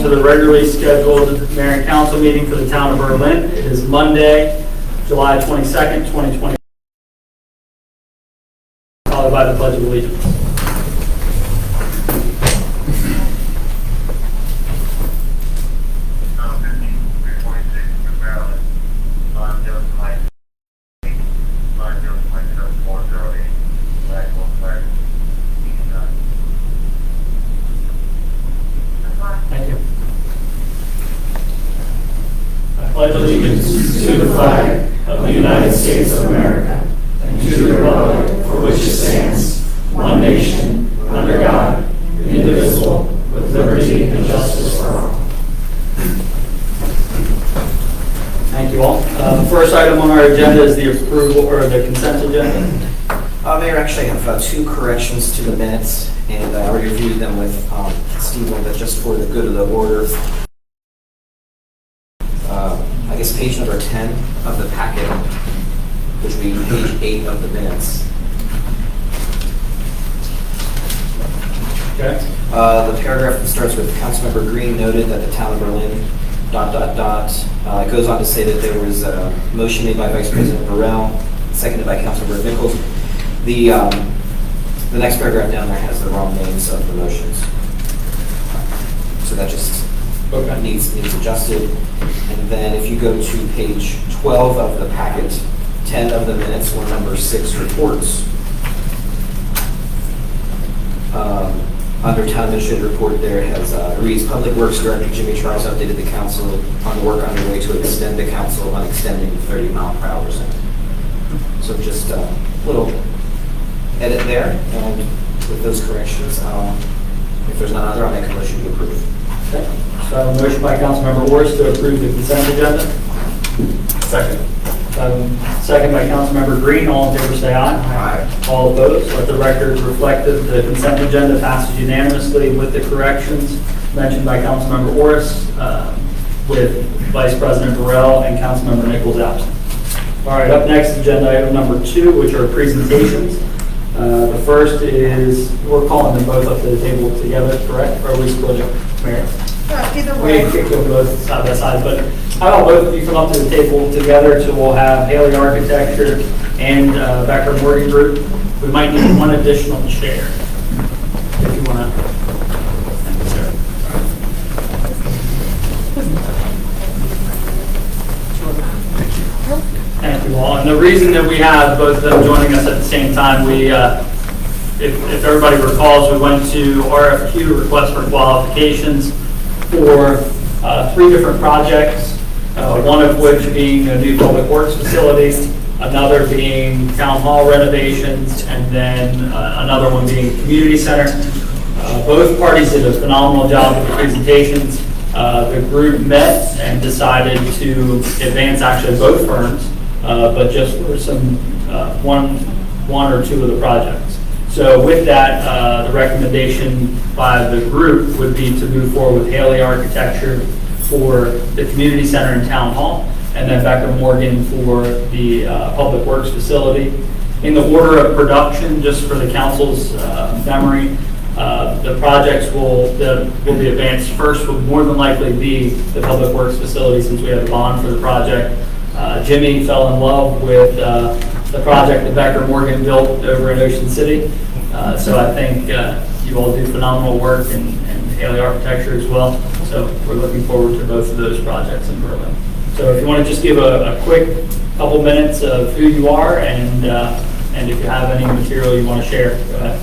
to the regularly scheduled mayor and council meeting for the town of Berlin. It is Monday, July 22nd, 2020, followed by the Pledge of Allegiance. Thank you. I pledge allegiance to the flag of the United States of America and to the republic for which it stands, one nation, under God, indivisible, with liberty and justice for all. Thank you all. The first item on our agenda is the approval or the consent agenda. Mayor, actually I have two corrections to the minutes, and I already reviewed them with Stephen, but just for the good of the order, I guess page number 10 of the packet, which would be page 8 of the minutes. Okay. The paragraph that starts with Councilmember Green noted that the town of Berlin, ... It goes on to say that there was a motion made by Vice President Burrell, seconded by Councilmember Nichols. The next paragraph down there has the wrong names of the motions. So that just needs adjusted. And then if you go to page 12 of the packet, 10 of the minutes, or number 6 reports, under Town Administrator Report there has reads Public Works Director Jimmy Charles updated the council on the work underway to extend the council on extending the 30-mile-per-hour zone. So just a little edit there, and with those corrections, if there's none other, I'll make a motion to approve. Okay. So I have a motion by Councilmember Orris to approve the consent agenda. Second. Second by Councilmember Green. All in favor say aye. Aye. All opposed. Let the record reflect that the consent agenda passes unanimously with the corrections mentioned by Councilmember Orris, with Vice President Burrell and Councilmember Nichols absent. All right, up next, agenda item number 2, which are presentations. The first is, we're calling them both up to the table together, correct? Or are we splitting? Mary? Either We way. can go both side by side, but how about both of you come up to the table together, so we'll have Haley Architecture and Becker Morgan Group. We might need one additional chair, if you want to. Thank you, sir. Thank you all. And the reason that we have both of them joining us at the same time, we, if everybody recalls, we went to RFQ, request for qualifications, for 3 different projects, one of which being a new public works facility, another being town hall renovations, and then another one being community center. Both parties did a phenomenal job with the presentations. The group met and decided to advance actually both firms, but just for some one or two of the projects. So with that, the recommendation by the group would be to move forward with Haley Architecture for the community center and town hall, and then Becker Morgan for the public works facility. In the order of production, just for the council's memory, the projects will be advanced first, will more than likely be the public works facility, since we have a bond for the project. Jimmy fell in love with the project that Becker Morgan built over in Ocean City. So I think you all do phenomenal work, and Haley Architecture as well. So we're looking forward to both of those projects in Berlin. So if you want to just give a quick couple minutes of who you are, and if you have any material you want to share, go ahead.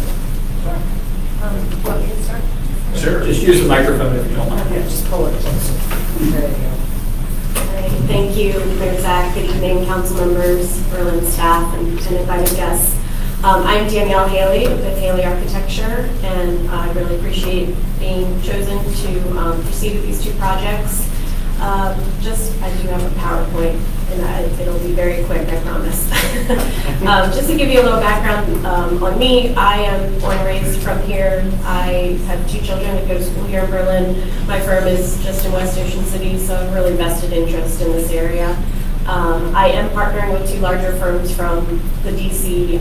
Want me to start? Sure. Just use the microphone if you don't mind. Yeah, just pull it closer. There you go. Thank you, Mayor Zach. Good evening, council members, Berlin staff, and invited guests. I'm Danielle Haley with Haley Architecture, and I really appreciate being chosen to proceed with these 2 projects. I do have a PowerPoint, and it'll be very quick, I promise. Just to give you a little background on me, I am born and raised from here. I have 2 children that go to school here in Berlin. My firm is just in West Ocean City, so I have really vested interest in this area. I am partnering with 2 larger firms from the DC,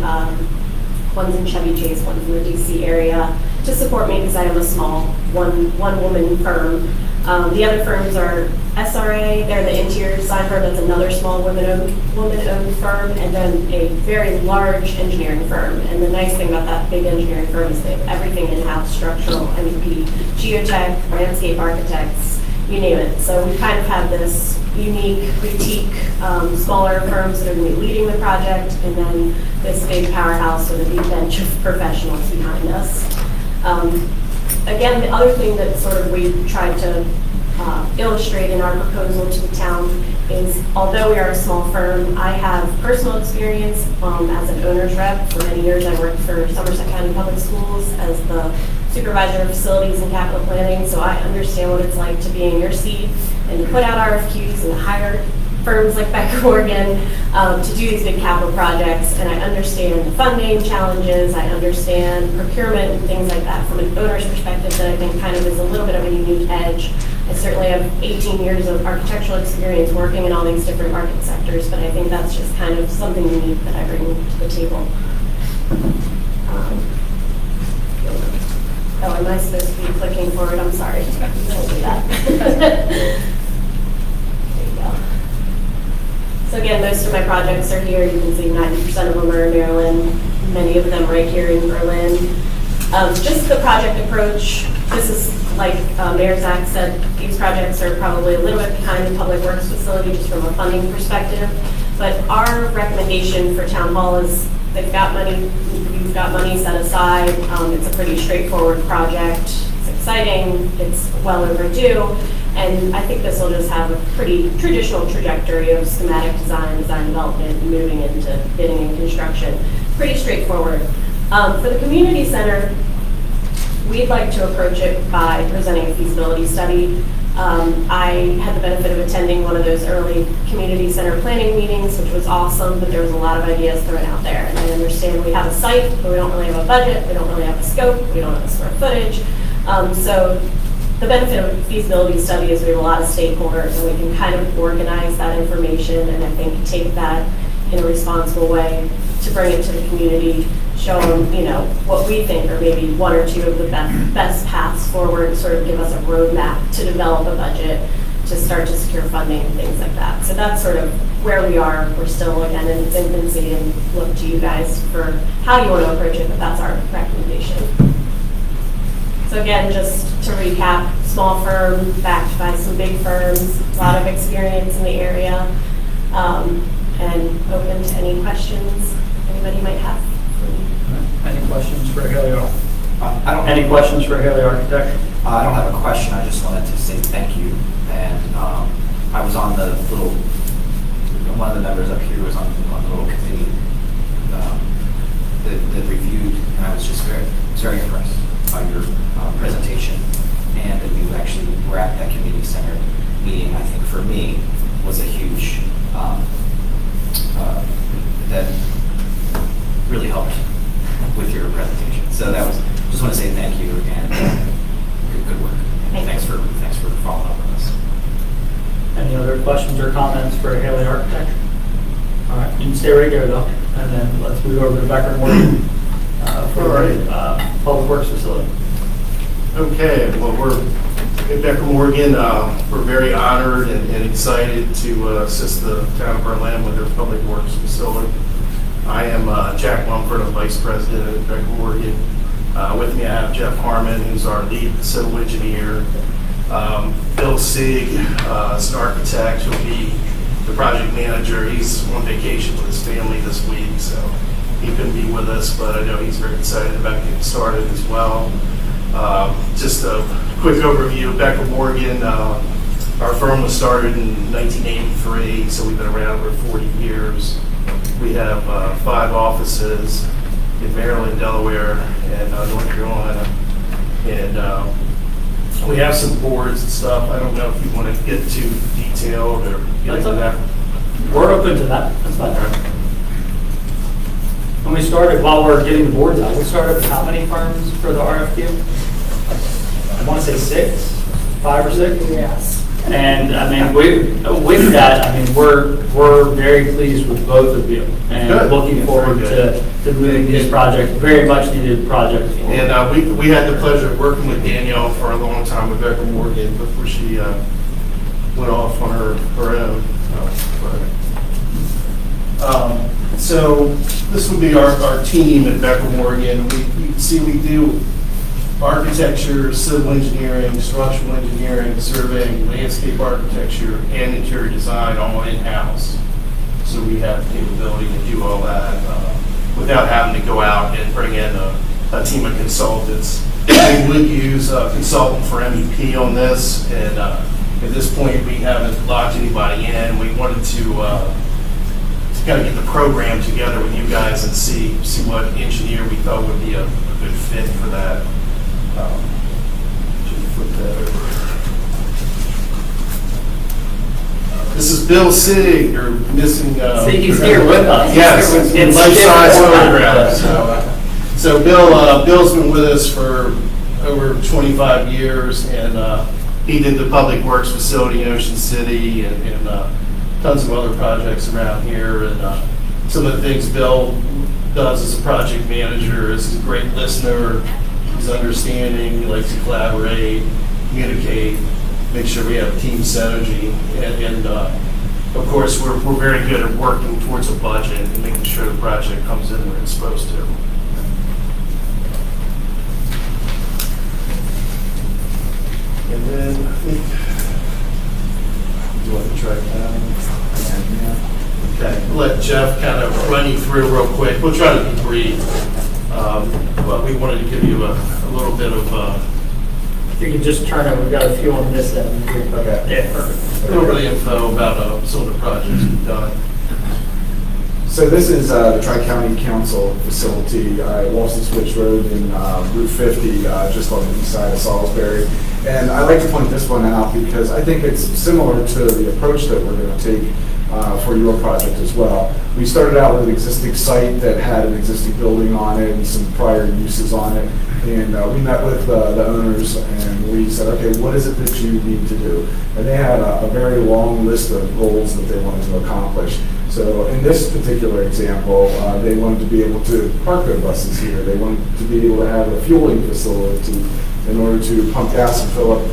one's in Chevy Chase, one's in the DC area, to support me because I am a small one-woman firm. The other firms are SRA, they're the interior design firm, that's another small woman-owned firm, and then a very large engineering firm. And the nice thing about that big engineering firm is they have everything in-house, structural, MEP, geotech, landscape architects, you name it. So we kind of have this unique boutique, smaller firms that are going to be leading the project, and then this big powerhouse with a deep bench of professionals behind us. Again, the other thing that sort of we tried to illustrate in our proposal to the town is, although we are a small firm, I have personal experience as an owner's rep. For many years, I worked for Somerset County Public Schools as the supervisor of facilities and capital planning, so I understand what it's like to be in your seat and to put out RFQs and to hire firms like Becker Morgan to do these big capital projects, and I understand the funding challenges, I understand procurement and things like that from an owner's perspective that I think kind of is a little bit of a unique edge. I certainly have 18 years of architectural experience working in all these different market sectors, but I think that's just kind of something unique that I bring to the table. Oh, am I supposed to be clicking forward? I'm sorry. I'll do that. There you go. So again, most of my projects are here. You can see 90% of them are in Maryland, many of them right here in Berlin. Just the project approach, this is like Mayor Zach said, these projects are probably a little bit behind the Public Works facility just from a funding perspective. But our recommendation for Town Hall is they've got money, you've got money set aside. It's a pretty straightforward project. It's exciting, it's well overdue. And I think this will just have a pretty traditional trajectory of schematic design, design development, and moving into bidding and construction. Pretty straightforward. For the community center, we'd like to approach it by presenting a feasibility study. I had the benefit of attending one of those early community center planning meetings, which was awesome, but there was a lot of ideas thrown out there. And I understand we have a site, but we don't really have a budget, we don't really have a scope, we don't have a square footage. So the benefit of a feasibility study is we have a lot of stakeholders, and we can kind of organize that information and I think take that in a responsible way to bring it to the community, show them, what we think are maybe one or two of the best paths forward, sort of give us a roadmap to develop a budget, to start to secure funding and things like that. So that's sort of where we are. We're still, again, in its infancy and look to you guys for how you want to approach it, but that's our recommendation. So again, just to recap, small firm backed by some big firms, a lot of experience in the area, and open to any questions anybody might have. Any questions for Haley? I don't Any questions for Haley Architect? I don't have a question. I just wanted to say thank you. And I was on the little, one of the members up here was on the little committee that reviewed, and I was just very impressed by your presentation. And that you actually were at that community center meeting, I think for me, was a huge, that really helped with your presentation. So that was, just want to say thank you and good work. Thanks for following up on this. Any other questions or comments for Haley Architect? All right, you can stay right there though, and then let's move over to Becker Morgan for Public Works facility. Okay, well, we're at Becker Morgan. We're very honored and excited to assist the town of Berlin with their Public Works facility. I am Jack Mumford, I'm Vice President at Becker Morgan. With me I have Jeff Harmon, who's our lead civil engineer. Bill Sieg is an architect, who'll be the project manager. He's on vacation with his family this week, so he couldn't be with us, but I know he's very excited about getting started as well. Just a quick overview of Becker Morgan. Our firm was started in 1983, so we've been around for 40 years. We have 5 offices in Maryland, Delaware, and North Carolina. And we have some boards and stuff. I don't know if you want to get too detailed or get into that. We're open to that. That's fine. When we started, while we're getting the boards out, we started with how many firms for the RFQ? I want to say 6, 5 or 6? Yes. And I mean, with that, I mean, we're very pleased with both of you and Good. looking forward Very to moving these projects, very much needed projects forward. And we had the pleasure of working with Danielle for a long time with Becca Morgan before she went off on her own. So this would be our team at Becca Morgan. We do architecture, civil engineering, structural engineering, surveying, landscape architecture, and interior design all in-house. So we have the capability to do all that without having to go out and bring in a team of consultants. We would use a consultant for MEP on this, and at this point, we haven't locked anybody in. We wanted to kind of get the program together with you guys and see what engineer we thought would be a good fit for that. Just flip that over. This is Bill Sig, or missing. See, he's here with us. Yes, He's in here with- life-size it's- photographs. So Bill's been with us for over 25 years, and he did the Public Works facility in Ocean City and tons of other projects around here. And some of the things Bill does as a project manager is he's a great listener, he's understanding, he likes to collaborate, communicate, make sure we have team synergy. And of course, we're very good at working towards a budget and making sure the project comes in where it's supposed to. And then I think, do you want to try that? Okay, we'll let Jeff kind of run you through real quick. We'll try to be brief, but we wanted to give you a little bit of If you can just turn it, we've got a few on this end. Okay. Yeah, perfect. a little bit of info about some of the projects we've done. So this is the Tri-County Council facility at Walston Switch Road in Route 50, just on the east side of Salisbury. And I like to point this one out because I think it's similar to the approach that we're going to take for your project as well. We started out with an existing site that had an existing building on it and some prior uses on it. And we met with the owners and we said, okay, what is it that you need to do? And they had a very long list of goals that they wanted to accomplish. So in this particular example, they wanted to be able to park their buses here. They wanted to be able to have a fueling facility in order to pump gas and fill up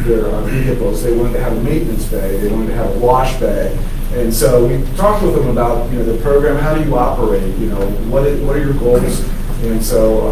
their vehicles. They wanted to have a maintenance bay. They wanted to have a wash bay. And so we talked with them about, the program. How do you operate? What are your goals? And so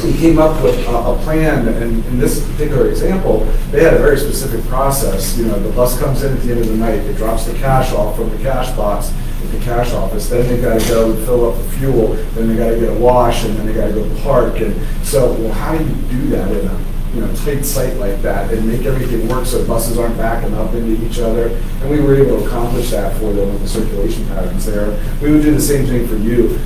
we came up with a plan, and in this particular example, they had a very specific process. The bus comes in at the end of the night, it drops the cash off from the cash box at the cash office, then they gotta go and fill up the fuel, then they gotta get a wash, and then they gotta go park. And so, how do you do that in a tight site like that and make everything work so buses aren't backing up into each other? And we were able to accomplish that for them with the circulation patterns there. We would do the same thing for you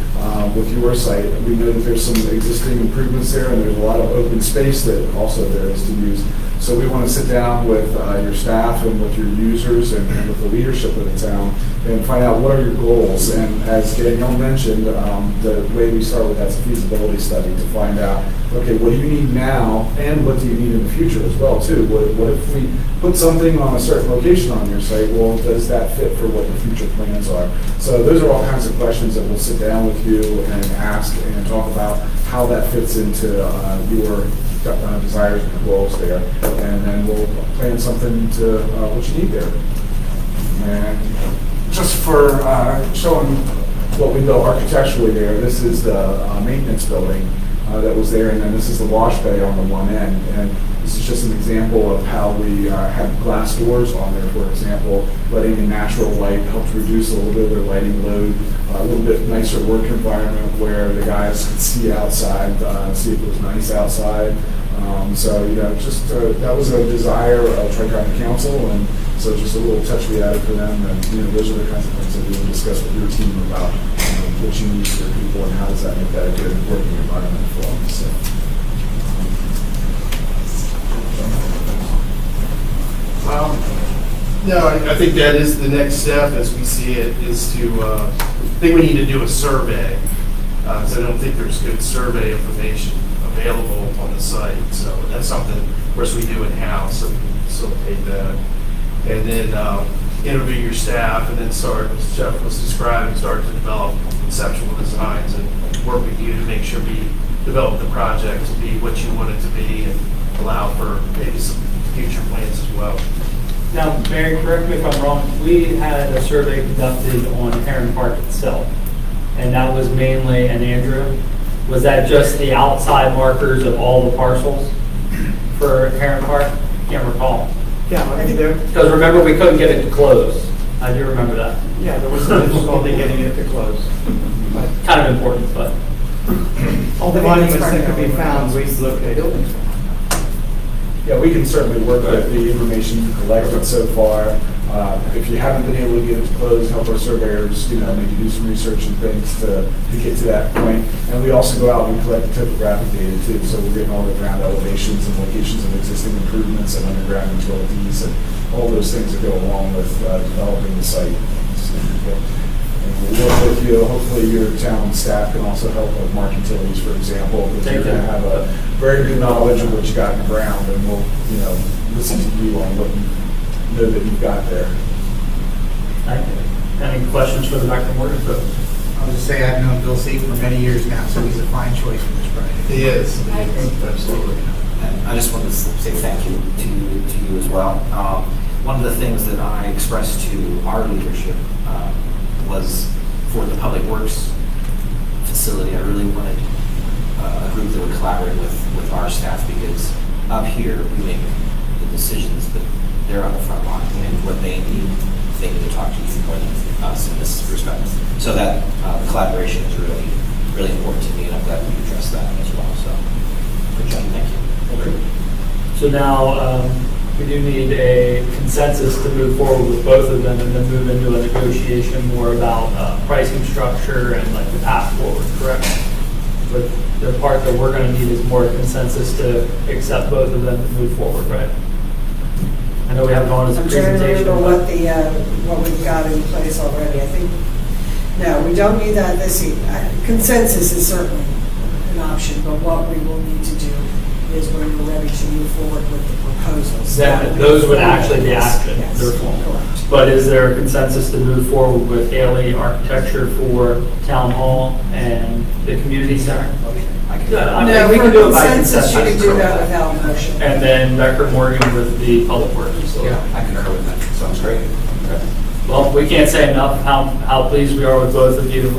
with your site. We know that there's some existing improvements there and there's a lot of open space that also there is to use. So we want to sit down with your staff and with your users and with the leadership of the town and find out what are your goals. And as Danielle mentioned, the way we start with that's a feasibility study to find out, okay, what do you need now and what do you need in the future as well too? What if we put something on a certain location on your site? Well, does that fit for what the future plans are? So those are all kinds of questions that we'll sit down with you and ask and talk about how that fits into your desires and goals there, and then we'll plan something to what you need there. And just for showing what we built architecturally there, this is the maintenance building that was there, and then this is the wash bay on the one end. And this is just an example of how we have glass doors on there, for example, letting in natural light helps reduce a little bit of their lighting load, a little bit nicer work environment where the guys could see outside, see if it was nice outside. So, just that was a desire of Tri-County Council, and so just a little touch we added for them. And, those are the kinds of things that we will discuss with your team about what you need for your people and how does that make that a good working environment for them. So. No, I think that is the next step as we see it, is to, I think we need to do a survey, because I don't think there's good survey information available on the site. So that's something, of course, we do in-house, so we can facilitate that. And then interview your staff, and then start, as Jeff was describing, start to develop conceptual designs and work with you to make sure we develop the project to be what you want it to be and allow for maybe some future plans as well. Now, Mary, correct me if I'm wrong, we had a survey conducted on Heron Park itself, and that was mainly, and Andrew, was that just the outside markers of all the parcels for Heron Park? Can't recall. Yeah, I think there, Because remember, we couldn't get it to close. I do remember that. yeah, there was some difficulty getting it to close. But Kind of important, but. all the monuments that could be found, we located. Yeah, we can certainly work with the information you collected so far. If you haven't been able to get it to close, help our surveyors, maybe do some research and things to get to that point. And we also go out and collect the topographic data too, so we're getting all the ground elevations and locations of existing improvements and underground utilities and all those things that go along with developing the site. And we'll work with you. Hopefully your town staff can also help with Mark Utilities, for example, because you're going to have a very good knowledge of what you got in the ground, and we'll, listen to you on what you know that you've got there. Thank you. Any questions for the Dr. Morgan folks? I'll just say I've known Bill C. for many years now, so he's a fine choice for this project. He is, absolutely. And I just wanted to say thank you to you as well. One of the things that I expressed to our leadership was for the Public Works facility, I really wanted a group that would collaborate with our staff, because up here we make the decisions, but they're on the front line, and what they need to talk to you more than us in this respect. So that collaboration is really, really important to me, and I'm glad we addressed that as well. So, good job, thank you. So now, we do need a consensus to move forward with both of them and then move into a negotiation more about pricing structure and like the path forward, correct? But the part that we're going to need is more consensus to accept both of them and move forward, right? I know we have gone as a I'm trying to presentation. remember but- what we've got in place already. I think, no, we don't need that this evening. Consensus is certainly an option, but what we will need to do is when we're ready to move forward with the proposals. Those would actually be action. Yes, They're formal. correct. But is there a consensus to move forward with Haley Architecture for Town Hall and the community center? Yeah, I mean, No, we can do it by consensus, you can consensus. do that without motion. And then Dr. Morgan with the public works facility. Yeah, I concur with that. Sounds great. Okay. Well, we can't say enough how pleased we are with both of you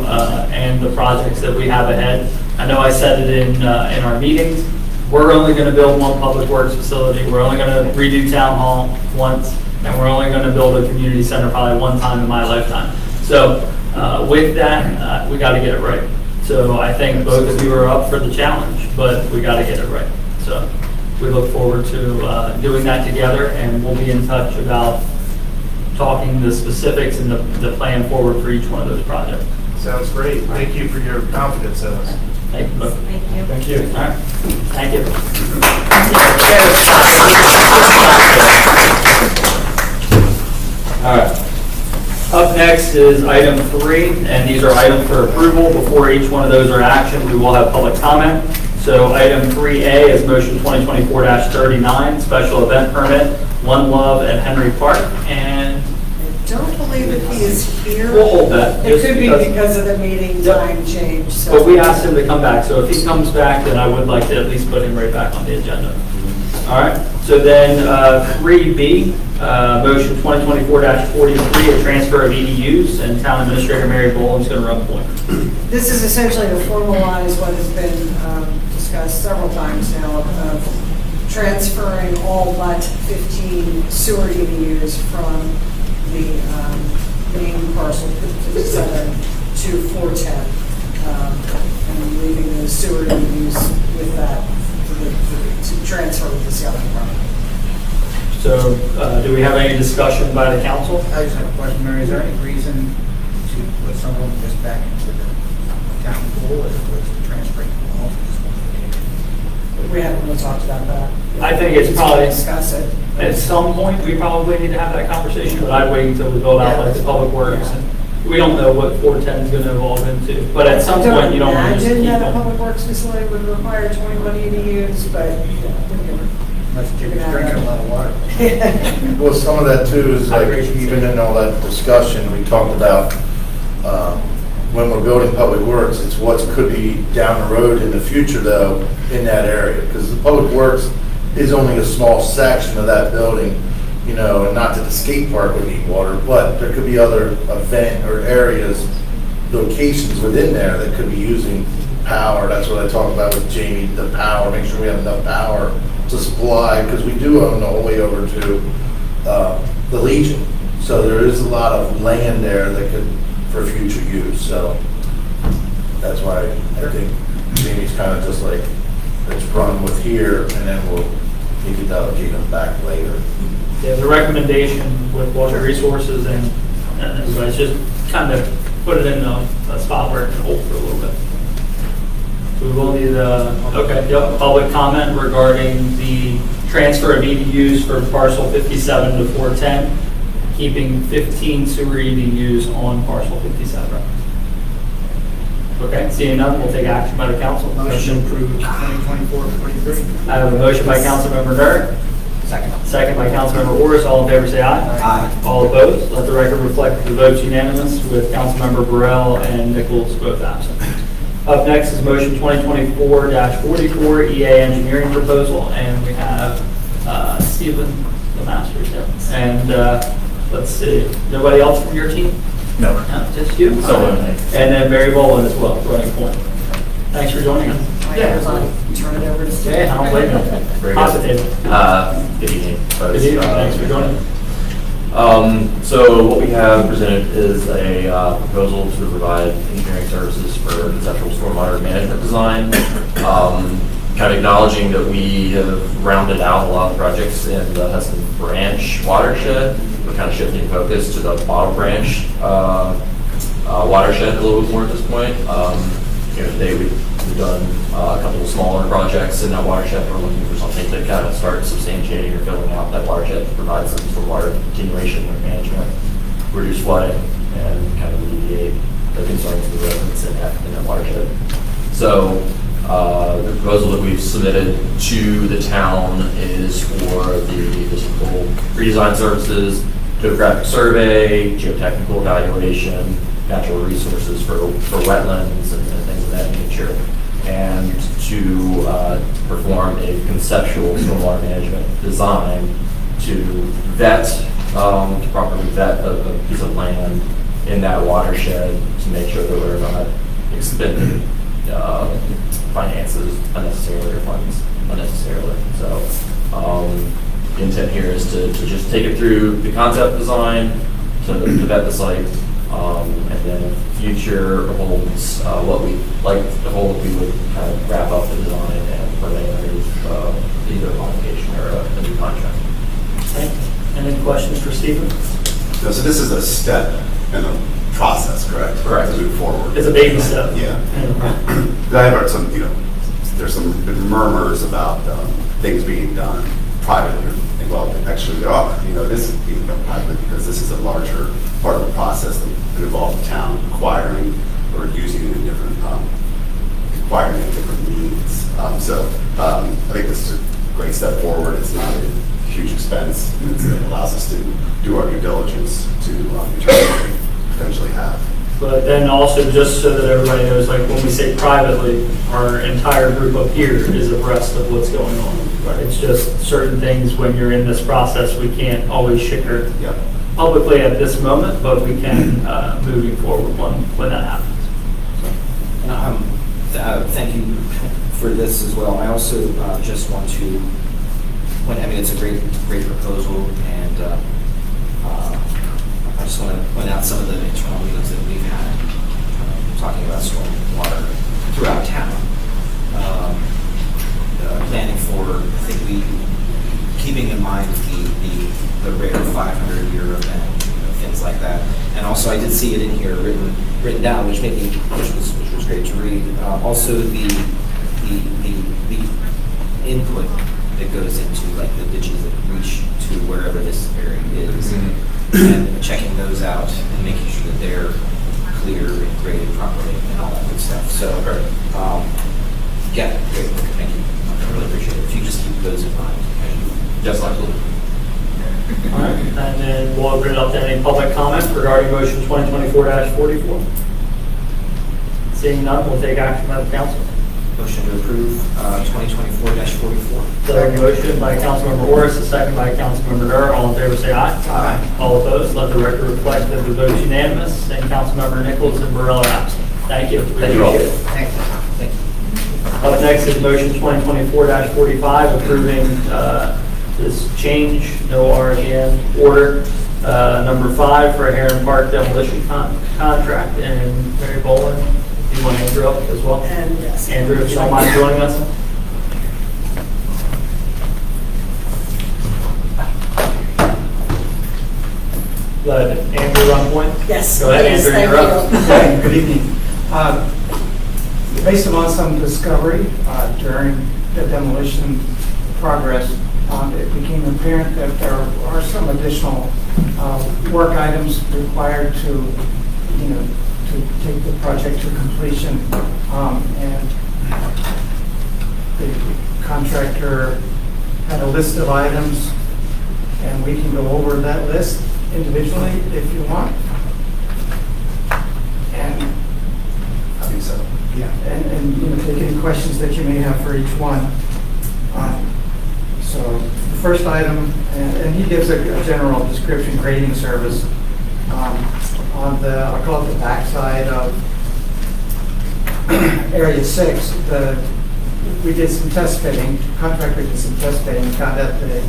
and the projects that we have ahead. I know I said it in our meetings. We're only going to build one public works facility. We're only going to redo town hall once, and we're only going to build a community center probably one time in my lifetime. So with that, we got to get it right. So I think both of you are up for the challenge, but we got to get it right. So we look forward to doing that together, and we'll be in touch about talking the specifics and the plan forward for each one of those projects. Sounds great. Thank you for your confidence in us. Thank you. both. Thank you. Thank you. All right. Thank you. All right. Up next is item 3, and these are items for approval. Before each one of those are action, we will have public comment. So item 3A is motion 2024-39, special event permit, One Love at Henry Park, and I don't believe that he is here. we'll hold that. It just could be because of the meeting Yep. time change, so. But we asked him to come back, so if he comes back, then I would like to at least put him right back on the agenda. All right, so then 3B, motion 2024-43, a transfer of EDUs, and Town Administrator Mary Boland's going to run point. This is essentially to formalize what has been discussed several times now of transferring all but 15 sewer EDUs from the main parcel 57 to 410, and leaving those sewer EDUs with that to transfer with this other property. So do we have any discussion by the council? I just have a question, Mary, is there any reason to put some of them just back into the town pool as opposed to transferring them all to this one? We haven't really talked about that. I think it's probably, Discuss it. at some point, we probably need to have that conversation, but I'd wait until we build out like the public works. And we don't know what 410 is going to evolve into, but at some point, you don't want to just imagine keep that a them. public works facility would require 21 EDUs, but, Unless Jimmy's drinking a lot of water. Well, some of that too is like, even in all that discussion, we talked about, when we're building public works, it's what could be down the road in the future though, in that area. Because the public works is only a small section of that building, you know, and not that the skate park would need water, but there could be other event or areas, locations within there that could be using power. That's what I talked about with Jamie, the power, make sure we have enough power to supply, because we do own the whole way over to the Legion. So there is a lot of land there that could, for future use. So that's why I think Jamie's kind of just like, let's run with here, and then he can delegate them back later. Yeah, the recommendation with water resources and everybody's just kind of put it in a spot where it can hold for a little bit. So we will need public comment regarding the transfer of EDUs for parcel 57 to 410, keeping 15 sewer EDUs on parcel 57. Okay, seeing none, we'll take action by the council. Motion approved 2024-23. I have a motion by Councilmember Nerd. Second by Councilmember Orris. All in favor, say aye. Aye. All opposed? Let the record reflect the votes unanimous with Councilmember Burrell and Nichols both absent. Up next is motion 2024-44 EA engineering proposal, and we have Stephen Lemasters here. And let's see, nobody else from your team? No. Just you? And then Barry Boland as well, running point. Thanks for joining us. Turn it over to Steve. Okay, I don't blame you. Very Positive. Good evening. Good evening. Thanks for joining. So what we have presented is a proposal to provide engineering services for conceptual stormwater management design. Kind of acknowledging that we have rounded out a lot of projects in the Hudson Branch watershed. We're kind of shifting focus to the Bottle Branch watershed a little bit more at this point. Today we've done a couple of smaller projects in that watershed. We're looking for something to kind of start substantiating or filling out that watershed to provide some sort of water continuation and management, reduce flooding, and kind of alleviate the concerns of the residents in that watershed. So the proposal that we've submitted to the town is for the physical redesign services, topographic survey, geotechnical evaluation, natural resources for wetlands and things of that nature, and to perform a conceptual stormwater management design to properly vet a piece of land in that watershed to make sure that we're not expending finances unnecessarily or funds unnecessarily. So the intent here is to just take it through the concept design, to vet the site, and then if future holds what we like to hold, we would kind of wrap up the design and put it underneath either a modification or a new contract. Okay. Any questions for Stephen? No, so this is a step in the process, correct? Correct. To move forward. It's a baby step. Yeah. I have heard some, there's some murmurs about things being done privately. Well, actually, there are. This is being done privately because this is a larger part of the process that could involve the town acquiring or using it in different, acquiring in different means. So I think this is a great step forward. It's not a huge expense. It allows us to do our due diligence to determine what we potentially have. But then also, just so that everybody knows, like when we say privately, our entire group up here is abreast of what's going on. Right? It's just certain things when you're in this process, we can't always share publicly at this moment, but we can moving forward when that happens. Thank you for this as well. I also just want to it's a great proposal, and I just want to point out some of the internal meetings that we've had talking about stormwater throughout town. Planning for, I think keeping in mind the rate of 500-year event, things like that. And also, I did see it in here written down, which was great to read. Also, the input that goes into like the ditches that reach to wherever this area is, and checking those out and making sure that they're clear and graded properly and all that good stuff. So, great. Thank you. I really appreciate it. If you just keep those in mind as you just like Blue. All right, and then we'll open it up to any public comment regarding motion 2024-44. Seeing none, we'll take action by the council. Motion to approve 2024-44. So a motion by Councilmember Orris, a second by Councilmember Durr. All in favor, say aye. Aye. All opposed, let the record reflect that the vote is unanimous, and Councilmember Nichols and Burrell are absent. Thank you. Thank you all. Thank you. Thank you. Up next is motion 2024-45, approving this change, no RGN order, number 5 for a Heron Park demolition contract. And Mary Boland, if you want to Andrew up as well? And yes. Andrew, if you don't mind joining us? Let Andrew run point? Yes, Go ahead, please, Andrew, you're up. thank Good evening. Based upon some discovery during the demolition progress, it became apparent that there are some additional work items required to, to take the project to completion. And the contractor had a list of items, and we can go over that list individually if you want. And I think so. yeah, and take any questions that you may have for each one. So the first item, and he gives a general description, grading service on the, I'll call it the backside of Area 6. We did some test fitting, contractor did some test fitting, and found out that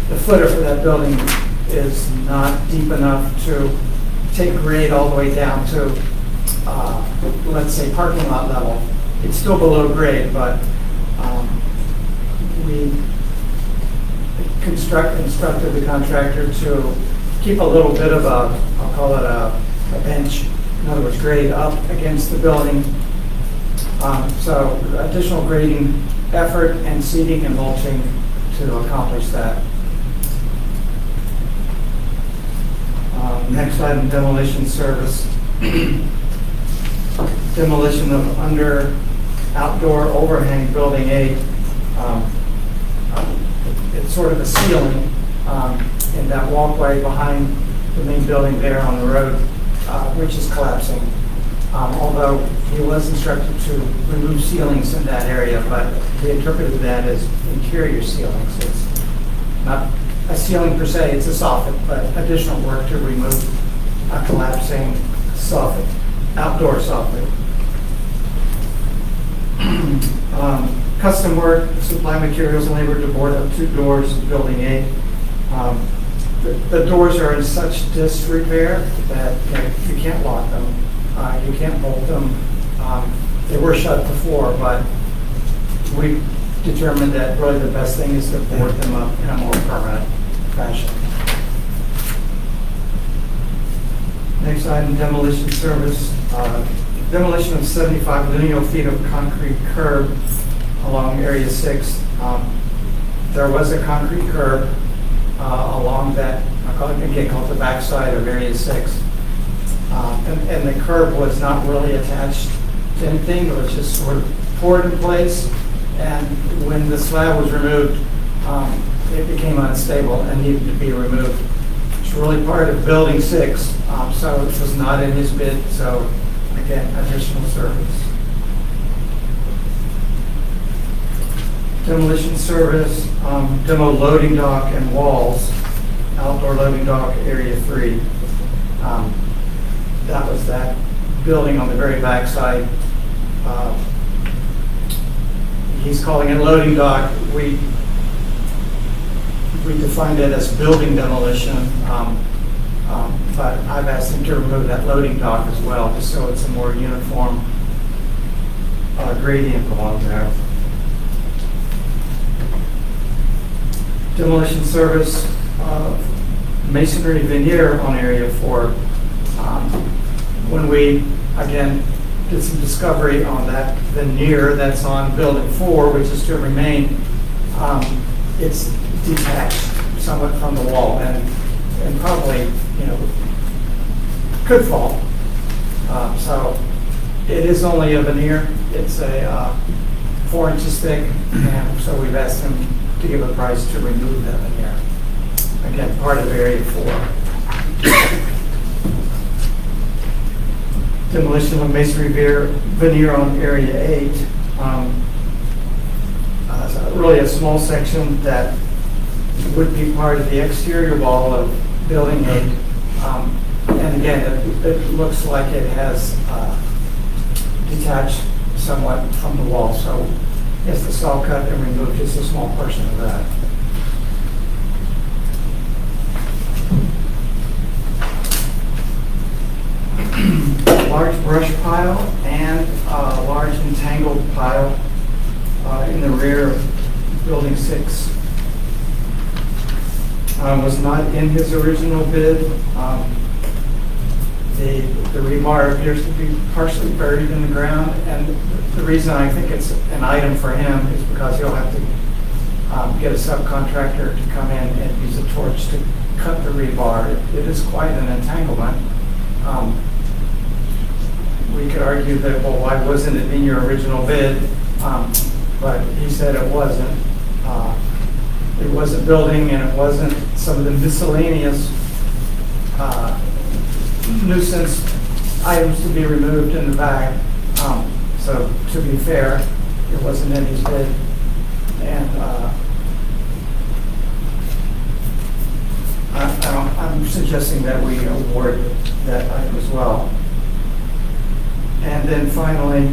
the footer for that building is not deep enough to take grade all the way down to let's say parking lot level. It's still below grade, but we instructed the contractor to keep a little bit of a, I'll call it a bench, in other words, grade up against the building. So additional grading effort and seeding and mulching to accomplish that. Next item, demolition service. Demolition of outdoor overhang building 8. It's sort of a ceiling in that walkway behind the main building there on the road, which is collapsing. Although he was instructed to remove ceilings in that area, but he interpreted that as interior ceilings. It's not a ceiling per se, it's a soffit, but additional work to remove a collapsing soffit, outdoor soffit. Custom work, supply materials and labor to board up 2 doors, building 8. The doors are in such disrepair that you can't lock them, you can't bolt them. They were shut before, but we determined that really the best thing is to board them up in a more permanent fashion. Next item, demolition service. Demolition of 75 lineal feet of concrete curb along Area 6. There was a concrete curb along that, I call it the backside of Area 6. And the curb was not really attached to anything. It was just sort of poured in place. And when the slab was removed, it became unstable and needed to be removed. It's really part of Building 6, so it was not in his bid. So again, additional service. Demolition service, demo loading dock and walls, outdoor loading dock, Area 3. That was that building on the very back side. He's calling it loading dock. We defined it as building demolition, but I've asked him to remove that loading dock as well, just so it's a more uniform gradient along there. Demolition service, masonry veneer on Area 4. When we, again, did some discovery on that veneer that's on Building 4, which is to remain, it's detached somewhat from the wall and probably, could fall. So it is only a veneer. It's a 4 inches thick, and so we've asked him to give a price to remove that veneer. Again, part of Area 4. Demolition of masonry veneer on Area 8. Really a small section that would be part of the exterior wall of Building 8. And again, it looks like it has detached somewhat from the wall. So yes, the saw cut and removed just a small portion of that. Large brush pile and a large entangled pile in the rear of Building 6. Was not in his original bid. The rebar appears to be partially buried in the ground, and the reason I think it's an item for him is because he'll have to get a subcontractor to come in and use a torch to cut the rebar. It is quite an entanglement. We could argue that, well, why wasn't it in your original bid? But he said it wasn't. It wasn't building, and it wasn't some of the miscellaneous nuisance items to be removed in the back. So to be fair, it wasn't in his bid. And I'm suggesting that we award that item as well. And then finally,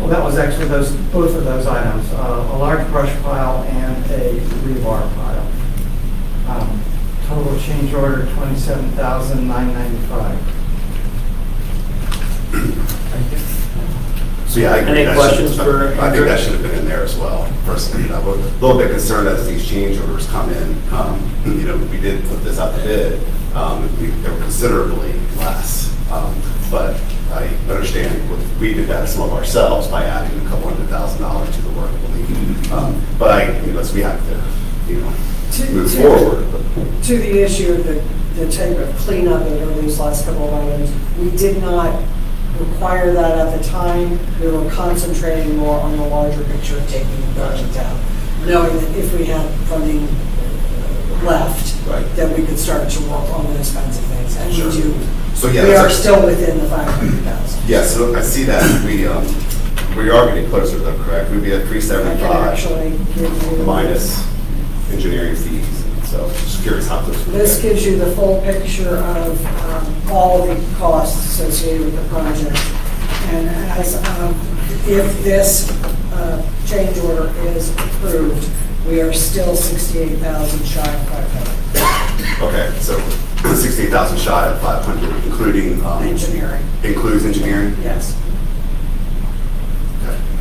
well, that was actually both of those items, a large brush pile and a rebar pile. Total change order $27,995. So yeah, I agree. Any That questions should- for I think Andrew? that should have been in there as well, personally. I'm a little bit concerned as these change orders come in. We did put this out to bid. They were considerably less. But I understand we did that some of ourselves by adding a couple $100,000 to the work, I believe. But we have to, move forward. To the issue of the type of cleanup of these last couple of items, we did not require that at the time. We were concentrating more on the larger picture of taking the project down, knowing that if we had funding left, Right. that we could start to work on those kinds of things. And Sure. we do. So yeah, We are that's- still within the 500,000. Yeah, so I see that we are getting closer though, correct? We'd be at I can 375 actually give you. minus engineering fees. So just curious how this. This gives you the full picture of all the costs associated with the project. And as, if this change order is approved, we are still 68,000 shy of 500. Okay, so 68,000 shy of 500, including. Engineering, Includes engineering? yes.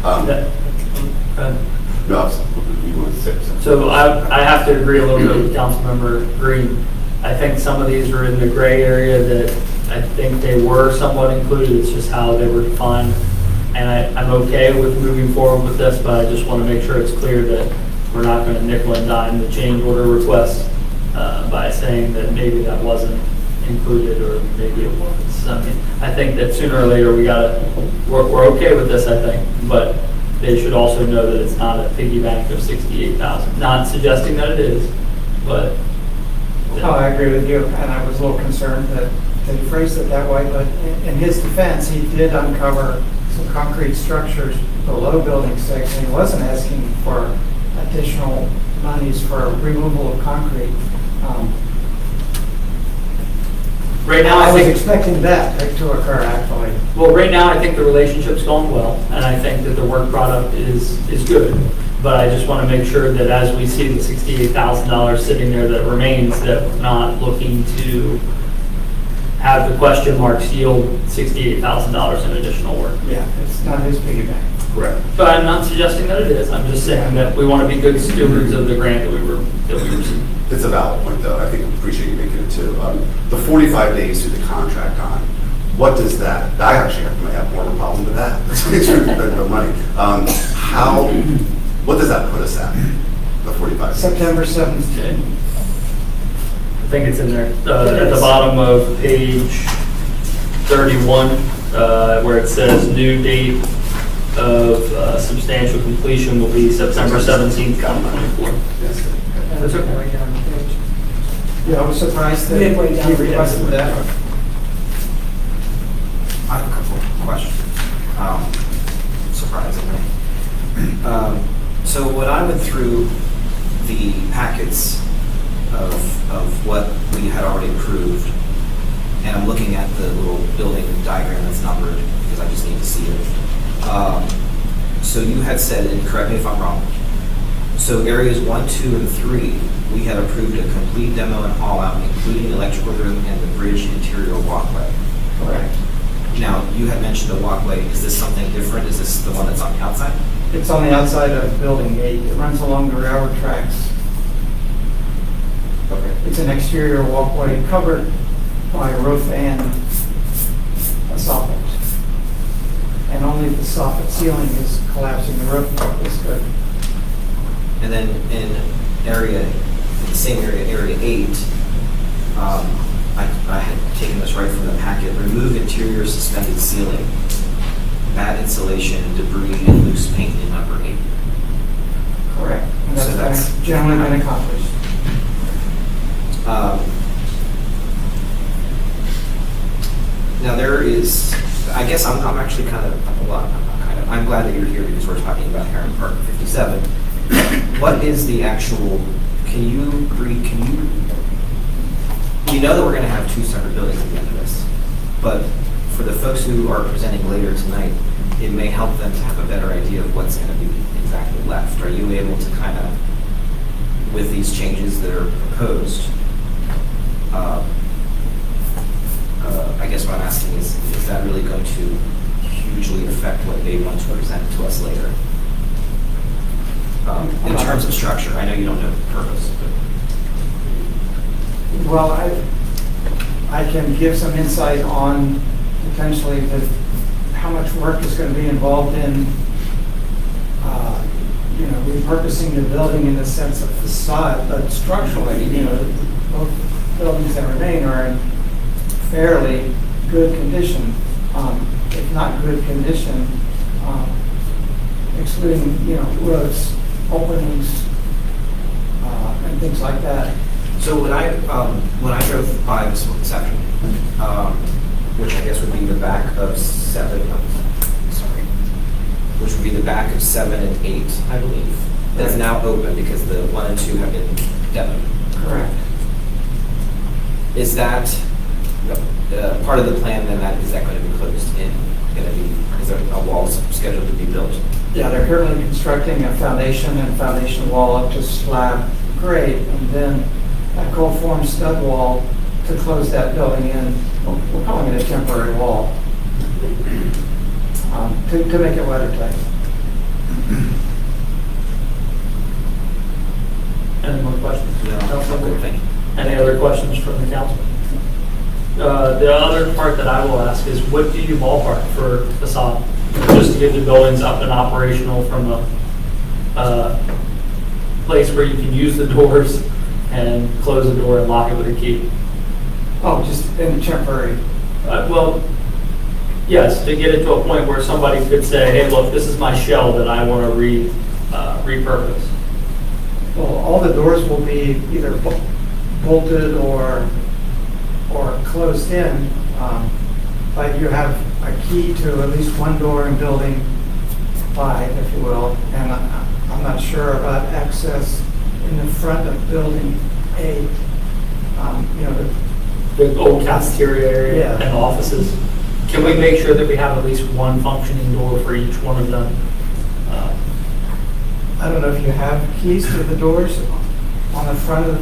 Okay. No, you want to say something? So I have to agree a little bit with Councilmember Green. I think some of these are in the gray area that I think they were somewhat included, it's just how they were defined. And I'm okay with moving forward with this, but I just want to make sure it's clear that we're not going to nickel and dime the change order request by saying that maybe that wasn't included or maybe it was. I think that sooner or later we're okay with this, I think, but they should also know that it's not a piggy bank of 68,000. Not suggesting that it is, but. Oh, I agree with you, and I was a little concerned that he phrased it that way, but in his defense, he did uncover some concrete structures below Building 6, and he wasn't asking for additional monies for removal of concrete. Right now, I I was think. expecting that to occur, actually. Well, right now, I think the relationship's going well, and I think that the work product is good. But I just want to make sure that as we see the $68,000 sitting there that remains, that we're not looking to have the question marks yield $68,000 in additional work. Yeah, it's not his piggy bank. Correct. But I'm not suggesting that it is. I'm just saying that we want to be good stewards of the grant that we received. It's a valid point, though. I think I appreciate you making it too. The 45 days to the contract on, what does that? I actually might have more of a problem with that. The money. What does that put us at? The 45 days. September 7th. I think it's in there at the bottom of page 31, where it says new date of substantial completion will be September 17th, 2024. That's okay. Right down the page. Yeah, I was surprised that Midway down he the page. requested that. I have a couple of questions, surprisingly. So when I went through the packets of what we had already approved, and I'm looking at the little building diagram that's numbered, because I just need to see it. So you had said, and correct me if I'm wrong, so areas 1, 2, and 3, we had approved a complete demo and haul out, including the electrical room and the bridge interior walkway. Correct. Now, you had mentioned a walkway. Is this something different? Is this the one that's on the outside? It's on the outside of Building 8. It runs along the railroad tracks. Okay. It's an exterior walkway covered by roof and a soffit. And only the soffit ceiling is collapsing. The roof is good. And then in the same area, area 8, I had taken this right from the packet. Remove interior suspended ceiling, mat insulation, debris, and loose paint in number 8. Correct. And So that's that's- generally been accomplished. Now there is, I guess I'm actually I'm glad that you're here because we're talking about Heron Park 57. What is the actual, we know that we're going to have 2 separate buildings at the end of this, but for the folks who are presenting later tonight, it may help them to have a better idea of what's going to be exactly left. Are you able to kind of, with these changes that are proposed, I guess what I'm asking is that really going to hugely affect what they want to present to us later? In terms of structure, I know you don't know the purpose, but Well, I can give some insight on potentially how much work is going to be involved in, repurposing the building in the sense of facade, but structurally, both buildings that remain are in fairly good condition, if not good condition, excluding, roads, openings, and things like that. so when I drove by this afternoon, which I guess would be the back of 7, which would be the back of 7 and 8, I believe, that's now open because the 1 and 2 have been demoed. Correct. Is that part of the plan then, is that going to be closed in? Is there a wall scheduled to be built? Yeah, they're currently constructing a foundation and foundation wall up to slab grade, and then a cold form stud wall to close that building in. We're calling it a temporary wall, to make it weathertight. Any more questions? No, okay, thank you. Any other questions from the council? The other part that I will ask is, what do you ballpark for facade? Just to get the buildings up and operational from a place where you can use the doors and close the door and lock it with a key. Oh, just in temporary. Well, yes, to get it to a point where somebody could say, hey, look, this is my shell that I want to repurpose. Well, all the doors will be either bolted or closed in, but you have a key to at least one door in building 5, if you will, and I'm not sure about access in the front of building 8. The old cafeteria area Yeah. and offices. Can we make sure that we have at least one functioning door for each one of them? I don't know if you have keys to the doors on the front of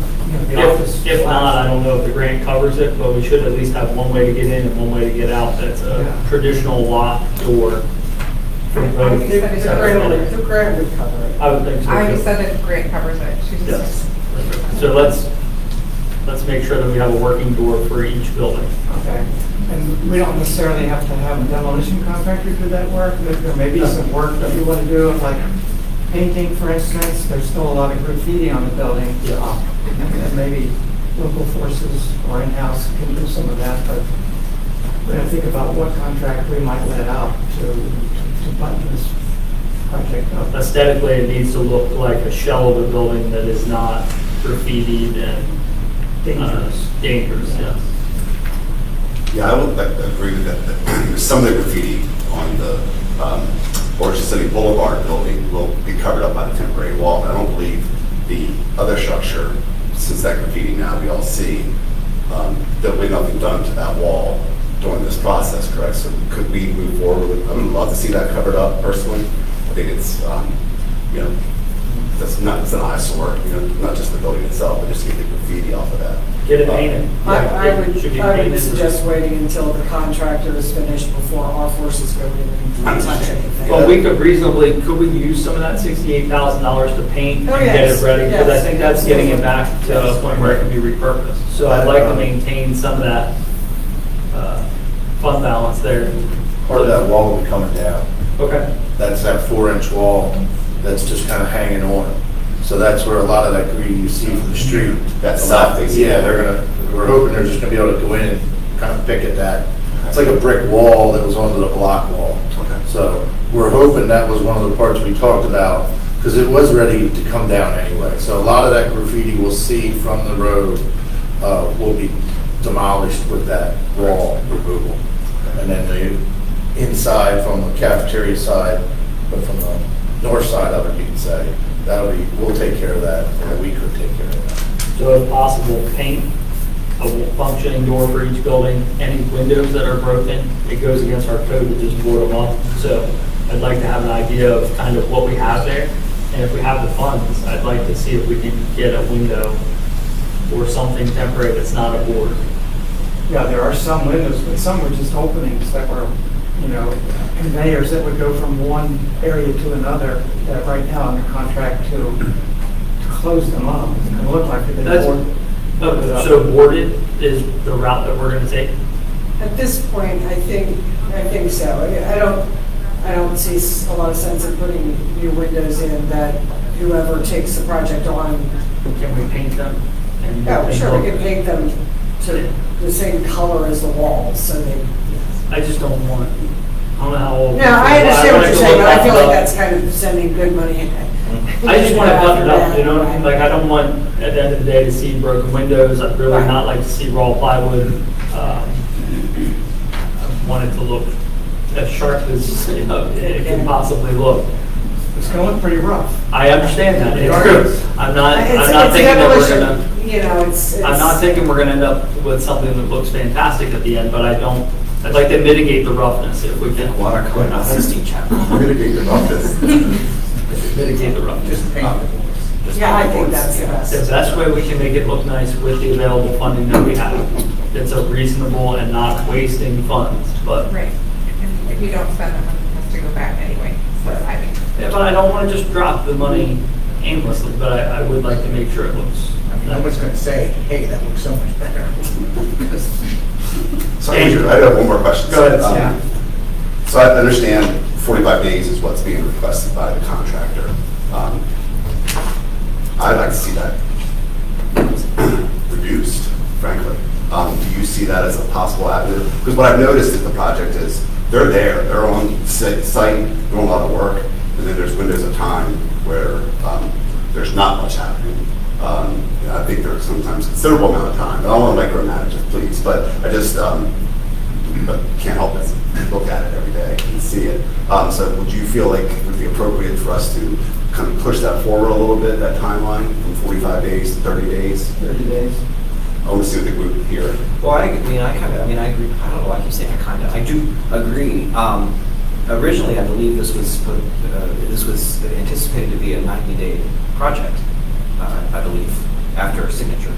the office. If not, I don't know if the grant covers it, but we should at least have one way to get in and one way to get out. That's a Yeah. traditional locked door. For both The sets of grant buildings. the grant would cover it. I would think so. I already too. said that grant covers it. She just- Yes. So let's make sure that we have a working door for each building. Okay, and we don't necessarily have to have a demolition contractor do that work. There may be some work that we want to do, like painting, for instance. There's still a lot of graffiti on the building. Yeah. And maybe local forces or in-house can do some of that, but we're going to think about what contract we might let out to button this project up. Aesthetically, it needs to look like a shell of a building that is not graffitied and Dangerous. Dangerous, yes. Yeah, I would agree with that. Some of the graffiti on the Orange City Boulevard building will be covered up by the temporary wall, but I don't believe the other structure, since that graffiti now we all see, there'll be nothing done to that wall during this process, correct? So could we move forward with, I would love to see that covered up personally. I think it's, it's an eyesore, not just the building itself, but just get the graffiti off of that. Get it painted. I Should be would painted. suggest waiting until the contractor is finished before our forces go in and touch anything. Well, we could reasonably, could we use some of that $68,000 to paint Oh, and get yes, it ready? Because I yes. think that's getting it back to a point where it can be repurposed. So I'd like to maintain some of that fund balance there. Part of that wall will be coming down. Okay. That's that 4-inch wall that's just kind of hanging on. So that's where a lot of that graffiti you see from the street. That south facing. Yeah, we're hoping they're just gonna be able to go in and kind of pick at that. It's like a brick wall that was onto the block wall. Okay. So we're hoping that was one of the parts we talked about, because it was ready to come down anyway. So a lot of that graffiti we'll see from the road will be demolished with that wall removal. And then the inside from the cafeteria side, but from the north side of it, you can say, we'll take care of that, or we could take care of that. So if possible, paint a functioning door for each building. Any windows that are broken, it goes against our code to just board them up. So I'd like to have an idea of kind of what we have there. And if we have the funds, I'd like to see if we can get a window or something temporary that's not a board. Yeah, there are some windows, but some were just openings that were, conveyors that would go from one area to another, that right now under contract to close them up. It looked like they've been That's- boarded. So boarded is the route that we're going to take? At this point, I think so. I don't see a lot of sense in putting new windows in that whoever takes the project on. Can we paint them? And Oh, they sure, we look- can paint them to the same color as the walls, so they. I just don't want, I don't know how old. No, I understand what want it you're to saying, look but I feel like up. that's kind of sending good money. I just want it buttoned up, you know what I mean? Like, I don't want, at the end of the day, to see broken windows. I'd really Right. not like to see raw plywood. I want it to look as sharp as it can possibly look. It's going to look pretty rough. I understand that. It's Right. true. I'm not It's thinking that we're demolition, gonna, it's. I'm not thinking we're gonna end up with something that looks fantastic at the end, but I'd like to mitigate the roughness if we can. Watercolor, not Sistine Chapel. Mitigate the roughness. Mitigate the roughness. Just paint it. Yeah, I think that's the best. The best way we can make it look nice with the available funding that we have. It's a reasonable and not wasting funds, but, Right. And if you don't spend the money, it has to go back anyway. So I mean, yeah, but I don't want to just drop the money aimlessly, but I would like to make sure it looks. I mean, no one's gonna say, hey, that looks so much better. So Andrew, I have one more question. Go ahead. So I understand 45 days is what's being requested by the contractor. I'd like to see that reduced, frankly. Do you see that as a possible avenue? Because what I've noticed with the project is they're on site, doing a lot of work, and then there's windows of time where there's not much happening. I think there's sometimes considerable amount of time. I don't want to micromanage it, please, but I just but can't help but look at it every day and see it. So would you feel like it would be appropriate for us to kind of push that forward a little bit, that timeline from 45 days to 30 days? 30 days. I want to see what the group here. Well, I agree. I do agree. Originally, I believe this was anticipated to be a 90-day project, I believe, after signature.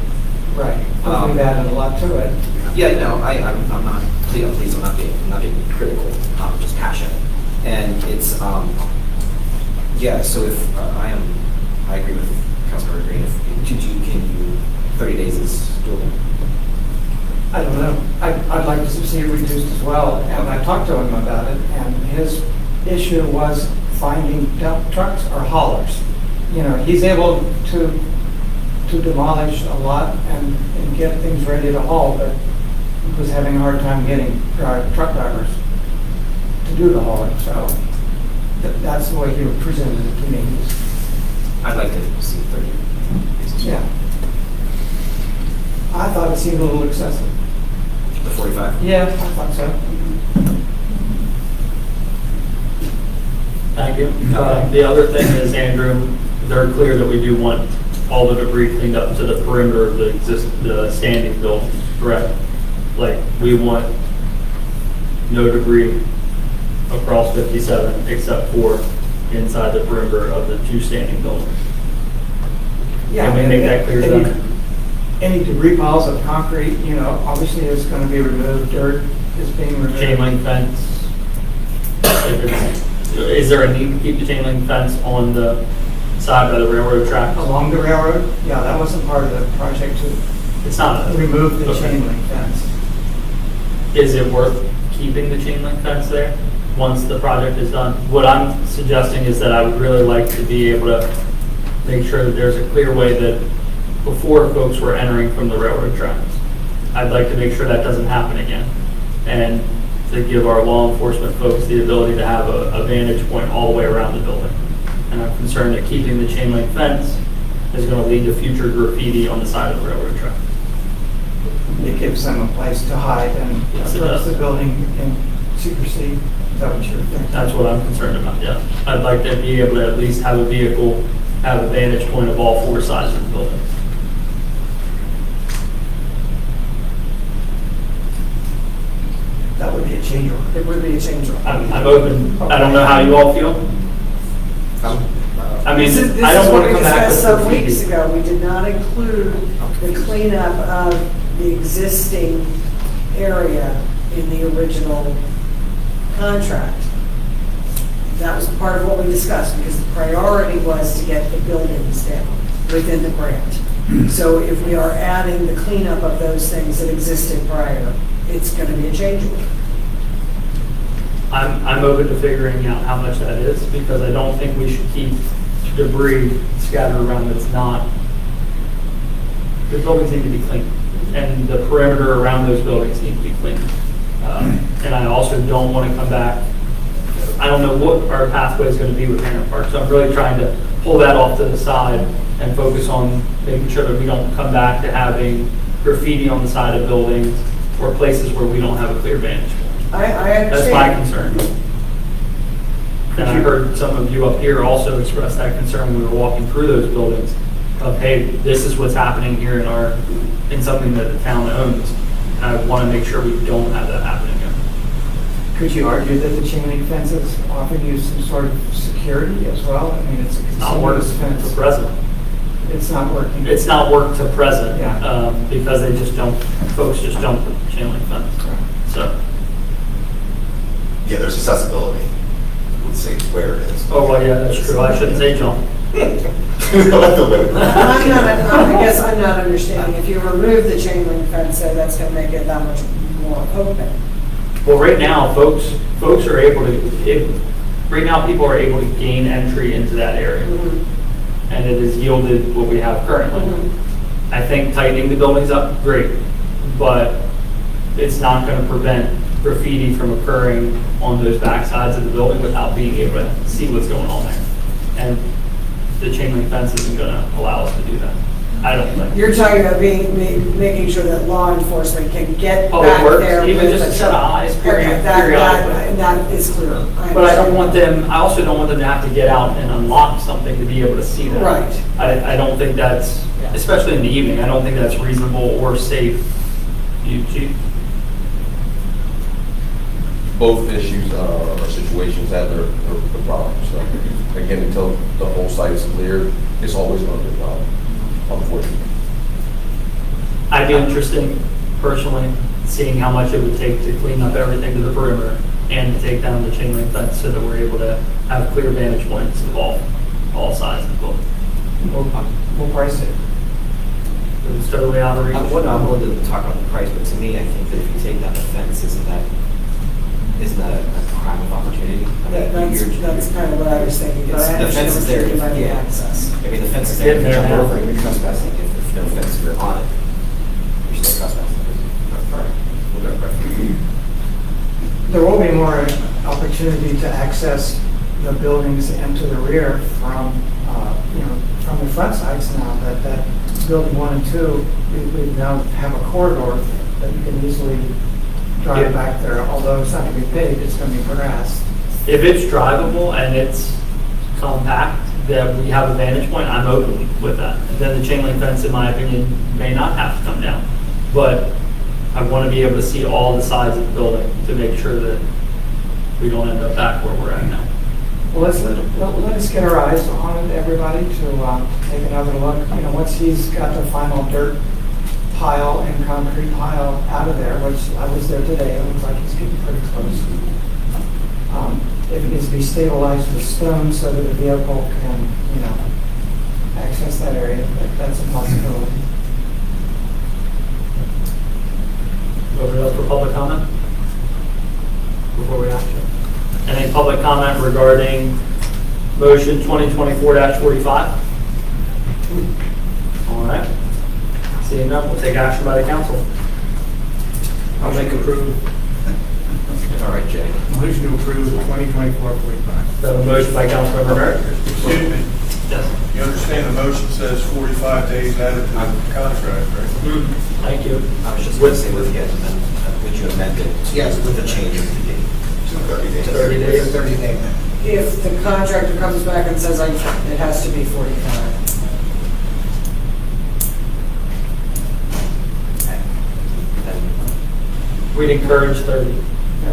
Right. We've added a lot to it. Yeah, no, I'm not, please, I'm not being critical, I'm just passionate. And it's, so if, I agree with Councilmember Green, can you, 30 days is doable? I don't know. I'd like to see it reduced as well, and I talked to him about it, and his issue was finding dump trucks or haulers. He's able to demolish a lot and get things ready to haul, but was having a hard time getting truck drivers to do the hauling, so That's the way you presented it to me. I'd like to see 30. Yeah. I thought it seemed a little excessive. The 45? Yeah, I thought so. Thank you. The other thing is, Andrew, they're clear that we do want all the debris cleaned up to the perimeter of the standing building, correct? Like, we want no debris across 57 except for inside the perimeter of the two standing buildings. Yeah. Can we make that clear to them? Any debris piles of concrete, you know, obviously is going to be removed, dirt is being removed. Chain link fence? Is there a need to keep the chain link fence on the side by the railroad tracks? Along the railroad, yeah, that wasn't part of the project to It's not. remove the Okay. chain link fence. Is it worth keeping the chain link fence there once the project is done? What I'm suggesting is that I would really like to be able to make sure that there's a clear way that before folks were entering from the railroad tracks. I'd like to make sure that doesn't happen again. And to give our law enforcement folks the ability to have a vantage point all the way around the building. And I'm concerned that keeping the chain link fence is going to lead to future graffiti on the side of the railroad track. It gives them a place to hide and Yes, it puts does. the building in secrecy. Is that what you're thinking? That's what I'm concerned about, yeah. I'd like to be able to at least have a vehicle, have a vantage point of all four sides of the building. That would be a change order. It would be a change order. I'm open, I don't know how you all feel. I mean, This is I don't want what to we come back with discussed some weeks graffiti. ago. We did not include the cleanup of the existing area in the original contract. That was part of what we discussed, because the priority was to get the buildings down within the grant. So if we are adding the cleanup of those things that existed prior, it's going to be a change order. I'm open to figuring out how much that is, because I don't think we should keep debris scattered around that's not, the buildings need to be clean, and the perimeter around those buildings need to be clean. And I also don't want to come back, I don't know what our pathway is going to be with Hanna Park, so I'm really trying to pull that off to the side and focus on making sure that we don't come back to having graffiti on the side of buildings or places where we don't have a clear vantage point. I understand. That's my concern. And I heard some of you up here also express that concern when we were walking through those buildings of, hey, this is what's happening here in something that the town owns. And I want to make sure we don't have that happen again. Could you argue that the chain link fences offer you some sort of security as well? I mean, it's a It's not working continuous to fence. present. It's not working. It's not work to present, Yeah. because they just don't, folks just don't put the chain link fence. So, Yeah, there's accessibility. Let's see where it is. oh, well, yeah, that's true. I shouldn't say jump. Let the women- I guess I'm not understanding. If you remove the chain link fence, so that's going to make it that much more open. Well, right now, folks are able to, right now, people are able to gain entry into that area. And it has yielded what we have currently. I think tightening the buildings up, great, but it's not going to prevent graffiti from occurring on those back sides of the building without being able to see what's going on there. And the chain link fence isn't going to allow us to do that. I don't think. You're talking about making sure that law enforcement can get Public back Works, there. even with just a a set of eyes Okay, periodically. that is clear. But I don't want them, I also don't want them to have to get out and unlock something to be able to see that. Right. I don't think that's, especially in the evening, I don't think that's reasonable or safe. You, Chief? Both issues or situations have their problems. So again, until the whole site is cleared, it's always going to be a problem, unfortunately. I'd be interested, personally, seeing how much it would take to clean up everything to the perimeter and to take down the chain link fence so that we're able to have clear vantage points of all sides of the building. We'll price it. It's totally out of reach. I'm willing to talk about the price, but to me, I think that if you take down the fence, isn't that a crime of opportunity? I mean, That's kind of what I was thinking, but I The fence is there, understand what you mean by the yeah. access. I mean, the fence is It's there, in if you there jump now. over it, you're trespassing. If no fence, you're on it, you're still trespassing. There will be more opportunity to access the buildings and to the rear from, from the front sides now, that building 1 and 2, we now have a corridor that you can easily drive back there, although it's not going to be paved, it's going to be grass. If it's drivable and it's compact, that we have a vantage point, I'm open with that. And then the chain link fence, in my opinion, may not have to come down. But I want to be able to see all the sides of the building to make sure that we don't end up back where we're at now. Well, let us get our eyes on it, everybody, to take another look. Once he's got the final dirt pile and concrete pile out of there, which I was there today, it looks like he's getting pretty close. If it needs to be stabilized with stone so that the vehicle can, access that area, that's a possibility. Open it up for public comment before we action. Any public comment regarding motion 2024-45? All right. Seeing none, we'll take action by the council. I'll make approve. All right, Jay. Motion to approve 2024-45. So a motion by Councilmember Merritt. Excuse me, Yes. you understand the motion says 45 days added to the contract, right? Thank you. I was just going to say, would you amend it? Yes. With the change of the date. 30 days. 30 days. 30-day. If the contractor comes back and says, it has to be 45. We'd encourage 30.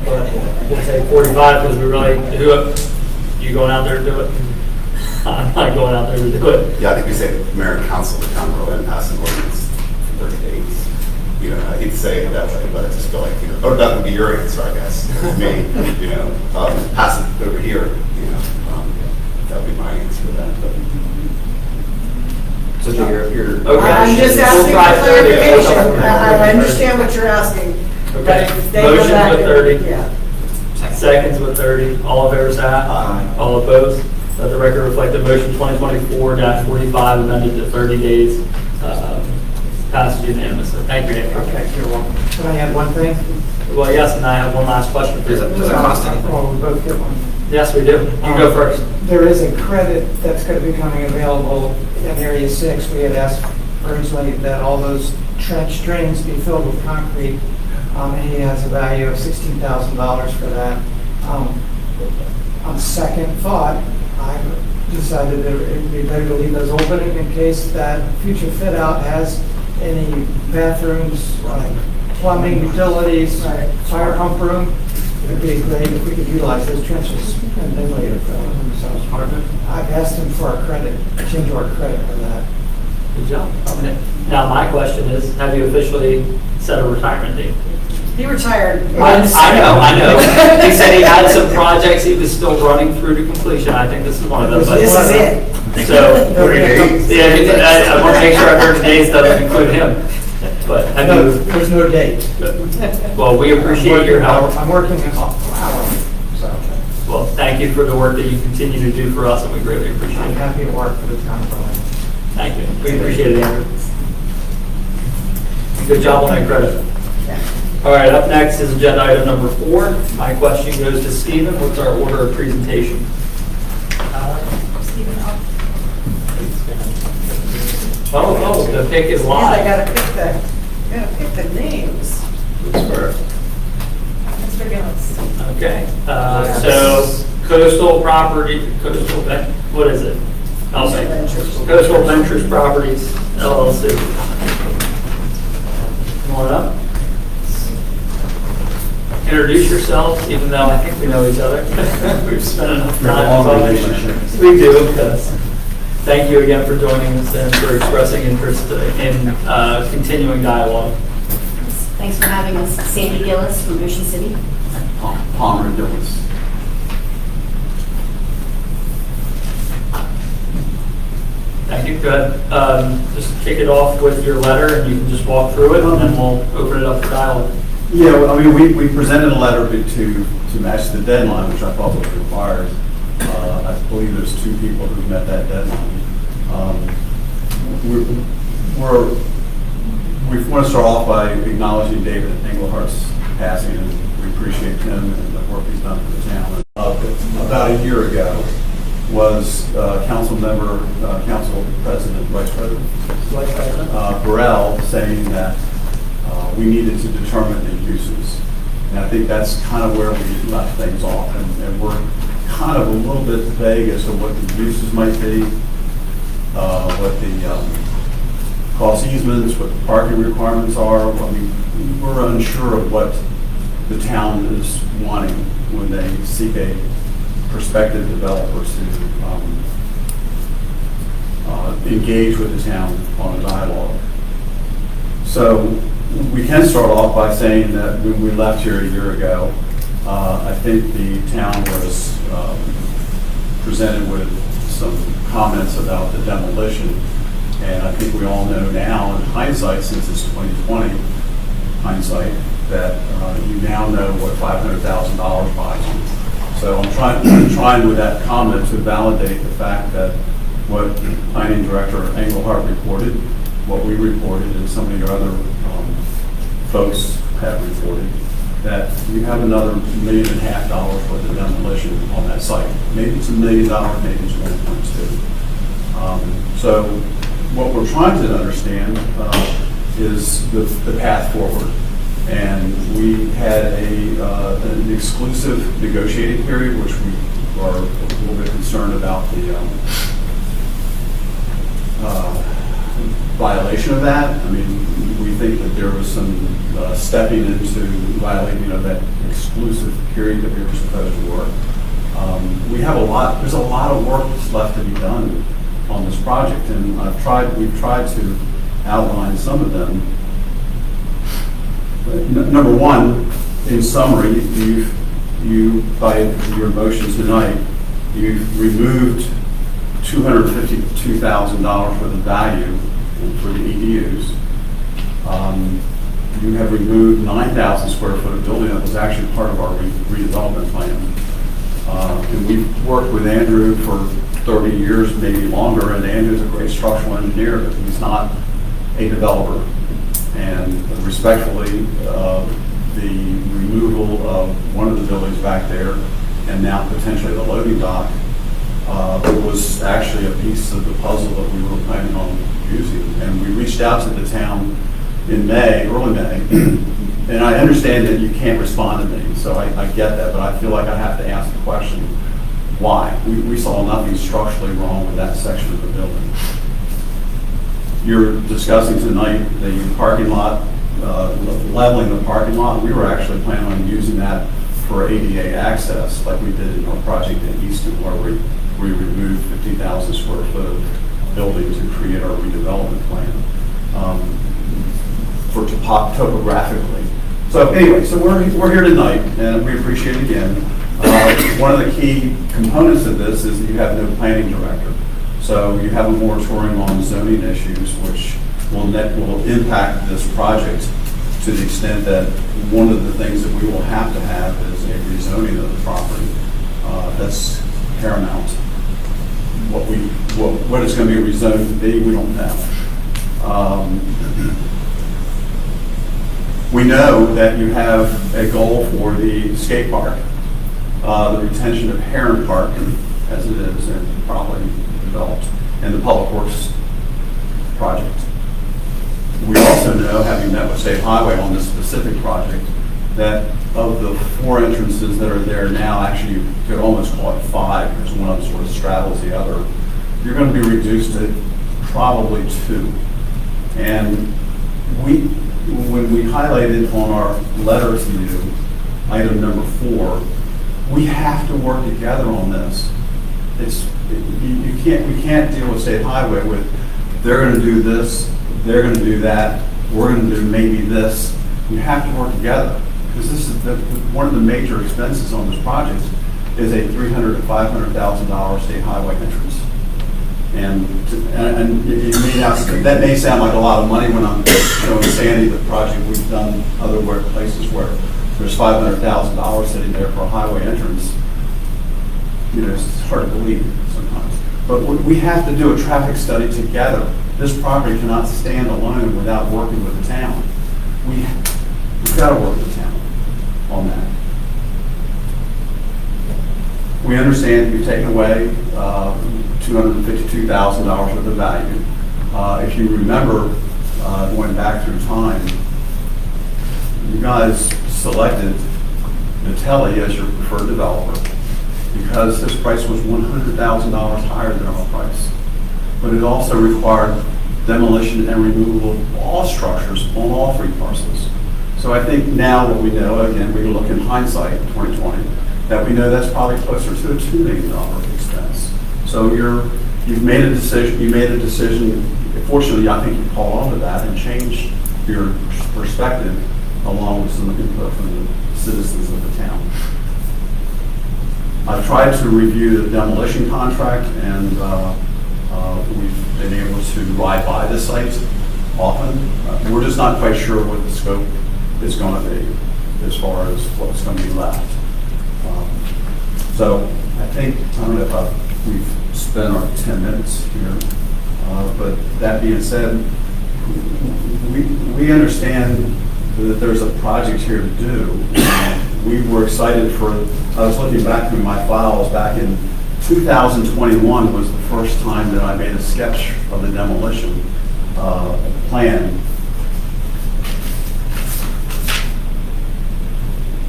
But we'll say 45 because we really, you going out there to do it? I'm not going out there to do it. Yeah, I think we say mayor and council, the town will then pass an ordinance for 30 days. I hate to say it that way, but I just feel like, or that would be your answer, I guess, me, pass it over here, that would be my answer to that. But. So you're Okay. I'm just asking for clarification. I understand what you're asking. Okay. But they go Motion back with and- 30. Yeah. Seconds with 30. All in favor, say aye. Aye. All opposed? Let the record reflect that motion 2024-45 amended to 30 days. Passed unanimously. Thank you, Andrew. Okay, you're welcome. Can I add one thing? Well, yes, and I have one last question for you. Does it cost anything? Oh, we both get one. Yes, we do. You go first. There is a credit that's going to be coming available in Area 6. We had asked originally that all those trench drains be filled with concrete, and he has a value of $16,000 for that. On second thought, I decided that it would be better to leave those open in case that future fit out has any bathrooms, like plumbing, utilities, fire pump room. It'd be great if we could utilize those trenches and then later fill them. So I've asked him for a credit, a change order credit for that. Good job. Now, my question is, have you officially set a retirement date? He retired. I know. He said he had some projects he was still running through to completion. I think this is one of them. This is it. So, yeah, I want to make sure our 30 days doesn't include him. But have No, you, there's no date. well, we appreciate your help. I'm working an hour, so Well, thank you for the work that you continue to do for us, and we greatly appreciate I'm it. happy to work for the town of Berlin. Thank you. We appreciate it, Andrew. Good job on that credit. All right, up next is agenda item number 4. My question goes to Stephen. What's our order of presentation? Stephen, Oh, the pick is I live. gotta pick the names. Mr. Gillis. Okay, so coastal property, what is it? I'll say Coastal Ventures Properties LLC. Come on up. Introduce yourselves, even though I think we know each other. We've spent enough time. We do, yes. Thank you again for joining us and for expressing interest in continuing dialogue. Thanks for having us. Sandy Gillis from Ocean City. Palmer and Dillis. Thank you. Go ahead. Just kick it off with your letter, and you can just walk through it, and then we'll open it up for dialogue. Yeah, well, I mean, we presented a letter to match the deadline, which I thought was required. I believe there's 2 people who met that deadline. We want to start off by acknowledging David Englehart's passing, and we appreciate him and the work he's done for the town. about a year ago was council president, vice president Burrell saying that we needed to determine the uses. And I think that's kind of where we left things off. And we're kind of a little bit vague as to what the uses might be, what the cross easements, what the parking requirements are. I mean, we're unsure of what the town is wanting when they seek a prospective developer to engage with the town on a dialogue. So we can start off by saying that when we left here a year ago, I think the town was presented with some comments about the demolition. And I think we all know now, in hindsight, since it's 2020 hindsight, that you now know what $500,000 buys you. So I'm trying with that comment to validate the fact that what Planning Director Engelhardt reported, what we reported, and some of your other folks have reported, that you have another $1.5 million worth of demolition on that site. Maybe it's $1 million, maybe it's 1.2. So what we're trying to understand is the path forward. And we had an exclusive negotiating period, which we are a little bit concerned about the violation of that. I mean, we think that there was some stepping into violating, that exclusive period that we were supposed to work. There's a lot of work that's left to be done on this project, and we've tried to outline some of them. Number one, in summary, you by your motions tonight, you've removed $252,000 worth of value for the EDUs. You have removed 9,000 square foot of building that was actually part of our redevelopment plan. And we've worked with Andrew for 30 years, maybe longer, and Andrew's a great structural engineer, but he's not a developer. And respectfully, the removal of one of the buildings back there and now potentially the loading dock was actually a piece of the puzzle that we were planning on using. And we reached out to the town in May, early May, and I understand that you can't respond to me, so I get that, but I feel like I have to ask the question, why? We saw nothing structurally wrong with that section of the building. You're discussing tonight the parking lot, leveling the parking lot. We were actually planning on using that for ADA access, like we did in our project in Easton, where we removed 50,000 square foot of buildings to create our redevelopment plan for topographically. So anyway, so we're here tonight, and we appreciate it again. One of the key components of this is that you have no planning director. So you have a moratorium on zoning issues, which will impact this project to the extent that one of the things that we will have to have is a rezoning of the property. That's paramount. What it's going to be rezoned to be, we don't know. We know that you have a goal for the skate park, the retention of Heron Park as it is and properly developed, and the Public Works project. We also know, having met with State Highway on this specific project, that of the 4 entrances that are there now, actually you could almost call it 5 because one of them sort of straddles the other. You're going to be reduced to probably 2. And when we highlighted on our letter to you, item number 4, we have to work together on this. We can't deal with State Highway with, they're going to do this, they're going to do that, we're going to do maybe this. We have to work together, because this is one of the major expenses on this project is a $300,000 to $500,000 state highway entrance. And that may sound like a lot of money when I'm showing Sandy the project we've done other places where there's $500,000 sitting there for a highway entrance. It's hard to believe sometimes. But we have to do a traffic study together. This property cannot stand alone without working with the town. We've got to work with the town on that. We understand you've taken away $252,000 worth of value. If you remember, going back through time, you guys selected Natelli as your preferred developer because this price was $100,000 higher than our price. But it also required demolition and removal of all structures on all three parcels. So I think now what we know, again, we look in hindsight, 2020, that we know that's probably closer to a $2 million expense. So you've made a decision, fortunately, I think you caught on to that and changed your perspective along with some input from the citizens of the town. I've tried to review the demolition contract and we've been able to ride by the site often. We're just not quite sure what the scope is going to be as far as what's going to be left. So I think, I don't know if we've spent our 10 minutes here, but that being said, we understand that there's a project here to do. We were excited I was looking back through my files back in 2021 was the first time that I made a sketch of the demolition plan.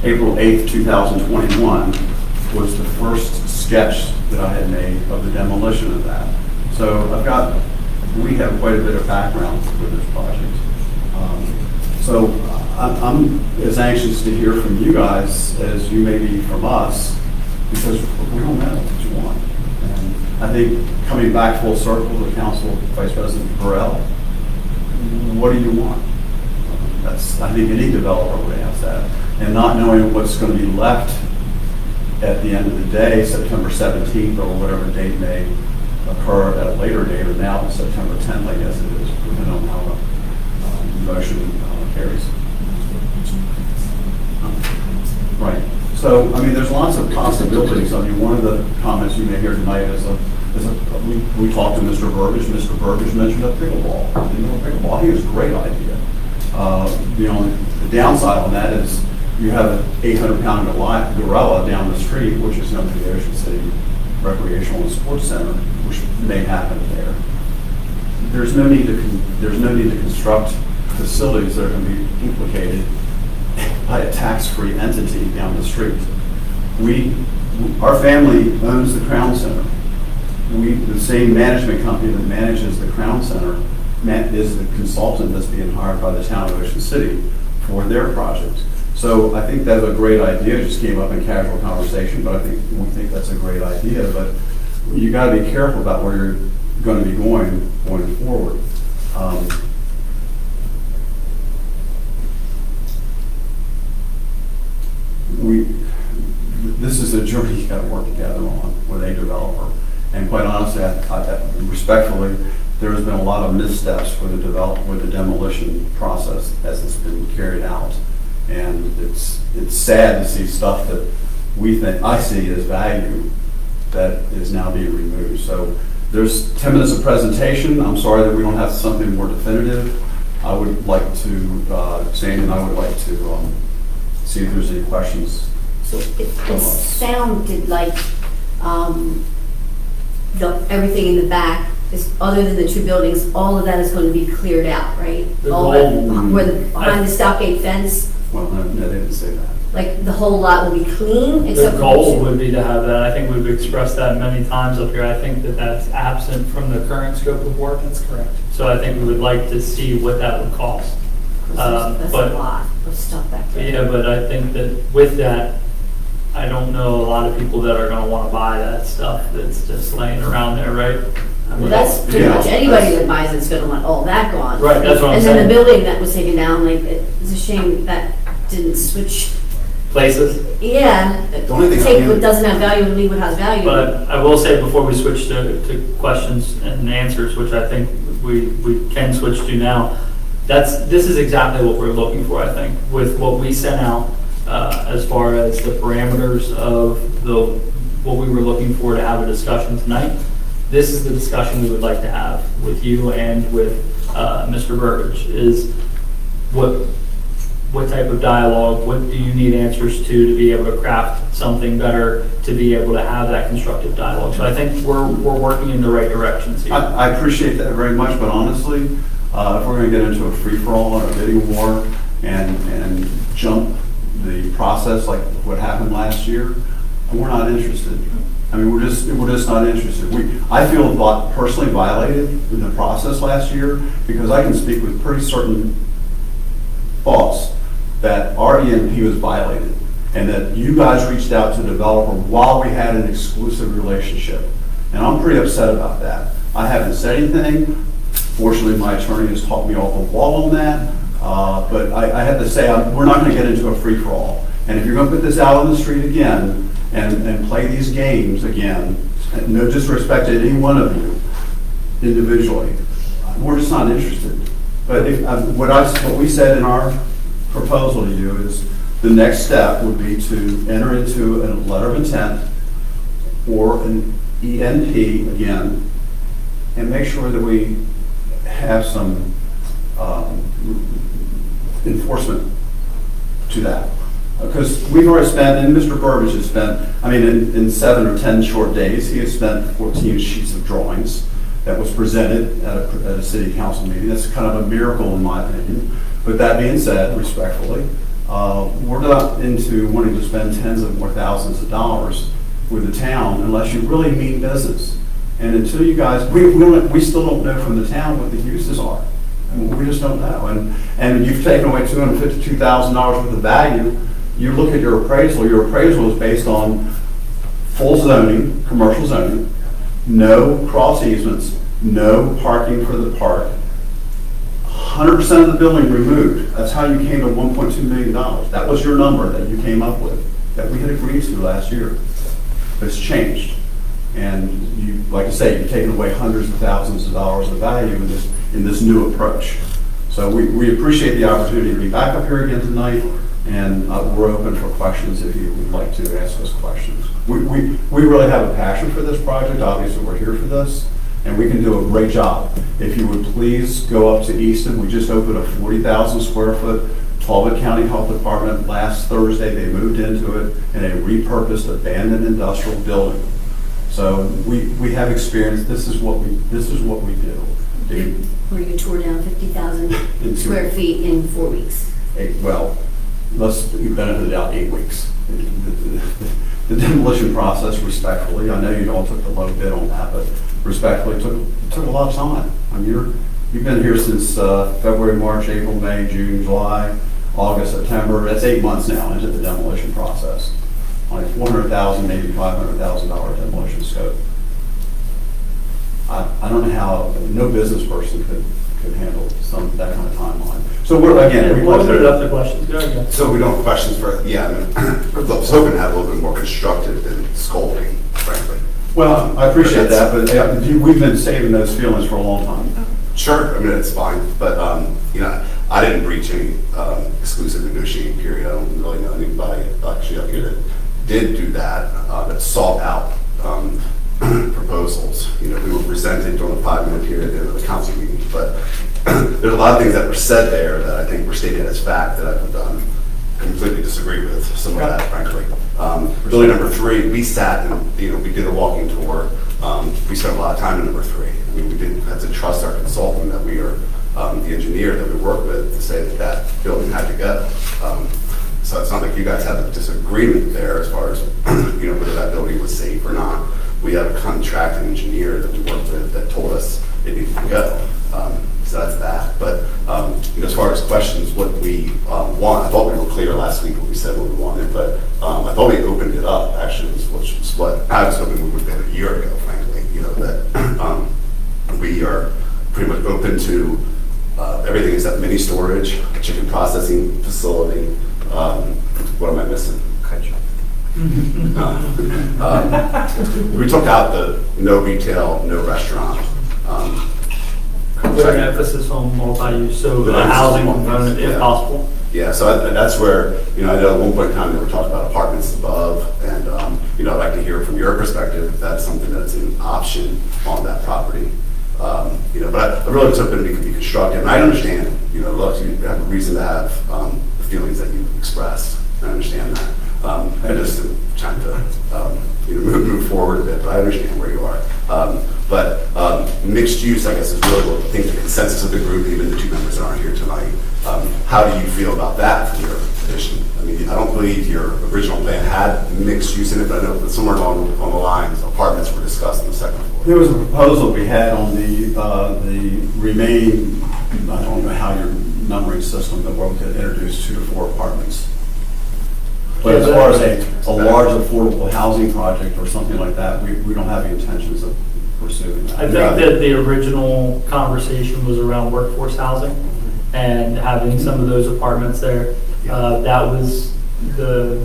April 8th, 2021 was the first sketch that I had made of the demolition of that. So we have quite a bit of background with this project. So I'm as anxious to hear from you guys as you may be from us, because we don't know what you want. And I think coming back full circle to Council Vice President Burrell, what do you want? I think any developer would ask that. And not knowing what's going to be left at the end of the day, September 17th or whatever date may occur at a later date, or now September 10th, I guess it is, depending on how the motion carries. Right. So, I mean, there's lots of possibilities. I mean, one of the comments you may hear tonight is we talked to Mr. Burbidge. Mr. Burbidge mentioned a pickleball. Pickleball, I think it's a great idea. The downside on that is you have an 800-pound gorilla down the street, which is going to the Ocean City Recreational and Sports Center, which may happen there. There's no need to construct facilities that are going to be implicated by a tax-free entity down the street. Our family owns the Crown Center. The same management company that manages the Crown Center is the consultant that's being hired by the town of Ocean City for their project. So I think that's a great idea. It just came up in casual conversation, but we think that's a great idea. But you got to be careful about where you're going to be going forward. This is a journey you got to work together on with a developer. And quite honestly, respectfully, there has been a lot of missteps with the demolition process as it's been carried out. And it's sad to see stuff that I see as value that is now being removed. So there's 10 minutes of presentation. I'm sorry that we don't have something more definitive. I would like to, Sandy and I would like to see if there's any questions. So it sounded like everything in the back, other than the two buildings, all of that is going to be cleared out, right? Behind the stockade fence? Well, no, they didn't say that. Like the whole lot will be clean? The goal would be to have that. I think we've expressed that many times up here. I think that that's absent from the current scope of work. That's correct. So I think we would like to see what that would cost. That's a lot of stuff back there. Yeah, but I think that with that, I don't know a lot of people that are going to want to buy that stuff that's just laying around there, right? Well, that's pretty much anybody that buys it's going to want all that gone. Right, that's what I'm saying. And then the building that was taken down, it's a shame that didn't switch places. Yeah, take what doesn't have value and leave what has value. But I will say before we switch to questions and answers, which I think we can switch to now, this is exactly what we're looking for, I think, with what we sent out as far as the parameters of what we were looking for to have a discussion tonight. This is the discussion we would like to have with you and with Mr. Burbidge, is what what type of dialogue, what do you need answers to be able to craft something better, to be able to have that constructive dialogue. So I think we're working in the right directions here. I appreciate that very much, but honestly, if we're going to get into a free-for-all and a bidding war and jump the process like what happened last year, we're not interested. I mean, we're just not interested. I feel personally violated in the process last year because I can speak with pretty certain thoughts that our EMP was violated and that you guys reached out to the developer while we had an exclusive relationship. And I'm pretty upset about that. I haven't said anything. Fortunately, my attorney has talked me off the wall on that. But I have to say, we're not going to get into a free-for-all. And if you're going to put this out on the street again and play these games again, no disrespect to any one of you individually, we're just not interested. But what we said in our proposal to you is the next step would be to enter into a letter of intent or an ENP again and make sure that we have some enforcement to that. Because we've already spent, and Mr. Burbidge has spent, I mean, in 7 or 10 short days, he has spent 14 sheets of drawings that was presented at a city council meeting. That's kind of a miracle in my opinion. But that being said, respectfully, we're not into wanting to spend tens of more thousands of dollars with the town unless you really mean business. And until you guys, we still don't know from the town what the uses are. We just don't know. And you've taken away $252,000 worth of value. You look at your appraisal is based on full zoning, commercial zoning, no cross easements, no parking for the park, 100% of the building removed. That's how you came to $1.2 million. That was your number that you came up with, that we had agreed to last year. It's changed. And you, like I say, you've taken away hundreds of thousands of dollars of value in this new approach. So we appreciate the opportunity to be back up here again tonight, and we're open for questions if you would like to ask us questions. We really have a passion for this project. Obviously, we're here for this, and we can do a great job. If you would please go up to Easton. We just opened a 40,000 square foot Talbot County Health Department last Thursday. They moved into it in a repurposed abandoned industrial building. So we have experience. This is what we do. Where you tore down 50,000 square feet in 4 weeks. Well, let's benefit it out 8 weeks. The demolition process, respectfully, I know you all took the low bid on that, but respectfully, took a lot of time. I mean, you've been here since February, March, April, May, June, July, August, September. That's 8 months now into the demolition process. On a $400,000, maybe $500,000 demolition scope. I don't know how no business person could handle that kind of timeline. So we're again. We'll open it up to questions. Go ahead. So we don't have questions for, I was hoping to have a little bit more constructive than scolding, frankly. Well, I appreciate that, but we've been saving those feelings for a long time. Sure, I mean, it's fine, but, I didn't breach any exclusive negotiating period. I don't really know anybody actually up here that did do that, that sought out proposals. We were presented during a 5-minute period at the end of the council meeting, but there's a lot of things that were said there that I think were stated as fact that I would completely disagree with some of that, frankly. Building number 3, we sat and, we did a walking tour. We spent a lot of time in number 3. I mean, we didn't have to trust our consultant that we are, the engineer that we work with to say that building had to go. So it's not like you guys have a disagreement there as far as, whether that building was safe or not. We have a contracting engineer that we worked with that told us it needed to go. So that's that. But as far as questions, what we want, I thought we were clear last week when we said what we wanted, but I thought we opened it up, actually, which was what I was hoping we would have been a year ago, frankly, that we are pretty much open to everything except mini storage, chicken processing facility. What am I missing? We took out the no retail, no restaurant. Put an emphasis on multi-use, so the housing component if possible. Yeah, so that's where, I know at one point in time they were talking about apartments above, and, I'd like to hear from your perspective if that's something that's an option on that property. But I really was hoping it could be constructive. And I understand, look, you have a reason to have the feelings that you expressed. I understand that. I just am trying to move forward a bit, but I understand where you are. But mixed use, I guess, is really what I think the consensus of the group, even the two members that aren't here tonight. How do you feel about that for your petition? I mean, I don't believe your original plan had mixed use in it, but I know that somewhere along the lines, apartments were discussed on the second floor. There was a proposal we had on the remaining, I don't know how your numbering system, that we could introduce 2 to 4 apartments. But as far as a large affordable housing project or something like that, we don't have any intentions of pursuing that. I think that the original conversation was around workforce housing and having some of those apartments there. That was, the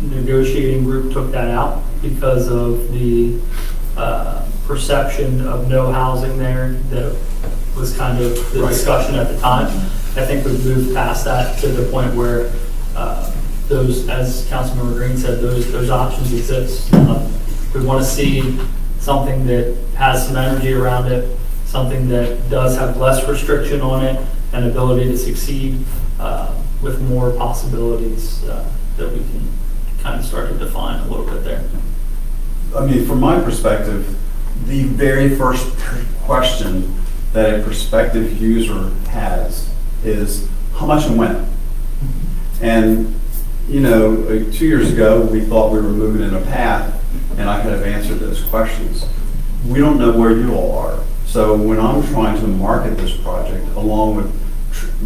negotiating group took that out because of the perception of no housing there that was kind of the discussion at the time. I think we've moved past that to the point where those, as Councilmember Green said, those options exist. We want to see something that has some energy around it, something that does have less restriction on it, and ability to succeed with more possibilities that we can kind of start to define a little bit there. I mean, from my perspective, the very first question that a prospective user has is how much and when? And 2 years ago, we thought we were moving in a path, and I could have answered those questions. We don't know where you all are. So when I'm trying to market this project, along with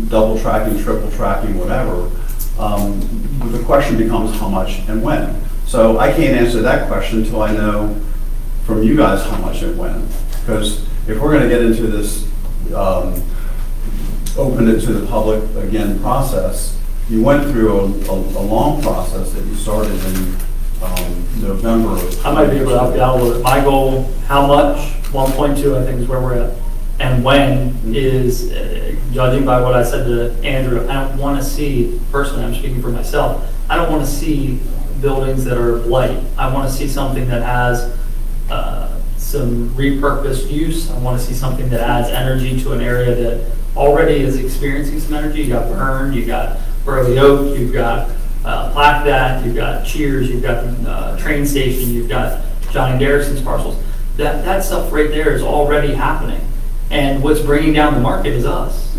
double tracking, triple tracking, whatever, the question becomes how much and when. So I can't answer that question until I know from you guys how much and when. Because if we're going to get into this, open it to the public again process, you went through a long process that you started in November. I might be able to help you out a little bit. My goal, how much? 1.2, I think, is where we're at. And when is, judging by what I said to Andrew, I don't want to see, personally, I'm speaking for myself, I don't want to see buildings that are blight. I want to see something that has some repurposed use. I want to see something that adds energy to an area that already is experiencing some energy. You got Bern, you got Burley Oak, you've got Plaquemine, you've got Cheers, you've got the train station, you've got Johnny Garrison's parcels. That stuff right there is already happening. And what's bringing down the market is us.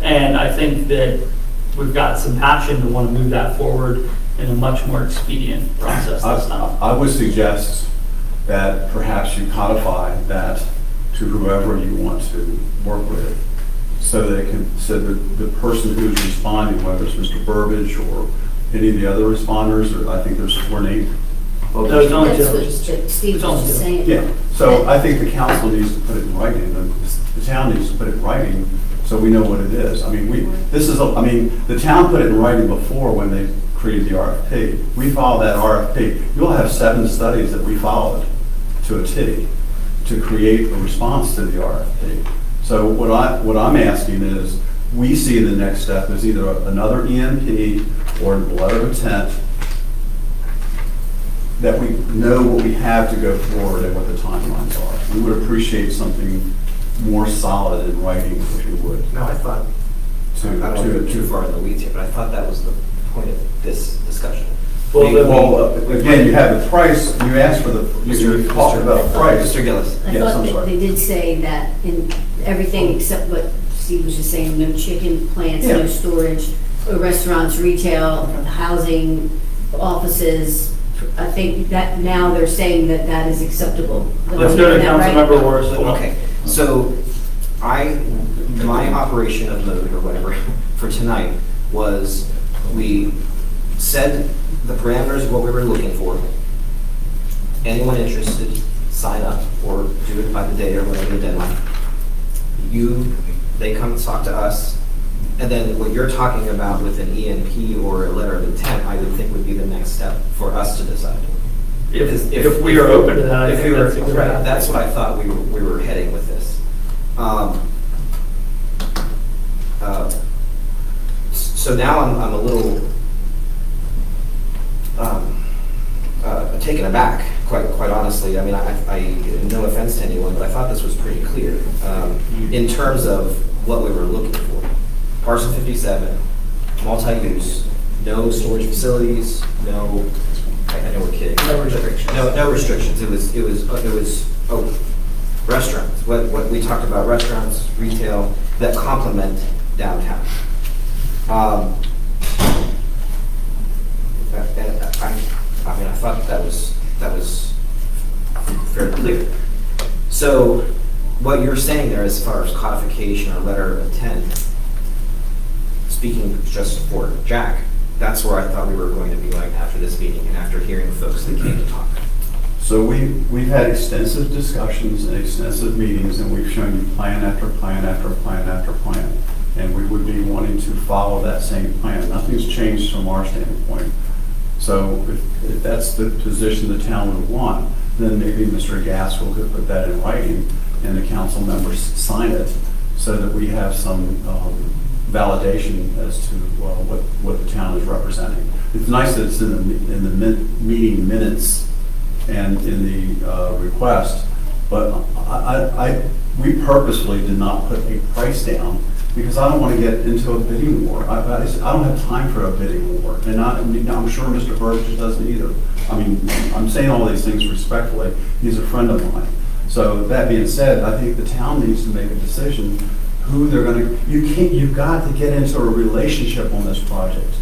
And I think that we've got some passion to want to move that forward in a much more expedient process this time. I would suggest that perhaps you codify that to whoever you want to work with, so that the person who's responding, whether it's Mr. Burbidge or any of the other responders, or I think there's 4 names. Well, there's only That's two. what Steve was just saying. Yeah, so I think the council needs to put it in writing, the town needs to put it in writing, so we know what it is. I mean, the town put it in writing before when they created the RFP. We followed that RFP. You'll have 7 studies that we followed to a T to create a response to the RFP. So what I'm asking is, we see the next step as either another EMP or a letter of intent, that we know what we have to go forward and what the timelines are. We would appreciate something more solid in writing, if you would. No, I thought, I don't want to go too far in the weeds here, but I thought that was the point of this discussion. Well, again, you have the price, you asked for you talked about the price. Mr. Gillis. I Yes, thought I'm that sorry. they did say that in everything except what Steve was just saying, no chicken plants, Yeah. no storage, restaurants, retail, housing, offices. I think that now they're saying that that is acceptable. Let's go to Am I right? Councilmember Morrison. Okay, so my operation of mode or whatever for tonight was, we said the parameters of what we were looking for. Anyone interested, sign up or do it by the day or whatever the deadline. They come talk to us, and then what you're talking about with an ENP or a letter of intent, I would think would be the next step for us to decide. If we are open to that, I think that's exactly right. That's what I thought we were heading with this. So now I'm a little taken aback, quite quite honestly, I mean, no offense to anyone, but I thought this was pretty clear in terms of what we were looking for. Parcel 57, multi-use, no storage facilities, no, I know we're kidding. No restrictions. No restrictions. It was restaurants. What we talked about, restaurants, retail that complement downtown. I mean, I thought that was fairly clear. So what you're saying there as far as codification or letter of intent, speaking just for Jack, that's where I thought we were going to be going after this meeting and after hearing folks that came to talk. So we've had extensive discussions and extensive meetings, and we've shown you plan after plan after plan after plan. And we would be wanting to follow that same plan. Nothing's changed from our standpoint. So if that's the position the town would want, then maybe Mr. Gaskell could put that in writing and the council members sign it so that we have some validation as to what the town is representing. It's nice that it's in the meeting minutes and in the request, but we purposefully did not put a price down because I don't want to get into a bidding war. I don't have time for a bidding war, and I'm sure Mr. Burgess doesn't either. I mean, I'm saying all these things respectfully. He's a friend of mine. So that being said, I think the town needs to make a decision who they're going to. You've got to get into a relationship on this project.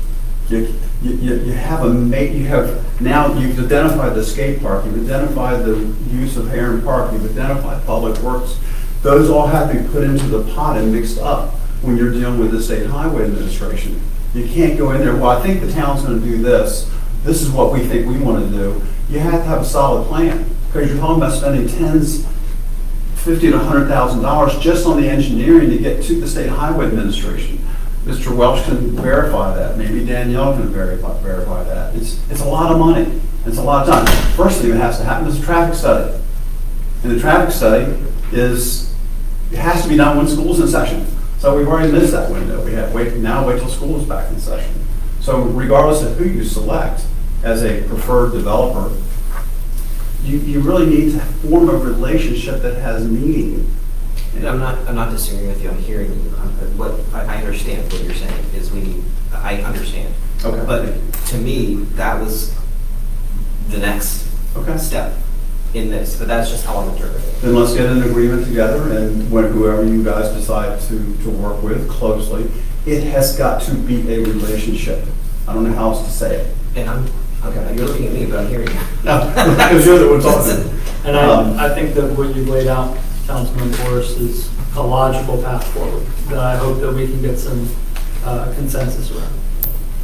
You have now you've identified the skate park, you've identified the use of Heron Park, you've identified Public Works. Those all have to be put into the pot and mixed up when you're dealing with the State Highway Administration. You can't go in there, well, I think the town's going to do this. This is what we think we want to do. You have to have a solid plan because you're talking about spending $50,000 to $100,000 just on the engineering to get to the State Highway Administration. Mr. Welch can verify that. Maybe Danielle can verify that. It's a lot of money. It's a lot of time. First thing that has to happen is a traffic study. And the traffic study it has to be done when school's in session. So we've already missed that window. We have wait till school is back in session. So regardless of who you select as a preferred developer, you really need to form a relationship that has meaning. And I'm not disagreeing with you. I'm hearing you. What I understand what you're saying is I understand. Okay. But to me, that was the next step in this. But that's just how I'm interpreting it. Then let's get an agreement together, and whoever you guys decide to work with closely, it has got to be a relationship. I don't know how else to say it. And you're looking at me, but I'm hearing you. No, because you're the one talking. And I think that what you've laid out, Councilman Forrest, is a logical path forward that I hope that we can get some consensus around.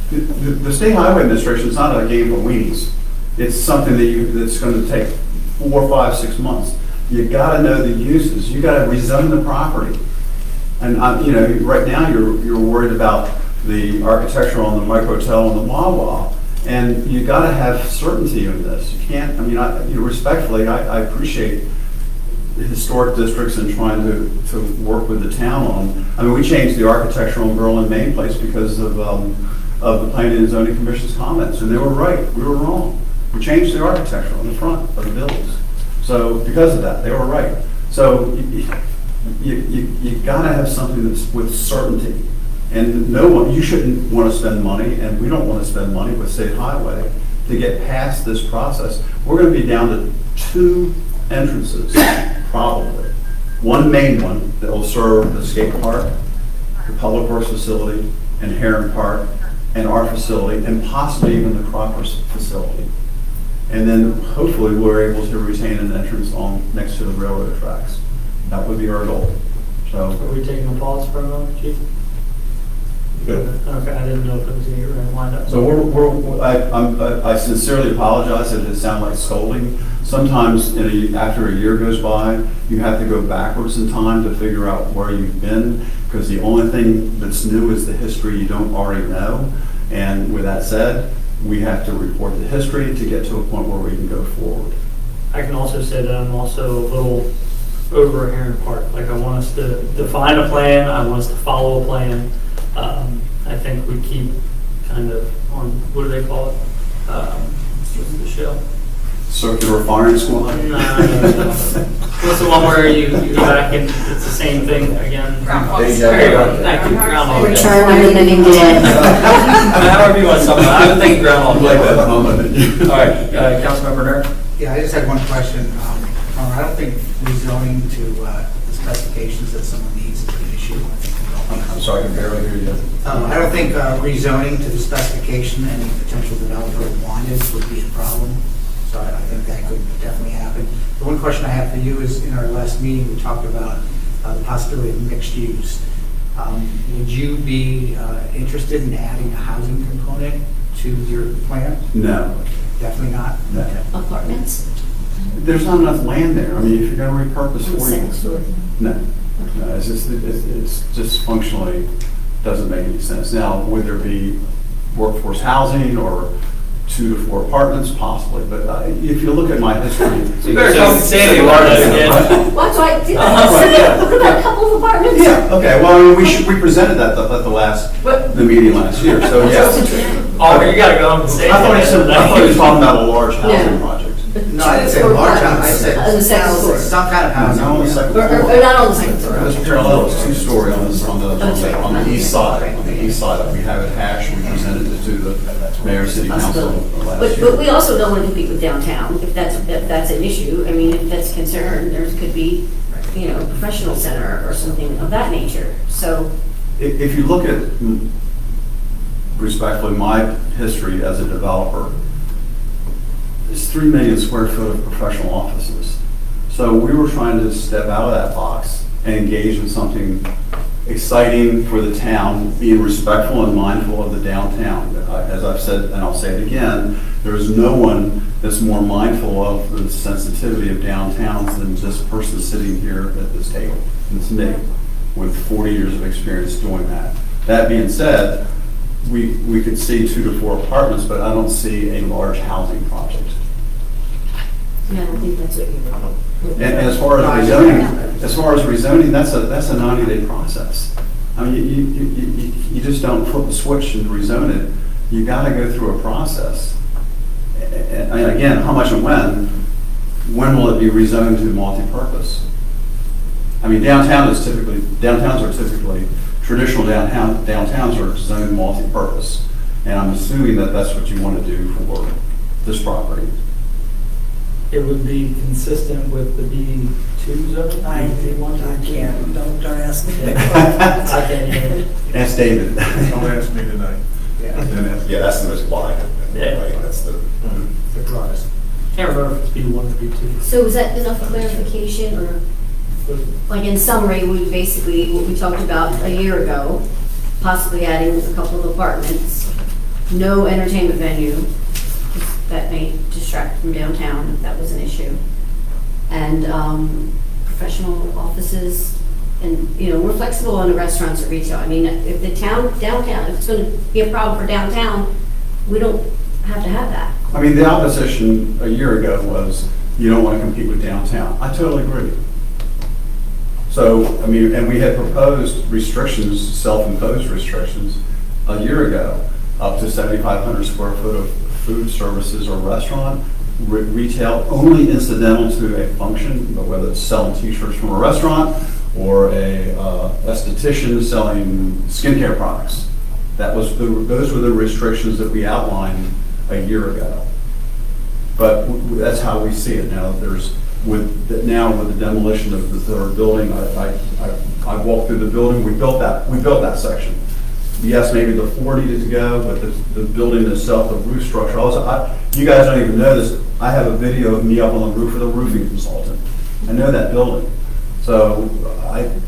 The State Highway Administration is not a game of weenies. It's something that's going to take 4, 5, 6 months. You got to know the uses. You got to rezone the property. And right now you're worried about the architectural on the microtel and the Wawa, and you got to have certainty in this. You can't. I mean, respectfully, I appreciate the historic districts and trying to work with the town on. I mean, we changed the architectural on Berlin Main Place because of the Planning and Zoning Commission's comments, and they were right. We were wrong. We changed the architecture on the front of the buildings. So because of that, they were right. So you got to have something that's with certainty. And you shouldn't want to spend money, and we don't want to spend money with State Highway to get past this process. We're going to be down to 2 entrances, probably. One main one that will serve the skate park, the Public Works facility, and Heron Park, and our facility, and possibly even the Croppers facility. And then hopefully we're able to retain an entrance next to the railroad tracks. That would be our goal. So. Are we taking a pause for a moment, Chief? Good. Okay, I didn't know if it was going to get lined up. So I sincerely apologize if it sounds like scolding. Sometimes after a year goes by, you have to go backwards in time to figure out where you've been, because the only thing that's new is the history you don't already know. And with that said, we have to report the history to get to a point where we can go forward. I can also say that I'm also a little over Heron Park. Like, I want us to define a plan. I want us to follow a plan. I think we keep kind of on, what do they call it? What's the show? circular firing squad? No. What's the one where you go back and it's the same thing again? Groundhog There you Day. go. Thank you, Groundhog Day. Return of the living dead. However you want to sum it up. I haven't think Groundhog I Day. like that moment. All right, Councilmember Nur. Yeah, I just had one question. I don't think rezoning to the specifications that someone needs is an issue. I think I'm sorry, I can barely hear you. I don't think rezoning to the specification any potential developer wanted would be a problem. So I think that could definitely happen. The one question I have for you is, in our last meeting, we talked about the possibility of mixed use. Would you be interested in adding a housing component to your plan? No, Definitely not? no. Apartments? There's not enough land there. I mean, if you're going to repurpose On the 40. second story. No, no, it's just functionally doesn't make any sense. Now, would there be workforce housing or 2 to 4 apartments? Possibly, but if you look at my history. You better come and say it, Laura, again. What's right? Look Yeah. at a couple of apartments. Yeah, okay, well, I mean, we presented that at the meeting last year, so yeah. Oh, you gotta go home and say it. I thought he was talking about a large housing No. project. No, I didn't say large house. I said On the second story. some kind of housing. Not on the second Or floor. not on the second floor. This parallel is 2-story on the east side. On the east side, we have it hashed, we presented it to the mayor, city council last But year. we also don't want to compete with downtown, if that's an issue. I mean, if that's a concern, there could be, professional center or something of that nature. So, If you look at, respectfully, my history as a developer, it's 3 million square foot of professional offices. So we were trying to step out of that box and engage in something exciting for the town, being respectful and mindful of the downtown. As I've said, and I'll say it again, there is no one that's more mindful of the sensitivity of downtowns than this person sitting here at this table. And it's me, with 40 years of experience doing that. That being said, we could see 2 to 4 apartments, but I don't see a large housing project. yeah, I don't think that's what you're. And as far as rezoning, that's a 90-day process. I mean, you just don't flip a switch and rezone it. You got to go through a process. And again, how much and when will it be rezoned to multi-purpose? I mean, downtowns are typically, traditional downtowns are zoned multi-purpose. And I'm assuming that that's what you want to do for this property. It would be consistent with the B2 zone? I can't, don't ask me. I can't hear. Ask David. Don't ask me tonight. Yeah, that's the most wide. Yeah. Right, that's the. The broadest. Can't remember if it's B1 or B2. So is that enough clarification, or, like in summary, we basically, what we talked about a year ago, possibly adding a couple of apartments, no entertainment venue, that may distract from downtown if that was an issue, and professional offices, and, we're flexible on the restaurants or retail. I mean, if the downtown, if it's going to be a problem for downtown, we don't have to have that. I mean, the opposition a year ago was, you don't want to compete with downtown. I totally agree. So, I mean, and we had proposed restrictions, self-imposed restrictions, a year ago, up to 7,500 square foot of food services or restaurant, retail only incidental to a function, but whether it's selling t-shirts from a restaurant or a esthetician selling skincare products. Those were the restrictions that we outlined a year ago. But that's how we see it now. With the demolition of the third building, I walked through the building. We built that section. Yes, maybe the 40 to go, but the building itself, the roof structure. Also, you guys don't even know this. I have a video of me up on the roof with a roofing consultant. I know that building, so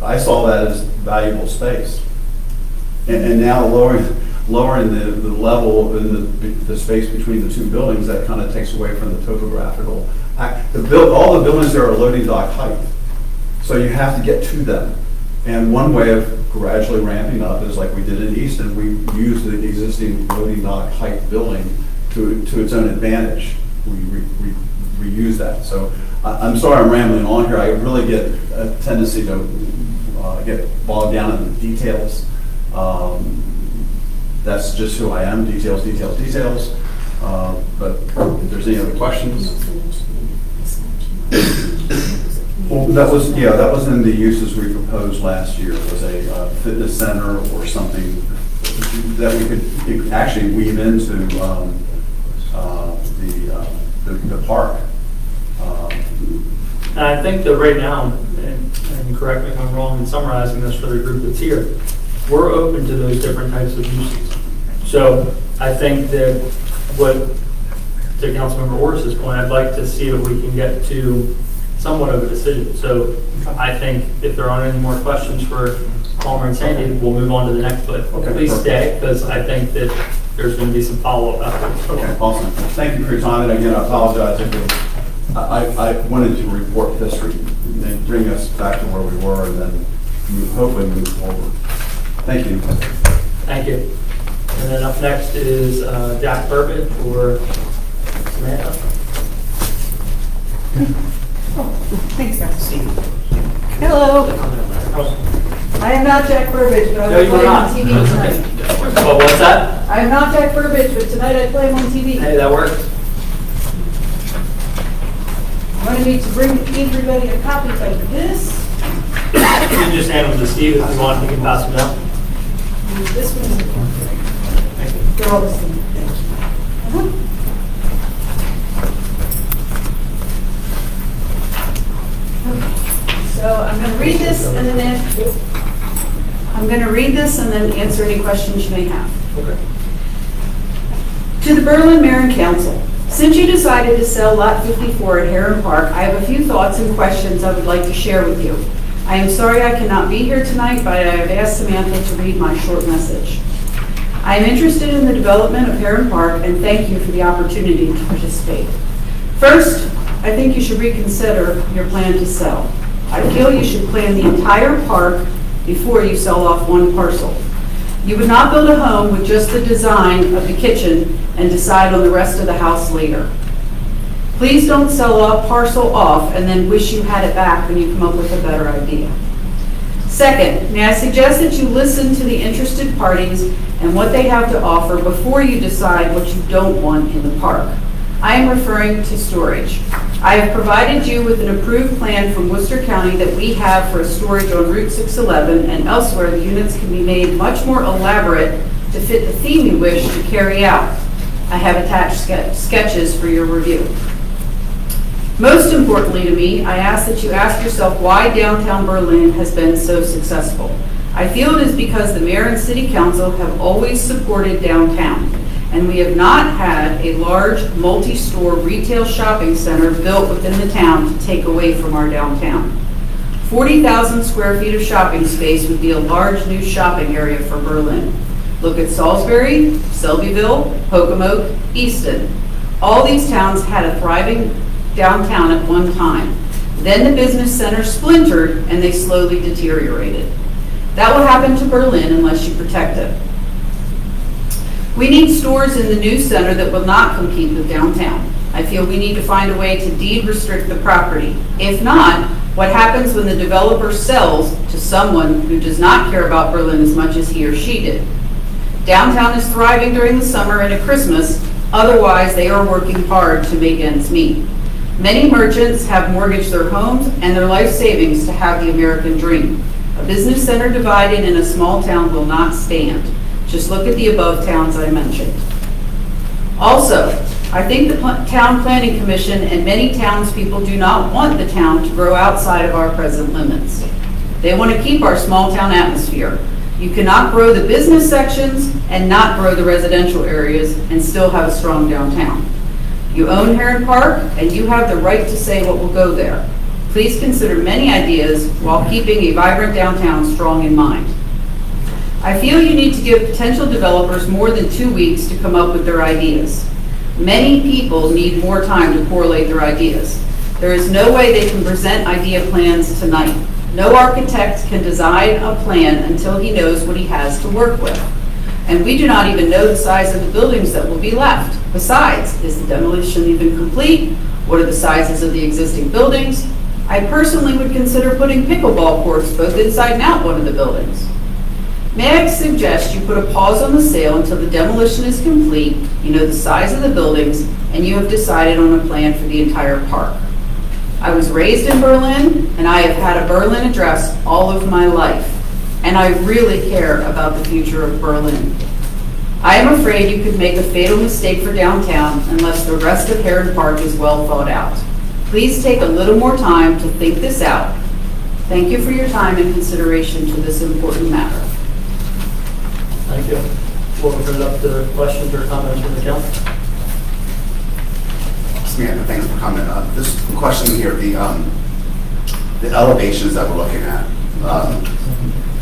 I saw that as valuable space. And now lowering the level in the space between the two buildings, that kind of takes away from the topographical. All the buildings there are loading dock height, so you have to get to them. And one way of gradually ramping up is like we did in Easton. We used the existing loading dock height building to its own advantage. We reuse that. So I'm sorry I'm rambling on here. I really get a tendency to get bogged down in the details. That's just who I am, details. But if there's any other questions? Well, that was in the uses we proposed last year, was a fitness center or something that we could actually weave into the park. And I think that right now, and correct me if I'm wrong in summarizing this for the group that's here, we're open to those different types of uses. So I think that what, to Councilmember Orris's point, I'd like to see if we can get to somewhat of a decision. So I think if there aren't any more questions for Palmer and Sandy, we'll move on to the next, but Okay, please perfect. stay, because I think that there's going to be some follow-up afterwards. Okay, awesome. Thank you for your time, and again, I apologize if I wanted to report history and bring us back to where we were and then hopefully move forward. Thank you. Thank you. And then up next is Jack Burbidge for Samantha. Thanks, Steve. Hello. I am not Jack Burbidge, but I No, will you play are him not. on TV tonight. Oh, what's that? I am not Jack Burbidge, but tonight I play him on TV. Hey, that works. Wanted me to bring everybody a copy of this. You can just hand them to Steve if you want, you can pass them down. This one's, they're all the same. Thank you. So I'm going to read this and then answer any questions you may have. Okay. To the Berlin Mayor and Council, since you decided to sell Lot 54 at Heron Park, I have a few thoughts and questions I would like to share with you. I am sorry I cannot be here tonight, but I have asked Samantha to read my short message. I am interested in the development of Heron Park and thank you for the opportunity to participate. First, I think you should reconsider your plan to sell. I feel you should plan the entire park before you sell off one parcel. You would not build a home with just the design of the kitchen and decide on the rest of the house later. Please don't sell a parcel off and then wish you had it back when you come up with a better idea. Second, may I suggest that you listen to the interested parties and what they have to offer before you decide what you don't want in the park. I am referring to storage. I have provided you with an approved plan from Worcester County that we have for storage on Route 611 and elsewhere. The units can be made much more elaborate to fit the theme you wish to carry out. I have attached sketches for your review. Most importantly to me, I ask that you ask yourself why downtown Berlin has been so successful. I feel it is because the mayor and city council have always supported downtown, and we have not had a large multi-store retail shopping center built within the town to take away from our downtown. 40,000 square feet of shopping space would be a large new shopping area for Berlin. Look at Salisbury, Selbyville, Pocomoke, Easton. All these towns had a thriving downtown at one time. Then the business center splintered and they slowly deteriorated. That will happen to Berlin unless you protect it. We need stores in the new center that will not compete with downtown. I feel we need to find a way to deed restrict the property. If not, what happens when the developer sells to someone who does not care about Berlin as much as he or she did? Downtown is thriving during the summer and at Christmas, otherwise they are working hard to make ends meet. Many merchants have mortgaged their homes and their life savings to have the American dream. A business center divided in a small town will not stand. Just look at the above towns I mentioned. Also, I think the Town Planning Commission and many townspeople do not want the town to grow outside of our present limits. They want to keep our small town atmosphere. You cannot grow the business sections and not grow the residential areas and still have a strong downtown. You own Heron Park and you have the right to say what will go there. Please consider many ideas while keeping a vibrant downtown strong in mind. I feel you need to give potential developers more than 2 weeks to come up with their ideas. Many people need more time to correlate their ideas. There is no way they can present idea plans tonight. No architect can design a plan until he knows what he has to work with. And we do not even know the size of the buildings that will be left. Besides, is the demolition even complete? What are the sizes of the existing buildings? I personally would consider putting pickleball courts both inside and out one of the buildings. May I suggest you put a pause on the sale until the demolition is complete, you know the size of the buildings, and you have decided on a plan for the entire park. I was raised in Berlin, and I have had a Berlin address all of my life, and I really care about the future of Berlin. I am afraid you could make a fatal mistake for downtown unless the rest of Heron Park is well thought out. Please take a little more time to think this out. Thank you for your time and consideration to this important matter. Thank you. We'll open it up to questions or comments from the council. Samantha, thanks for coming. This question here, the elevations that we're looking at.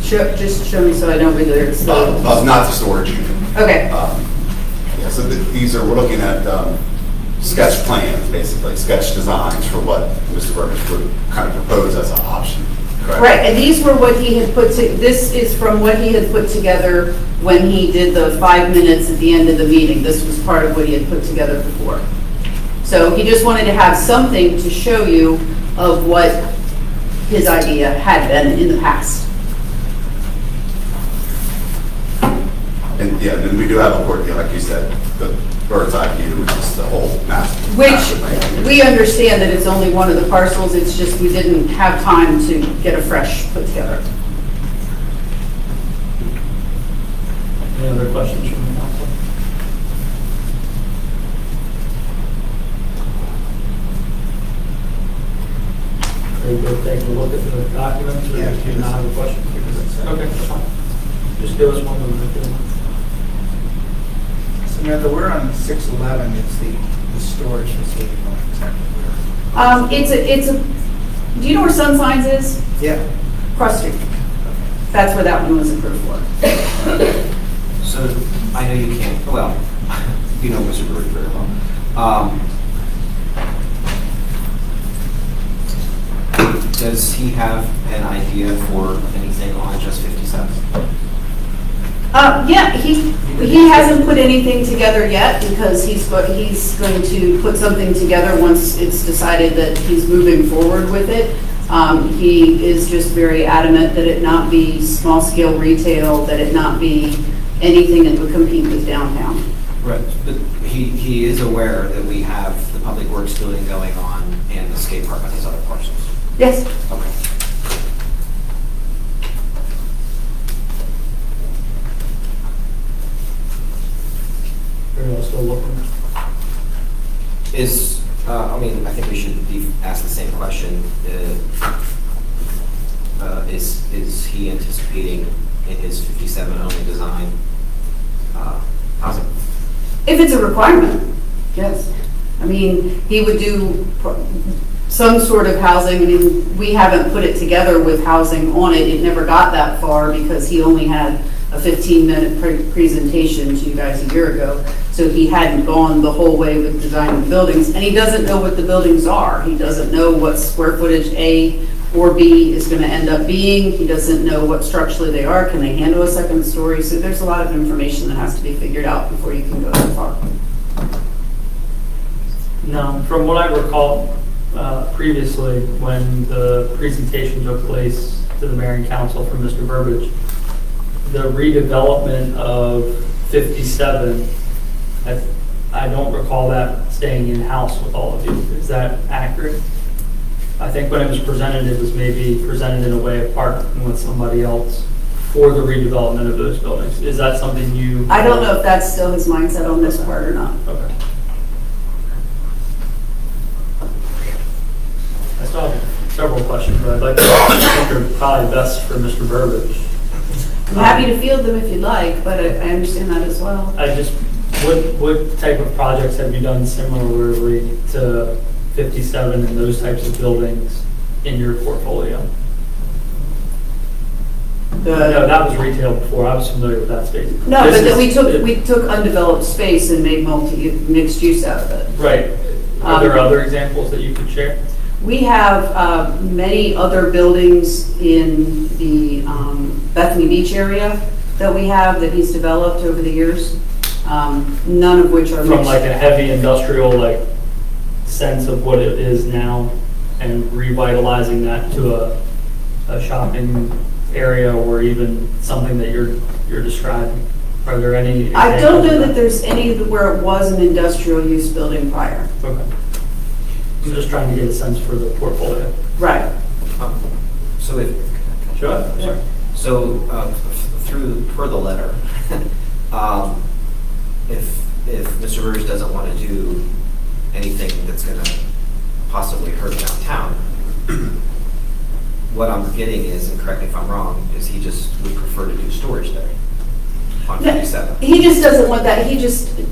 Just show me so I know whether it's the... Not the storage unit. Okay. Yeah, so we're looking at sketch plans, basically, sketch designs for what Mr. Burbidge would kind of propose as an option, correct? Right, and these were what he had this is from what he had put together when he did the 5 minutes at the end of the meeting. This was part of what he had put together before. So he just wanted to have something to show you of what his idea had been in the past. And yeah, then we do have a court, like you said, the bird's eye view, which is the whole master. Which we understand that it's only one of the parcels, it's just we didn't have time to get a fresh put together. Any other questions from the council? Are you good taking a look at the documents, or do you not have a question? Okay, that's fine. Just give us 1 minute. Samantha, we're on 611, it's the storage facility. It's a, do you know where Sunsigns is? Yeah. Cross street. That's where that one was approved for. So I know you can't, well, you know Mr. Burbidge very well. Does he have an idea for anything on just 57? Yeah, he hasn't put anything together yet because he's going to put something together once it's decided that he's moving forward with it. He is just very adamant that it not be small scale retail, that it not be anything that would compete with downtown. Right, but he is aware that we have the Public Works building going on and the skate park on these other parcels. Yes. Okay. Are you all still looking? I mean, I think we should be asked the same question. Is he anticipating in his 57 only design housing? If it's a requirement, yes. I mean, he would do some sort of housing. I mean, we haven't put it together with housing on it. It never got that far because he only had a 15-minute presentation to you guys a year ago. So he hadn't gone the whole way with designing the buildings, and he doesn't know what the buildings are. He doesn't know what square footage A or B is going to end up being. He doesn't know what structurally they are. Can they handle a second story? So there's a lot of information that has to be figured out before you can go that far. No, from what I recall previously, when the presentation took place to the mayor and council from Mr. Burbidge, the redevelopment of 57, I don't recall that staying in-house with all of you. Is that accurate? I think when it was presented, it was maybe presented in a way of partnering with somebody else for the redevelopment of those buildings. Is that something you... I don't know if that's still his mindset on this part or not. Okay. I still have several questions, but I'd like to think they're probably best for Mr. Burbidge. I'm happy to field them if you'd like, but I understand that as well. What type of projects have you done similarly to 57 and those types of buildings in your portfolio? No, that was retail before. I was familiar with that space. No, but we took undeveloped space and made mixed use out of it. Right. Are there other examples that you could share? We have many other buildings in the Bethany Beach area that we have that he's developed over the years. None of which are from like a heavy industrial sense of what it is now, and revitalizing that to a shopping area or even something that you're describing? Are there any? I don't know that there's any where it was an industrial use building prior. Okay. I'm just trying to get a sense for the portfolio. Right. So if, Sure. Sorry. so per the letter, if Mr. Rivers doesn't want to do anything that's going to possibly hurt downtown, what I'm getting is, and correct me if I'm wrong, is he just would prefer to do storage there on 57. He just doesn't want that,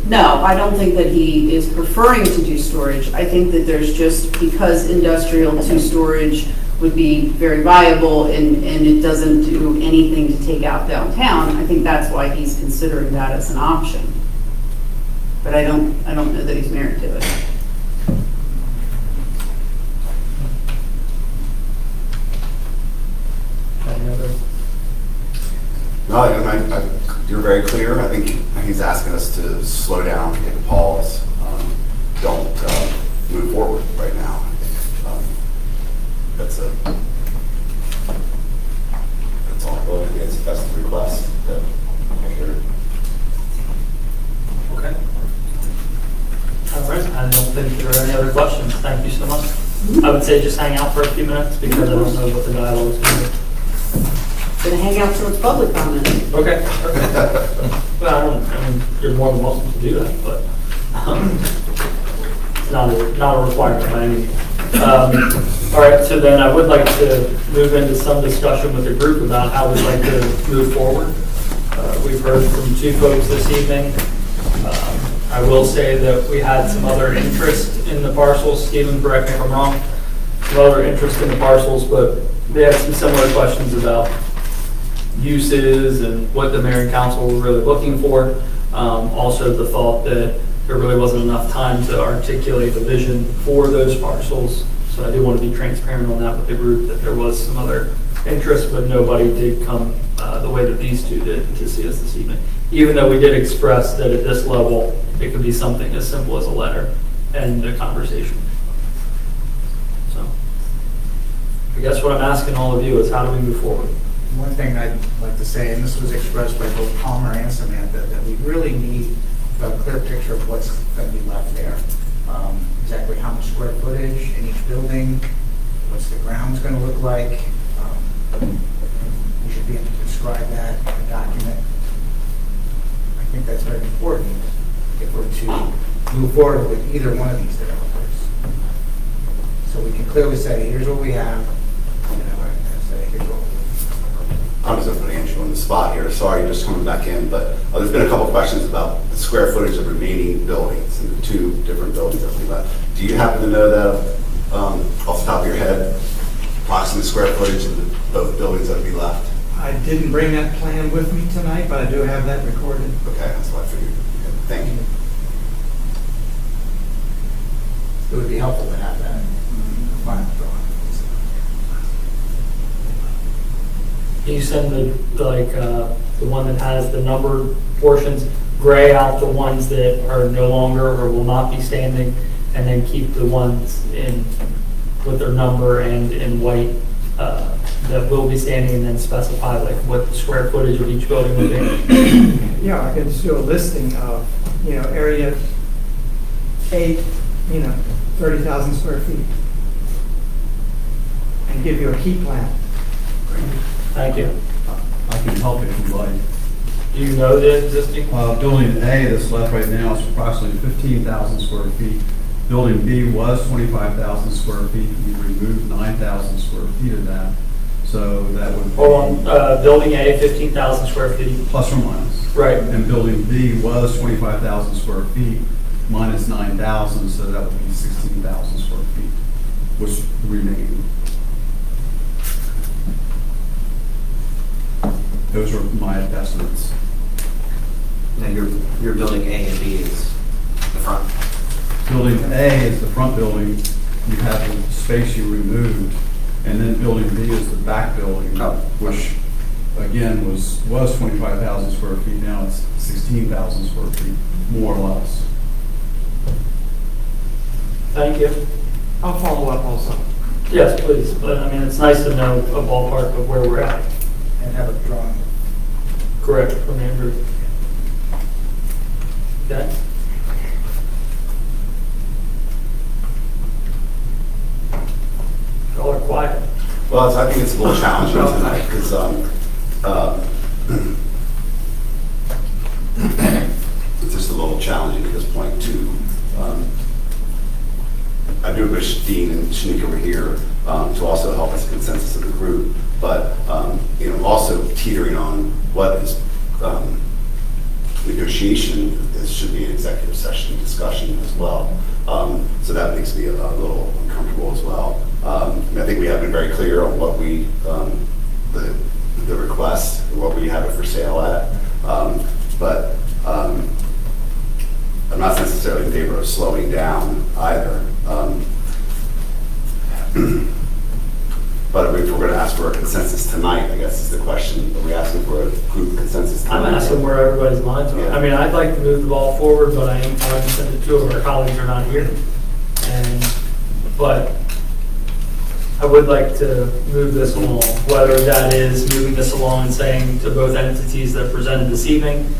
no, I don't think that he is preferring to do storage. I think that there's just, because industrial to storage would be very viable and it doesn't do anything to take out downtown, I think that's why he's considering that as an option. But I don't know that he's married to it. Any other? No, you're very clear. I think he's asking us to slow down, take a pause, don't move forward right now. That's all. Well, that's the request that I heard. Okay. All right, I don't think there are any other questions. Thank you so much. I would say just hang out for a few minutes because I don't know what the dialogue is going to be. Gonna hang out till it's public comment. Okay. Well, I mean, you're more than welcome to do that, but it's not a requirement by any means. All right, so then I would like to move into some discussion with the group about how we'd like to move forward. We've heard from two folks this evening. I will say that we had some other interest in the parcels. Stephen, correct me if I'm wrong. Some other interest in the parcels, but they had some similar questions about uses and what the mayor and council were really looking for. Also the thought that there really wasn't enough time to articulate the vision for those parcels. So I do want to be transparent on that with the group, that there was some other interest, but nobody did come the way that these two did to see us this evening. Even though we did express that at this level, it could be something as simple as a letter and a conversation. So I guess what I'm asking all of you is how do we move forward? One thing I'd like to say, and this was expressed by both Palmer and Samantha, that we really need a clear picture of what's going to be left there. Exactly how much square footage in each building, what's the grounds going to look like. We should be able to describe that in a document. I think that's very important if we're to move forward with either one of these developers. So we can clearly say, here's what we have, and say, here's what we have. I'm just going to put Andrew on the spot here. Sorry, just coming back in, but there's been a couple of questions about the square footage of remaining buildings and the two different buildings that we left. Do you happen to know that off the top of your head, approximate square footage of both buildings that would be left? I didn't bring that plan with me tonight, but I do have that recorded. Okay, that's what I figured. Okay, thank you. It would be helpful to have that final drawing. Can you send the one that has the numbered portions, gray out the ones that are no longer or will not be standing, and then keep the ones in with their number and in white that will be standing, and then specify like what the square footage of each building would be? Yeah, I can just do a listing of, area 8, 30,000 square feet. And give you a key plan. Thank you. I can help if you like. Do you know the existing? Building A that's left right now is approximately 15,000 square feet. Building B was 25,000 square feet. We removed 9,000 square feet of that. So that would be... Hold on, building A, 15,000 square feet. Plus or minus. Right. And building B was 25,000 square feet minus 9,000, so that would be 16,000 square feet, which remain. Those are my estimates. Now your building A and B is the front. Building A is the front building. You have the space you removed, and then building B is the back building, which again was 25,000 square feet. Now it's 16,000 square feet, more or less. Thank you. I'll follow up also. Yes, please. But I mean, it's nice to know a ballpark of where we're at. have a drawing. Correct, from Andrew. Okay. Y'all are quiet. Well, I think it's a little challenging tonight because it's just a little challenging at this point too. I do wish Dean and Shanika were here to also help us consensus of the group, but also teetering on what is negotiation. This should be an executive session discussion as well. So that makes me a little uncomfortable as well. I think we have been very clear on what we, the request, what we have it for sale at. But I'm not necessarily in favor of slowing down either. But if we're going to ask for a consensus tonight, I guess is the question. Are we asking for a group consensus tonight? I'm asking where everybody's minds are. I mean, I'd like to move the ball forward, but I am cognizant that two of our colleagues are not here. But I would like to move this along, whether that is moving this along and saying to both entities that presented this evening,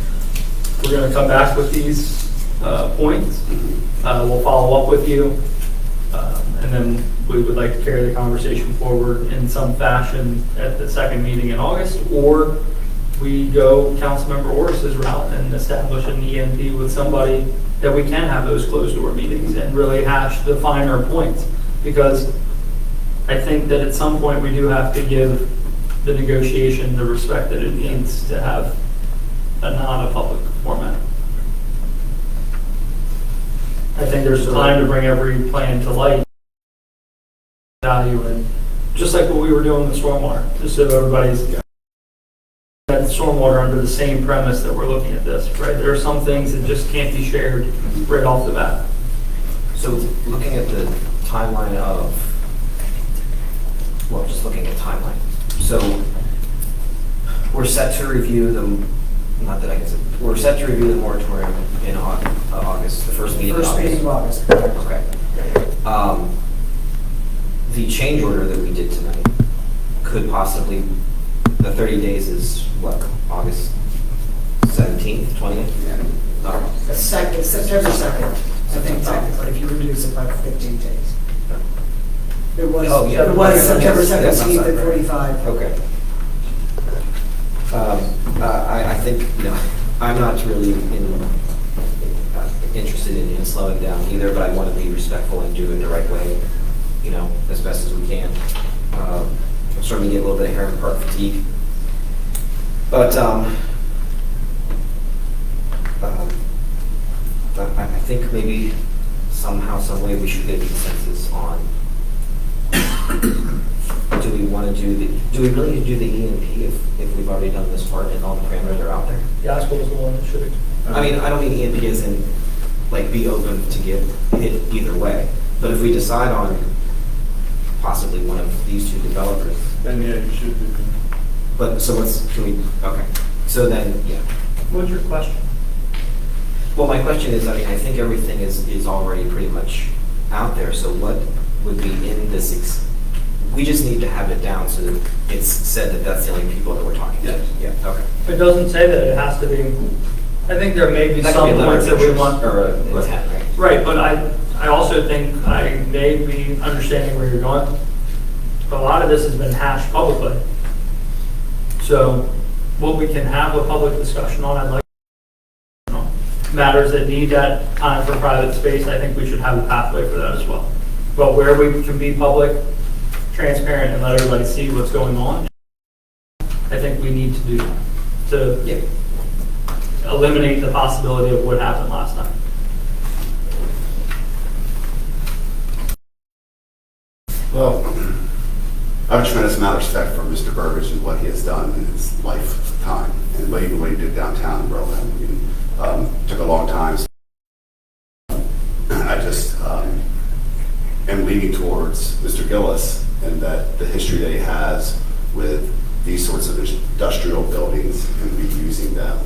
we're going to come back with these points. We'll follow up with you. And then we would like to carry the conversation forward in some fashion at the second meeting in August, or we go Councilmember Orris's route and establish an EMP with somebody that we can have those closed door meetings and really hash the finer points. Because I think that at some point we do have to give the negotiation the respect that it needs to have a public format. I think there's time to bring every plan to light. Value and just like what we were doing with stormwater, just so everybody's got stormwater under the same premise that we're looking at this, right? There are some things that just can't be shared right off the bat. So looking at the timeline of, well, just looking at timeline. So we're set to review we're set to review the moratorium in August, the first meeting in August. First meeting of August. Okay. The change order that we did tonight could possibly, the 30 days is what, August 17th, 20th? Yeah. No. September 2nd, I think technically, if you reduce it by 15 days. It was, Oh, yeah. it was September Yes, 17th at 45. Okay. I think, I'm not really interested in slowing down either, but I want to be respectful and do it the right way, as best as we can. I'm starting to get a little bit of Heron Park fatigue. But I think maybe somehow, some way we should get a consensus on do we really need to do the EMP if we've already done this part and all the parameters are out there? Gaskell was the one that should have. I mean, I don't mean EMP as in be open to get hit either way. But if we decide on possibly one of these two developers. Then yeah, you should do. But so okay. So then, yeah. What's your question? Well, my question is, I think everything is already pretty much out there. So what would be in this? We just need to have it down so that it's said that that's the only people that we're talking to. Yeah. Okay. It doesn't say that it has to be. I think there may be some points that we want. Or intent, right? Right, but I also think I may be understanding where you're going. A lot of this has been hashed publicly. So what we can have a public discussion on, I'd like to know. Matters that need that time for private space, I think we should have a pathway for that as well. But where we can be public, transparent, and let everybody see what's going on, I think we need to do that to eliminate the possibility of what happened last time. Well, I have a tremendous amount of respect for Mr. Burbidge and what he has done in his lifetime, and even what he did downtown in Berlin. Took a long time. I just am leaning towards Mr. Gillis and that the history that he has with these sorts of industrial buildings and reusing them.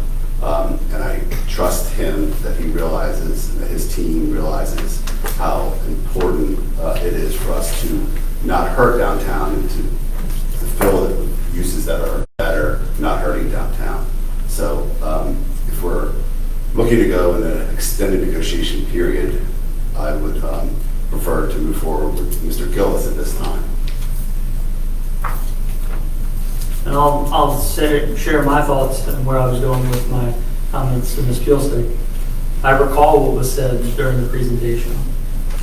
And I trust him that he realizes, and that his team realizes how important it is for us to not hurt downtown and to fill it with uses that are better not hurting downtown. So if we're looking to go in an extended negotiation period, I would prefer to move forward with Mr. Gillis at this time. And I'll share my thoughts and where I was going with my comments to Ms. Keelstick. I recall what was said during the presentation,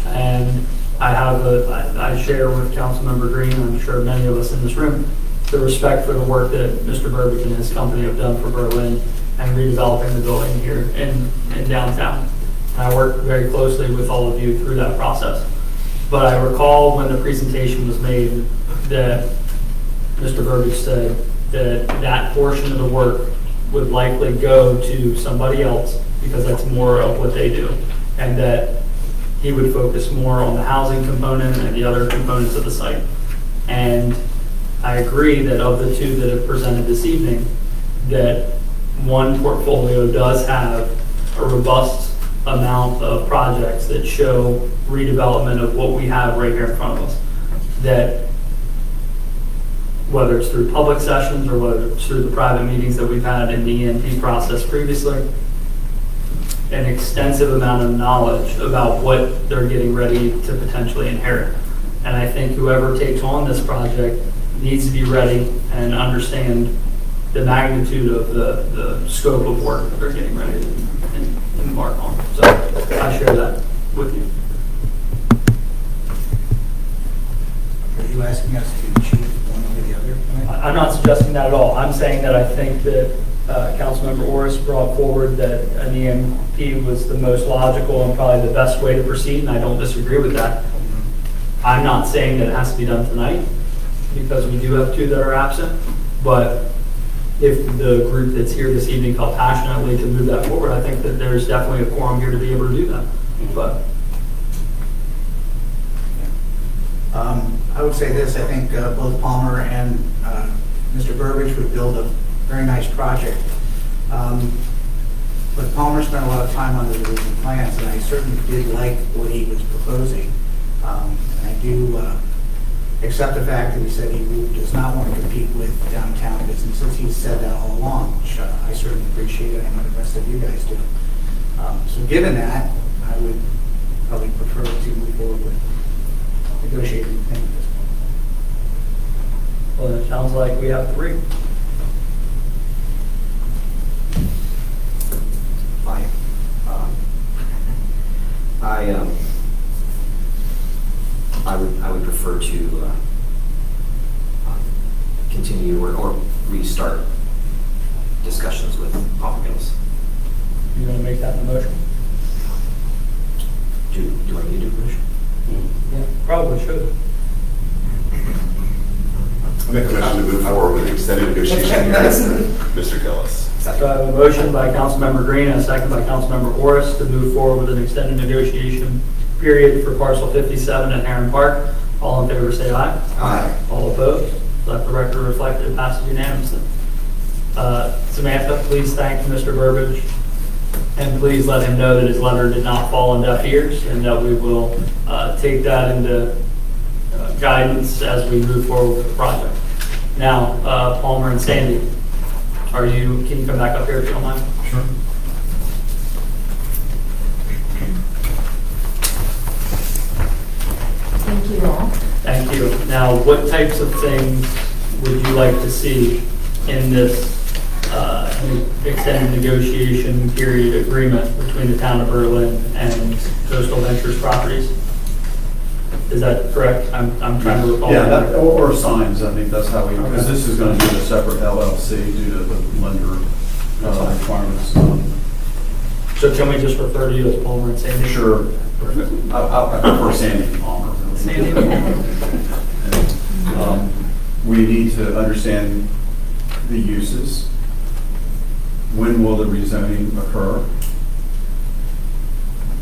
and I share with Councilmember Green, I'm sure many of us in this room, the respect for the work that Mr. Burbidge and his company have done for Berlin and redeveloping the building here in downtown. And I worked very closely with all of you through that process. But I recall when the presentation was made that Mr. Burbidge said that that portion of the work would likely go to somebody else because that's more of what they do, and that he would focus more on the housing component and the other components of the site. And I agree that of the two that have presented this evening, that one portfolio does have a robust amount of projects that show redevelopment of what we have right here in front of us. That whether it's through public sessions or whether it's through the private meetings that we've had in the ENP process previously, an extensive amount of knowledge about what they're getting ready to potentially inherit. And I think whoever takes on this project needs to be ready and understand the magnitude of the scope of work that they're getting ready to embark on. So I share that with you. Are you asking us to choose one over the other? I'm not suggesting that at all. I'm saying that I think that Councilmember Orris brought forward that an EMP was the most logical and probably the best way to proceed, and I don't disagree with that. I'm not saying that it has to be done tonight, because we do have two that are absent, but if the group that's here this evening felt passionately to move that forward, I think that there's definitely a quorum here to be able to do that. But I would say this, I think both Palmer and Mr. Burbidge would build a very nice project. But Palmer spent a lot of time on the original plans, and I certainly did like what he was proposing. And I do accept the fact that he said he does not want to compete with downtown businesses. He's said that all along, which I certainly appreciate it. I know the rest of you guys do. So given that, I would probably prefer to move forward with negotiating with him at this point. well, it sounds like we have three. Fine. I would prefer to continue or restart discussions with Palmer Gillis. You want to make that in the motion? Do you want me to do permission? Yeah, probably should. I make a motion to move forward with the extended negotiation period, Mr. Gillis. So I have a motion by Councilmember Green and a second by Councilmember Orris to move forward with an extended negotiation period for parcel 57 at Heron Park. All in favor say aye. Aye. All opposed? Let the record reflect it passes unanimously. Samantha, please thank Mr. Burbidge, and please let him know that his letter did not fall on deaf ears, and that we will take that into guidance as we move forward with the project. Now, Palmer and Sandy, can you come back up here if you don't mind? Sure. Thank you all. Thank you. Now, what types of things would you like to see in this extended negotiation period agreement between the town of Berlin and Coastal Ventures Properties? Is that correct? I'm trying to recall. Yeah, or signs, I think that's how we, because this is going to be a separate LLC due to the lender requirements. So can we just refer to you as Palmer and Sandy? Sure. I prefer Sandy and Palmer. Sandy. We need to understand the uses. When will the rezoning occur?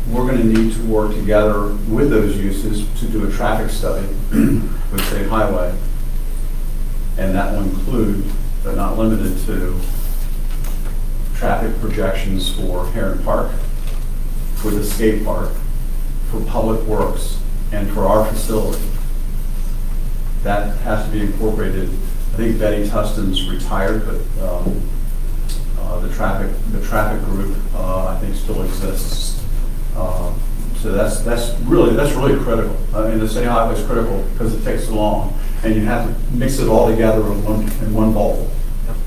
We're going to need to work together with those uses to do a traffic study with State Highway. And that will include, but not limited to, traffic projections for Heron Park, for the skate park, for Public Works, and for our facility. That has to be incorporated I think Betty Tustin's retired, but the traffic group, I think still exists. So that's really critical. I mean, the city highway is critical because it takes so long, and you have to mix it all together in one bowl.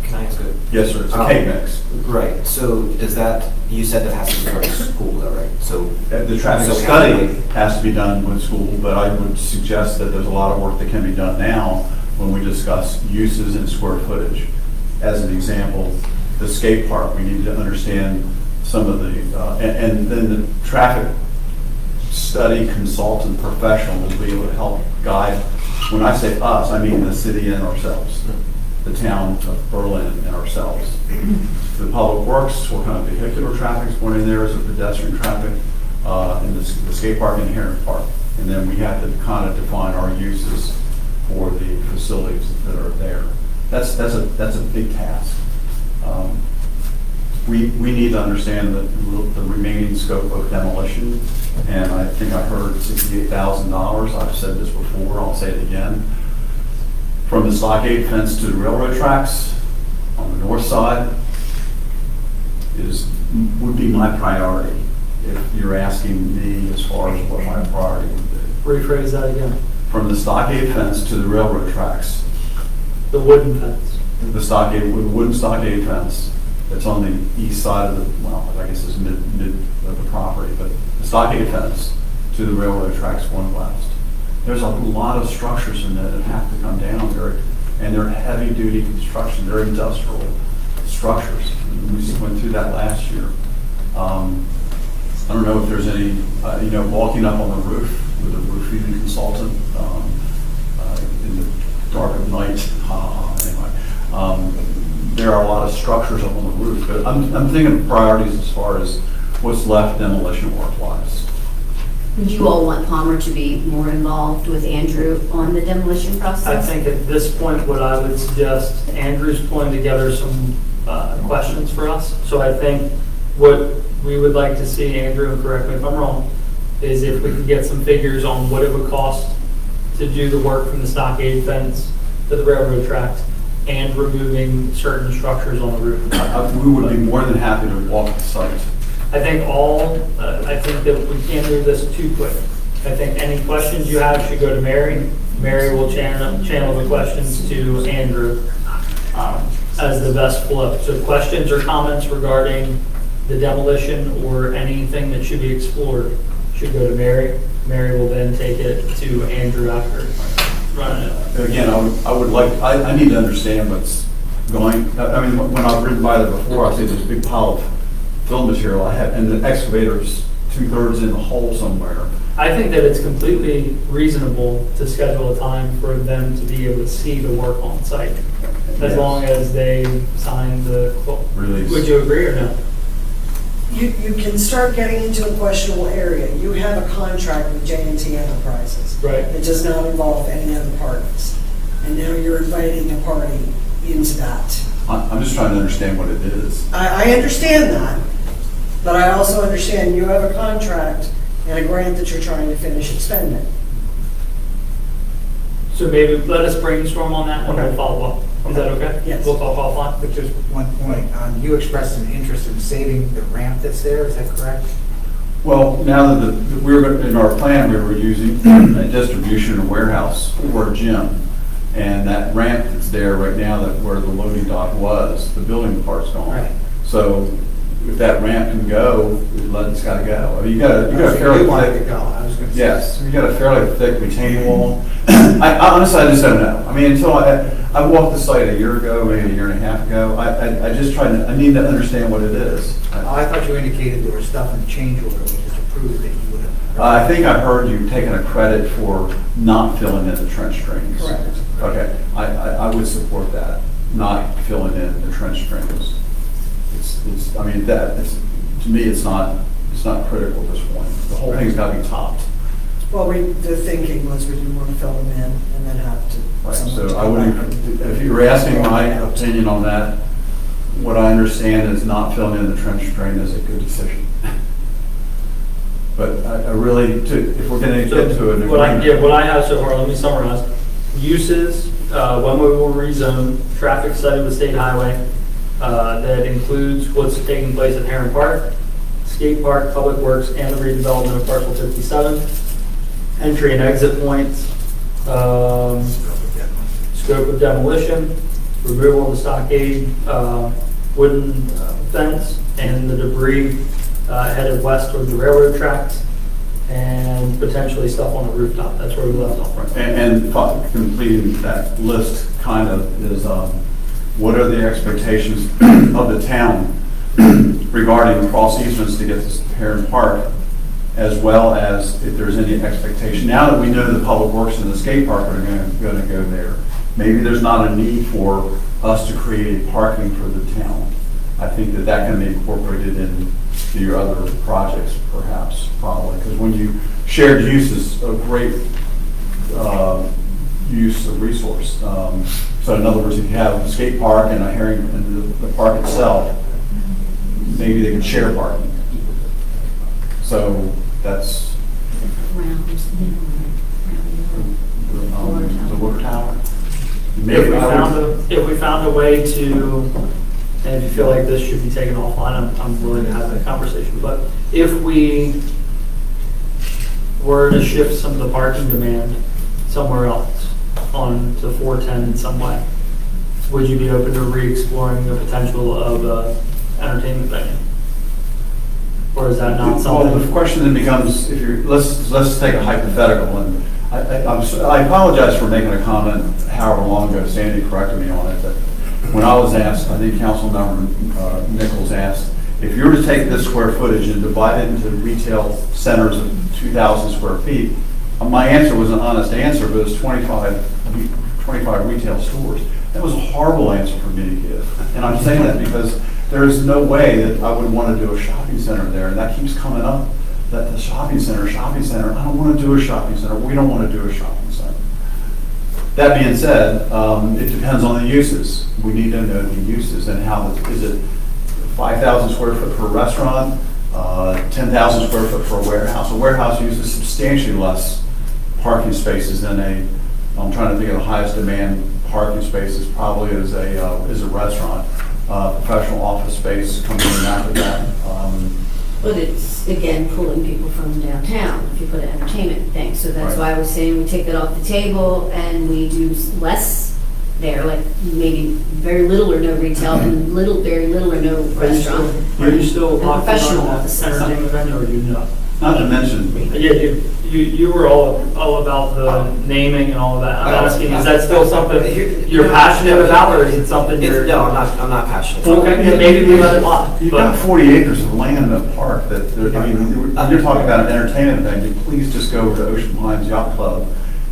Can I ask a? Yes, sir, it's a cake mix. Right, so does that, you said that has to be done at school though, right? So. The traffic so study has to be done with school, but I would suggest that there's a lot of work that can be done now when we discuss uses and square footage. As an example, the skate park, we need to understand some of the, and then the traffic study consultant professional will be able to help guide. When I say us, I mean the city and ourselves, the town of Berlin and ourselves. The public works, what kind of vehicular traffic is going in there, is it pedestrian traffic, and the skate park and the Heron Park. And then we have to kind of define our uses for the facilities that are there. That's a big task. We need to understand the remaining scope of demolition, and I think I heard $68,000. I've said this before, I'll say it again. From the stockade fence to the railroad tracks on the north side would be my priority, if you're asking me as far as what my priority would be. Rephrase that again. From the stockade fence to the railroad tracks. The wooden fence. The wooden stockade fence that's on the east side of the, well, I guess it's mid of the property, but the stockade fence to the railroad tracks going west. There's a lot of structures in there that have to come down there, and they're heavy-duty construction. They're industrial structures. We went through that last year. I don't know if there's any, walking up on the roof with a roof heating consultant in the dark of night. Anyway, there are a lot of structures up on the roof, but I'm thinking of priorities as far as what's left demolition work-wise. Would you all want Palmer to be more involved with Andrew on the demolition process? I think at this point, what I would suggest, Andrew's pulling together some questions for us. So I think what we would like to see, Andrew, and correct me if I'm wrong, is if we could get some figures on what it would cost to do the work from the stockade fence to the railroad tracks and removing certain structures on the roof. We would be more than happy to walk the site. I think that we can't move this too quick. I think any questions you have should go to Mary. Mary will channel the questions to Andrew as the best flow. So questions or comments regarding the demolition or anything that should be explored should go to Mary. Mary will then take it to Andrew after running it. Again, I need to understand what's going, I mean, when I've ridden by there before, I see this big pile of fill material I have, and the excavator's 2/3 in the hole somewhere. I think that it's completely reasonable to schedule a time for them to be able to see the work on site, as long as they sign the quote. Release. Would you agree or no? You can start getting into a questionable area. You have a contract with J&T Enterprises. Right. It does not involve any other parties. And now you're inviting a party into that. I'm just trying to understand what it is. I understand that, but I also understand you have a contract and a grant that you're trying to finish expending. So maybe let us brainstorm on that and we'll follow up. Is that okay? Yes. We'll talk offline. But just one point, you expressed an interest in saving the ramp that's there, is that correct? Well, now that in our plan, we were using a distribution and warehouse for a gym. And that ramp that's there right now, that where the loading dock was, the building part's gone. Right. So if that ramp can go, it's got to go. I mean, you got a fairly You want it to thick. go, I was going to say. Yes, you got a fairly thick retaining wall. I honestly, I just don't know. I mean, until I walked the site a year ago, maybe a year and a half ago. I need to understand what it is. I thought you indicated there was stuff in the change order which was approved that you would have. I think I heard you taking a credit for not filling in the trench drains. Correct. Okay, I would support that, not filling in the trench drains. I mean, to me, it's not critical at this point. The whole thing's got to be topped. Well, the thinking was we didn't want to fill them in and then have to. Right, someone so to I go would, back and- if you were asking my opinion on that, what I understand is not filling in the trench drain is a good decision. But I really, if we're going to get to an agreement. What I have so far, let me summarize. Uses when we will rezone, traffic study with State Highway that includes what's taking place at Heron Park, skate park, public works, and the redevelopment of parcel 57, entry and exit points, scope of demolition, removal of the stockade, wooden fence, and the debris headed west toward the railroad tracks, and potentially stuff on the rooftop. That's where we left off. And completing that list kind of is, what are the expectations of the town regarding cross easements to get to Heron Park, as well as if there's any expectation. Now that we know the public works and the skate park are going to go there, maybe there's not a need for us to create parking for the town. I think that can be incorporated into your other projects, perhaps, probably, because when you shared use is a great use of resource. So in other words, if you have a skate park and a Herring and the park itself, maybe they can share parking. So that's the water tower. If we found a way to, and if you feel like this should be taken offline, I'm willing to have that conversation. But if we were to shift some of the parking demand somewhere else on to 410 in some way, would you be open to re-exploring the potential of entertainment venue? Or is that not something? Well, the question then becomes, if you're, let's take a hypothetical, and I apologize for making a comment however long ago. Sandy corrected me on it, but when I was asked, I think Councilmember Nichols asked, if you were to take this square footage and divide it into retail centers of 2,000 square feet, my answer was an honest answer, but it was 25 retail stores. That was a horrible answer for me to give. And I'm saying that because there is no way that I would want to do a shopping center there, and that keeps coming up, that the shopping center, I don't want to do a shopping center, we don't want to do a shopping center. That being said, it depends on the uses. We need to know the uses and how, is it 5,000 square foot for a restaurant, 10,000 square foot for a warehouse? A warehouse uses substantially less parking spaces than I'm trying to think of the highest demand parking spaces probably is a restaurant. Professional office space coming in after that. But it's, again, pulling people from downtown if you put an entertainment thing. So that's why I was saying we take it off the table and we do less there, like maybe very little or no retail and very little or no restaurant. Are you still And professional on offices. entertainment venue, or you not? Not to mention, Yeah, you were all about the naming and all of that. I'm asking, is that still something you're passionate about, or is it something you're? No, I'm not passionate. Okay, then maybe we let it lie. you've got 40 acres of land in a park that, you're talking about an entertainment venue, please just go over to Ocean Pines Yacht Club,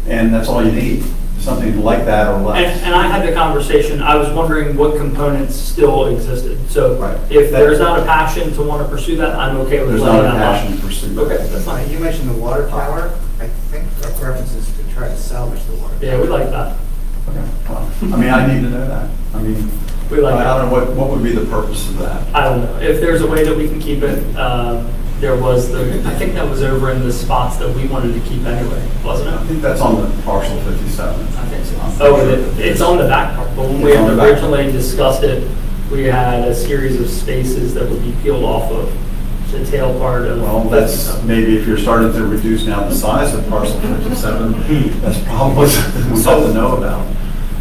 and that's all you need, something like that or less. And I had the conversation, I was wondering what components still existed. So if there's not a passion to want to pursue that, I'm okay with There's letting not a that lie. passion to pursue. Okay, that's fine. You mentioned the water tower. I think our preference is to try to salvage the water. Yeah, we like that. Okay, well, I mean, I need to know that. I mean, We like I that. don't know what would be the purpose of that. I don't know. If there's a way that we can keep it, there was I think that was over in the spots that we wanted to keep anyway, wasn't I it? think that's on the parcel 57. I think so. Oh, it's on the back part, but when we It's on had the back. originally discussed it, we had a series of spaces that would be peeled off of the tail part of. Well, that's maybe if you're starting to reduce now the size of parcel 57, that's probably something we have to know about.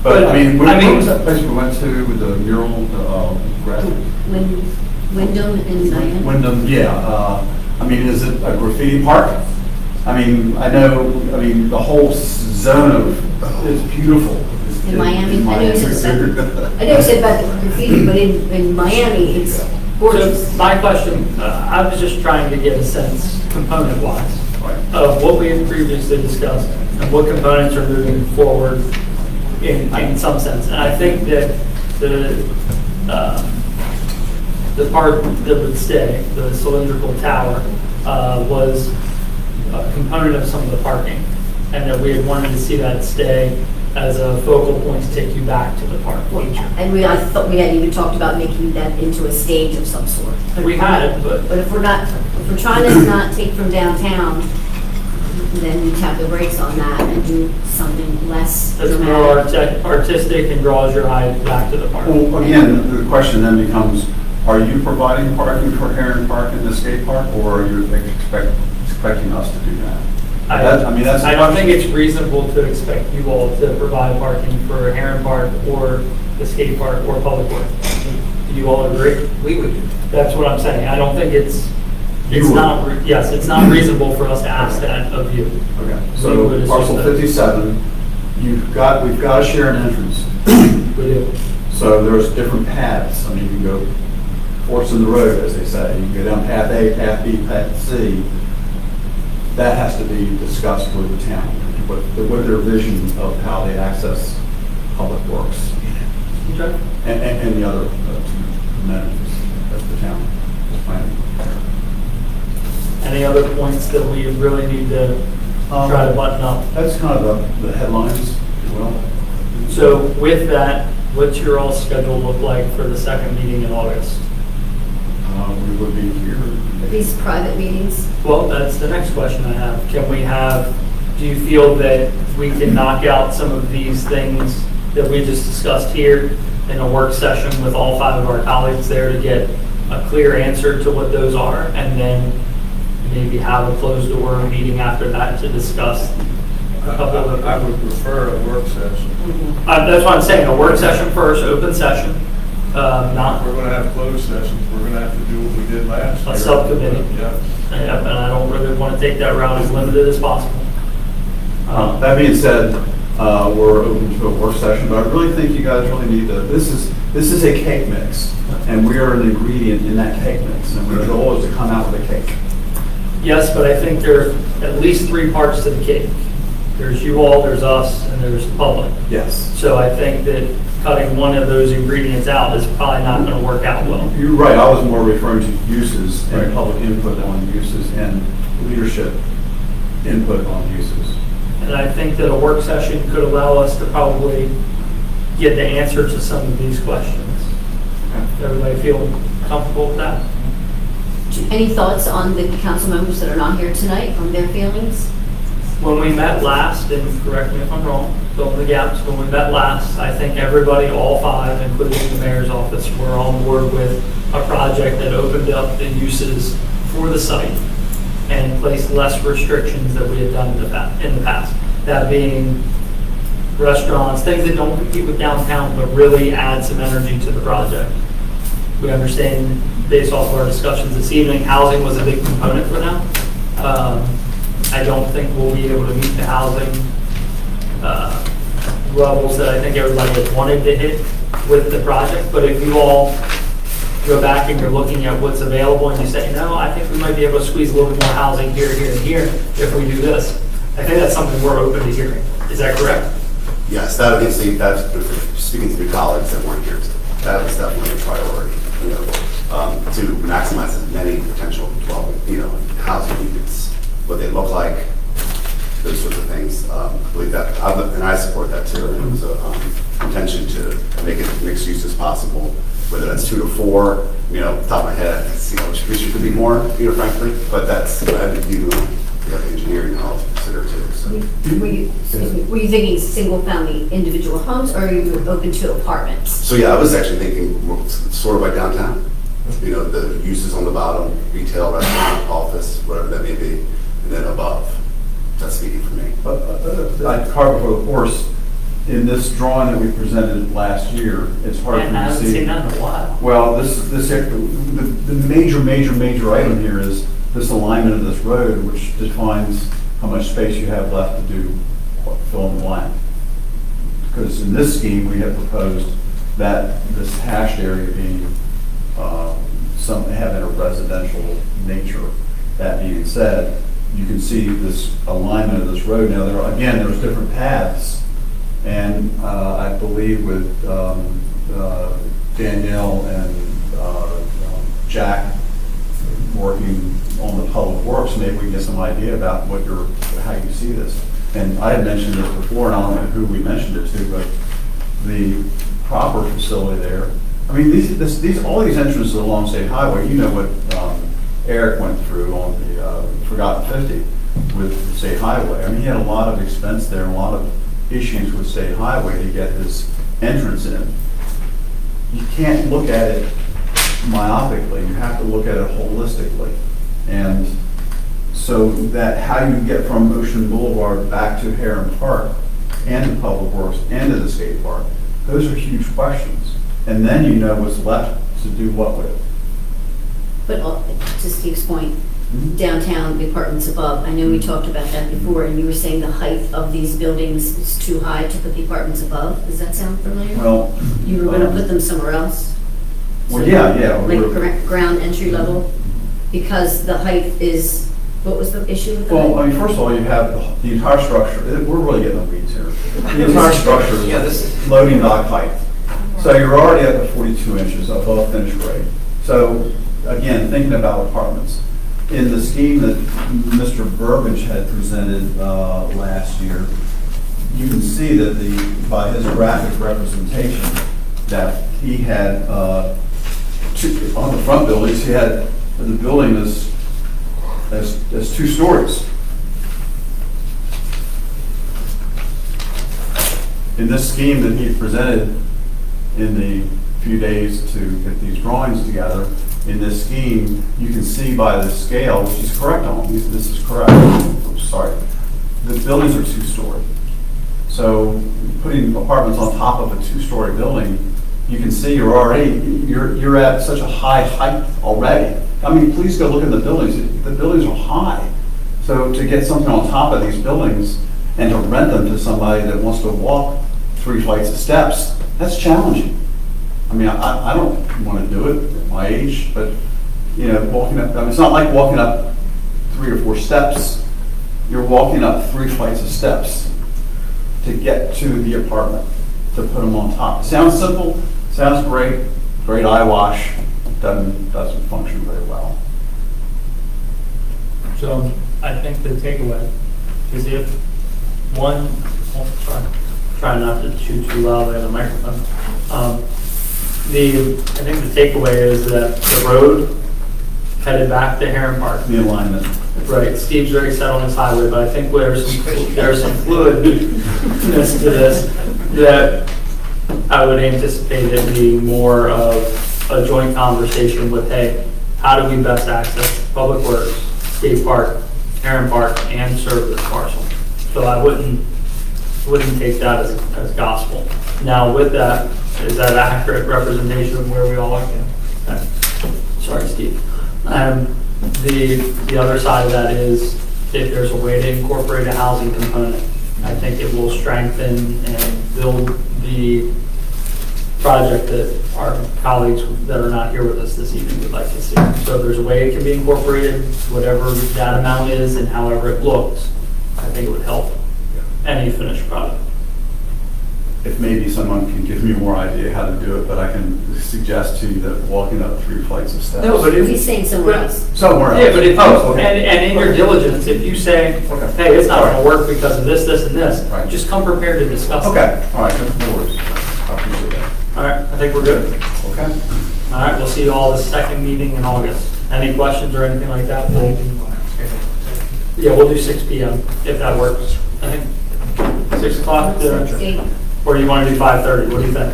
But I mean, what was that place we went to with the mural, Wyndham in Miami. Wyndham, yeah. I mean, is it a graffiti park? I mean, the whole zone of, is beautiful. In Miami, I know you said about the graffiti, but in Miami, it's gorgeous. So my question, I was just trying to get a sense, component-wise, of what we had previously discussed and what components are moving forward in some sense. And I think that the part that would stay, the cylindrical tower, was a component of some of the parking, and that we had wanted to see that stay as a focal point to take you back to the park feature. And I thought we had even talked about making that into a stage of some sort. We had it, but But if we're trying to not take from downtown, then you tap the brakes on that and do something less That's more dramatic. artistic and draws your eye back to the park. Well, again, the question then becomes, are you providing parking for Heron Park and the skate park, or are you expecting us to do that? I mean, that's. I don't think it's reasonable to expect you all to provide parking for Heron Park or the skate park or Public Works. Do you all agree? We would. That's what I'm saying. I don't think it's not, yes, it's not reasonable for us to ask that of you. Okay, We so would assume parcel that. 57, we've got to share an entrance. We do. So there's different paths. I mean, you can go forks in the road, as they say. You can go down path A, path B, path C. That has to be discussed with the town, what their vision of how they access public works Okay. and the other amenities that the town is planning. Any other points that we really need to try to button up? That's kind of the headlines, if you will. So with that, what's your all schedule look like for the second meeting in August? We would be here. These private meetings, Well, that's the next question I have. Do you feel that we can knock out some of these things that we just discussed here in a work session with all 5 of our colleagues there to get a clear answer to what those are, and then maybe have a closed door meeting after that to discuss a couple of I would prefer a work session. That's what I'm saying, a work session first, open session, not We're gonna have closed sessions, we're gonna have to do what we did last year. a subcommittee. Yeah. And I don't really want to take that route as limited as possible. That being said, we're open to a work session, but I really think you guys really need to, this is a cake mix, and we are an ingredient in that cake mix, and the goal is to come out with a cake. Yes, but I think there are at least 3 parts to the cake. There's you all, there's us, and there's the public. Yes. So I think that cutting one of those ingredients out is probably not going to work out well. You're right, I was more referring to uses and public input on uses and leadership input on uses. And I think that a work session could allow us to probably get the answer to some of these questions. Everybody feel comfortable with that? any thoughts on the council members that are not here tonight, on their feelings? When we met last, and correct me if I'm wrong, fill in the gaps, when we met last, I think everybody, all 5, including the mayor's office, were on board with a project that opened up the uses for the site and placed less restrictions than we had done in the past. That being restaurants, things that don't compete with downtown, but really add some energy to the project. We understand, based off of our discussions this evening, housing was a big component for them. I don't think we'll be able to meet the housing levels that I think everybody has wanted to hit with the project. But if you all go back and you're looking at what's available and you say, no, I think we might be able to squeeze a little bit more housing here, here, and here if we do this, I think that's something we're open to hearing. Is that correct? Yes, that would be, that's, speaking to the colleagues that weren't here, that was definitely a priority, you know, to maximize as many potential housing units, what they look like, those sorts of things. I believe that, and I support that too. And it was a intention to make it mixed use as possible, whether that's 2 to 4, top of my head, I see how much it could be more, frankly, but that's, I think you have the engineering and all to consider too, so. Were you thinking single-family individual homes, or are you open to apartments? So yeah, I was actually thinking sort of like downtown, the uses on the bottom, retail, restaurant, office, whatever that may be, and then above. That's speaking for me. Like cart before the horse, in this drawing that we presented last year, it's hard for me to see. I haven't seen that in a while. Well, the major item here is this alignment of this road, which defines how much space you have left to do fill in the blank. Because in this scheme, we have proposed that this hashed area being having a residential nature. That being said, you can see this alignment of this road. Now, there's different paths, and I believe with Danielle and Jack working on the public works, maybe we can get some idea about how you see this. And I had mentioned this before, and I don't know who we mentioned it to, but the proper facility there. I mean, all these entrances along State Highway, what Eric went through on the Forgotten 50 with State Highway. I mean, he had a lot of expense there, and a lot of issues with State Highway to get his entrance in. You can't look at it myopically, you have to look at it holistically. And so that how you get from Ocean Boulevard back to Heron Park and to Public Works and to the skate park, those are huge questions. And then you know what's left to do what with. But to Steve's point, downtown, the apartments above, I know we talked about that before, and you were saying the height of these buildings is too high to put the apartments above. Does that sound familiar? Well, You were gonna put them somewhere else? well, yeah. Like ground entry level? Because the height is, what was the issue with the Well, I height? mean, first of all, you have the entire structure, we're really getting the weeds here. The entire structure Yeah, this is is- loading dock height. So you're already at the 42 inches above finished grade. So again, thinking about apartments, in the scheme that Mr. Burbidge had presented last year, you can see that by his graphic representation, that he had, on the front buildings, he had the building as 2 stories. In this scheme that he presented in the few days to get these drawings together, in this scheme, you can see by the scale, which is correct on, this is correct, I'm sorry, the buildings are 2-story. So putting apartments on top of a 2-story building, you can see you're at such a high height already. I mean, please go look at the buildings. The buildings are high. So to get something on top of these buildings and to rent them to somebody that wants to walk 3 flights of steps, that's challenging. I mean, I don't want to do it at my age, but, you know, walking up, I mean, it's not like walking up 3 or 4 steps. You're walking up 3 flights of steps to get to the apartment, to put them on top. Sounds simple, sounds great, great eyewash, doesn't function very well. So I think the takeaway is if one, try not to chew too loudly on the microphone. I think the takeaway is that the road headed back to Heron Park. The alignment. Right, Steve's very set on this highway, but I think there's some fluidness to this that I would anticipate it being more of a joint conversation with, hey, how do we best access Public Works, Skate Park, Heron Park, and serve this parcel? So I wouldn't take that as gospel. Now with that, is that an accurate representation of where we all are? Okay. Sorry, Steve. The other side of that is if there's a way to incorporate a housing component, I think it will strengthen and build the project that our colleagues that are not here with us this evening would like to see. So if there's a way it can be incorporated, whatever that amount is and however it looks, I think it would help any finished product. If maybe someone can give me more idea how to do it, but I can suggest to you that walking up 3 flights of steps. No, but if He's saying somewhere else. Somewhere else. Yeah, but if, okay. and in your diligence, if you say, Okay. hey, it's not gonna work because of this, this, and this, Right. just come prepared to discuss it. Okay, all right, no worries. I appreciate that. All right, I think we're good. Okay. All right, we'll see you all the second meeting in August. Any questions or anything like that? Yeah, we'll do 6 p.m. if that works. I think 6 o'clock, or do you want to do 5:30? What do you think?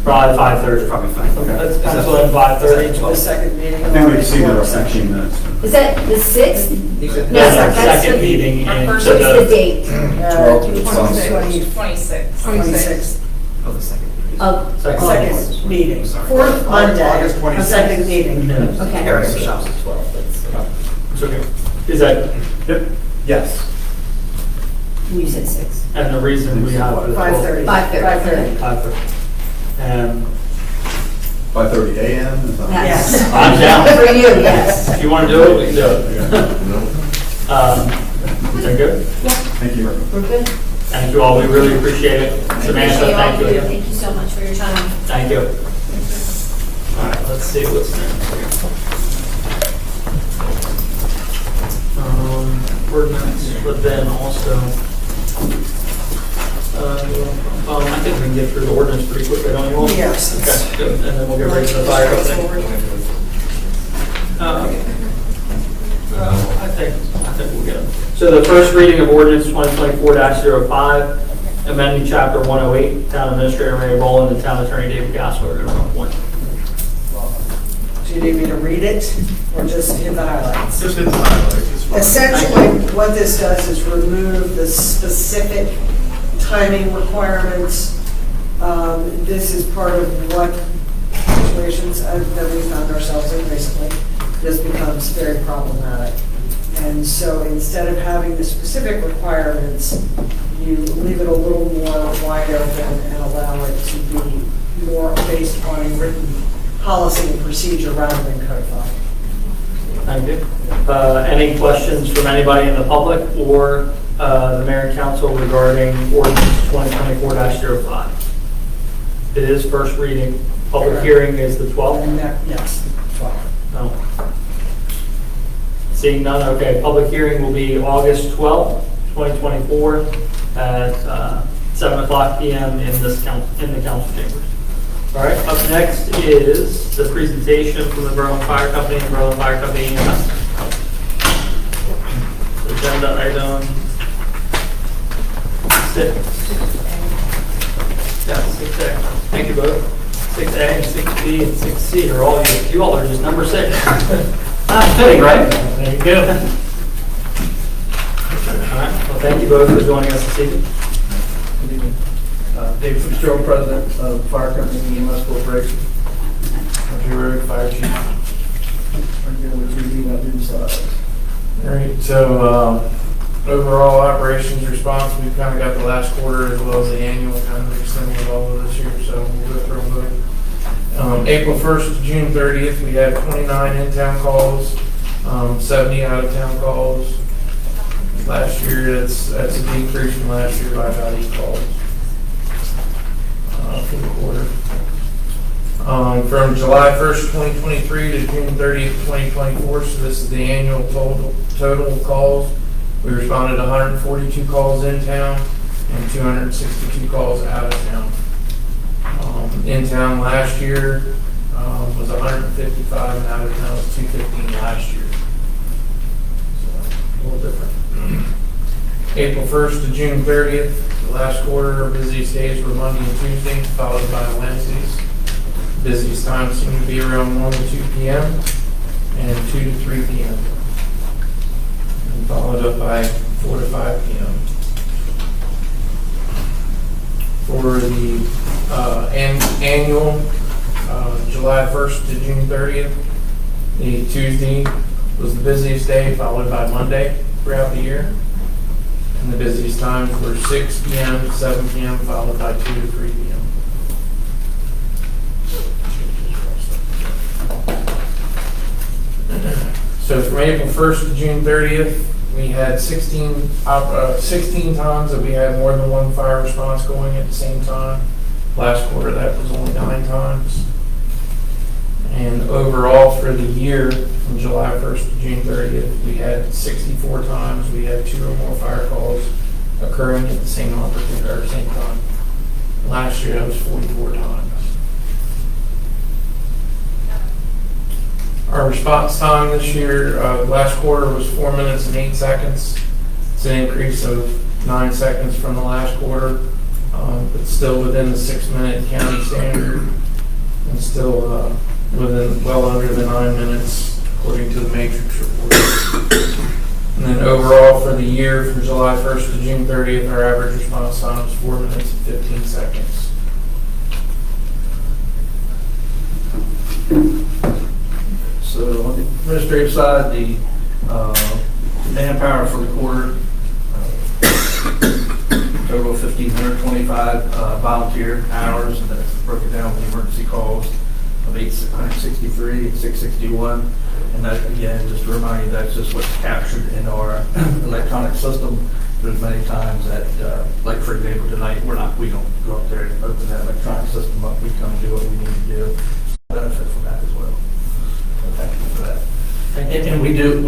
Probably 5:30. Probably fine. Okay, let's pencil in 5:30. The second meeting. I think we exceeded our 15 minutes. Is that the 6th? That's No, our that's second the- meeting in What's the date? 26. 26th. Oh, the second. Of Second. August. Second meeting, fourth Monday, August 26th. a second meeting. Okay. Heron shops at 12. It's okay. Is that, Yep. Yes. You said 6. and the reason we have. 5:30. 5:30. 5:30. And 5:30 a.m. is that- Yes. I'm down. For you, yes. If you want to do it, we can do it. Is that good? Thank you. We're good. Thank you all, we really appreciate it. Samantha, thank you again. Thank you so much for your time. Thank you. All right, let's see what's next. Ordinance, but then also, I think we can get through the ordinance pretty quickly, don't you all? Yes. Okay, good, and then we'll get right to the fire update. I think we'll get them. So the first reading of ordinance 2024-05, amending chapter 108, Town Administrator Mary Boland and Town Attorney David Gassler are on point. Do you need me to read it or just hit the highlights? Just hit the highlights. It's fine. Essentially, what this does is remove the specific timing requirements. This is part of what situations that we found ourselves in recently. This becomes very problematic. And so instead of having the specific requirements, you leave it a little more wide open and allow it to be more based on written policy and procedure rather than codified. Thank you. Any questions from anybody in the public or the mayor and council regarding ordinance 2024-05? It is first reading. Public hearing is the 12th? Yes, 12th. No. Seeing none, okay. Public hearing will be August 12th, 2024 at 7 o'clock p.m. in the council chambers. All right, up next is the presentation from the Berlin Fire Company and Berlin Fire Company EMS. Agenda item 6. Yeah, 6A. Thank you both. 6A and 6B and 6C are all you all are just number 6. Fitting, right? There you go. All right, well, thank you both for joining us this evening. Good evening. David Fitzgerald, President of Fire Company EMS Corporation. Roger Road, Fire Chief. I'm here with you on the side. All right, so overall operations response, we've kind of got the last quarter as well as the annual kind of extending it all of this year, so we'll go through them both. April 1st to June 30th, we had 29 in-town calls, 70 out-of-town calls. Last year, that's a decrease from last year by about 8 calls for the quarter. From July 1st, 2023 to June 30th, 2024, so this is the annual total calls. We responded to 142 calls in town and 262 calls out of town. In town last year was 155 and out of town was 215 last year. So a little different. April 1st to June 30th, the last quarter, our busiest days were Monday and Tuesday, followed by Wednesdays. Busiest times seem to be around 1 to 2 p.m. and 2 to 3 p.m. and followed up by 4 to 5 p.m. For the annual, July 1st to June 30th, the Tuesday was the busiest day, followed by Monday throughout the year. And the busiest times were 6 p.m. to 7 p.m., followed by 2 to 3 p.m. So from April 1st to June 30th, we had 16 times that we had more than one fire response going at the same time. Last quarter, that was only 9 times. And overall for the year, from July 1st to June 30th, we had 64 times. We had 2 or more fire calls occurring at the same opportunity or same time. Last year, that was 44 times. Our response time this year, last quarter was 4 minutes and 8 seconds. It's an increase of 9 seconds from the last quarter, but still within the 6-minute county standard, and still within well under the 9 minutes according to the matrix report. And then overall for the year, from July 1st to June 30th, our average response time was 4 minutes and 15 seconds. So on the administrative side, the manpower for the quarter, total of 1,525 volunteer hours, and that's broken down with emergency calls of 863 and 661. And that, again, just to remind you, that's just what's captured in our electronic system. There's many times that, like for example, tonight, we don't go up there and open that electronic system up. We come and do what we need to do. Benefit from that as well. Thank you for that. And we do,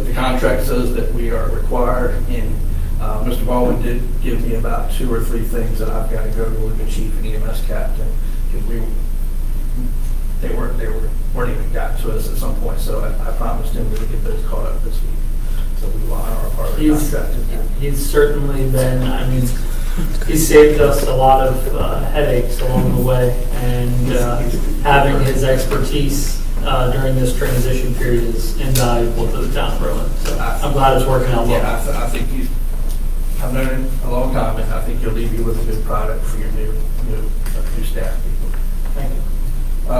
the contract says that we are required, and Mr. Baldwin did give me about 2 or 3 things that I've got to go to with the chief and EMS captain. they weren't even got to us at some point, so I promised him we would get those caught up this week. So we will honor our part of the contract. He's certainly been, I mean, he's saved us a lot of headaches along the way, and having his expertise during this transition period is invaluable to the town of Berlin. So I'm glad it's working out well. Yeah, I think I've known him a long time, and I think he'll leave you with a good product for your new staff people. Thank you.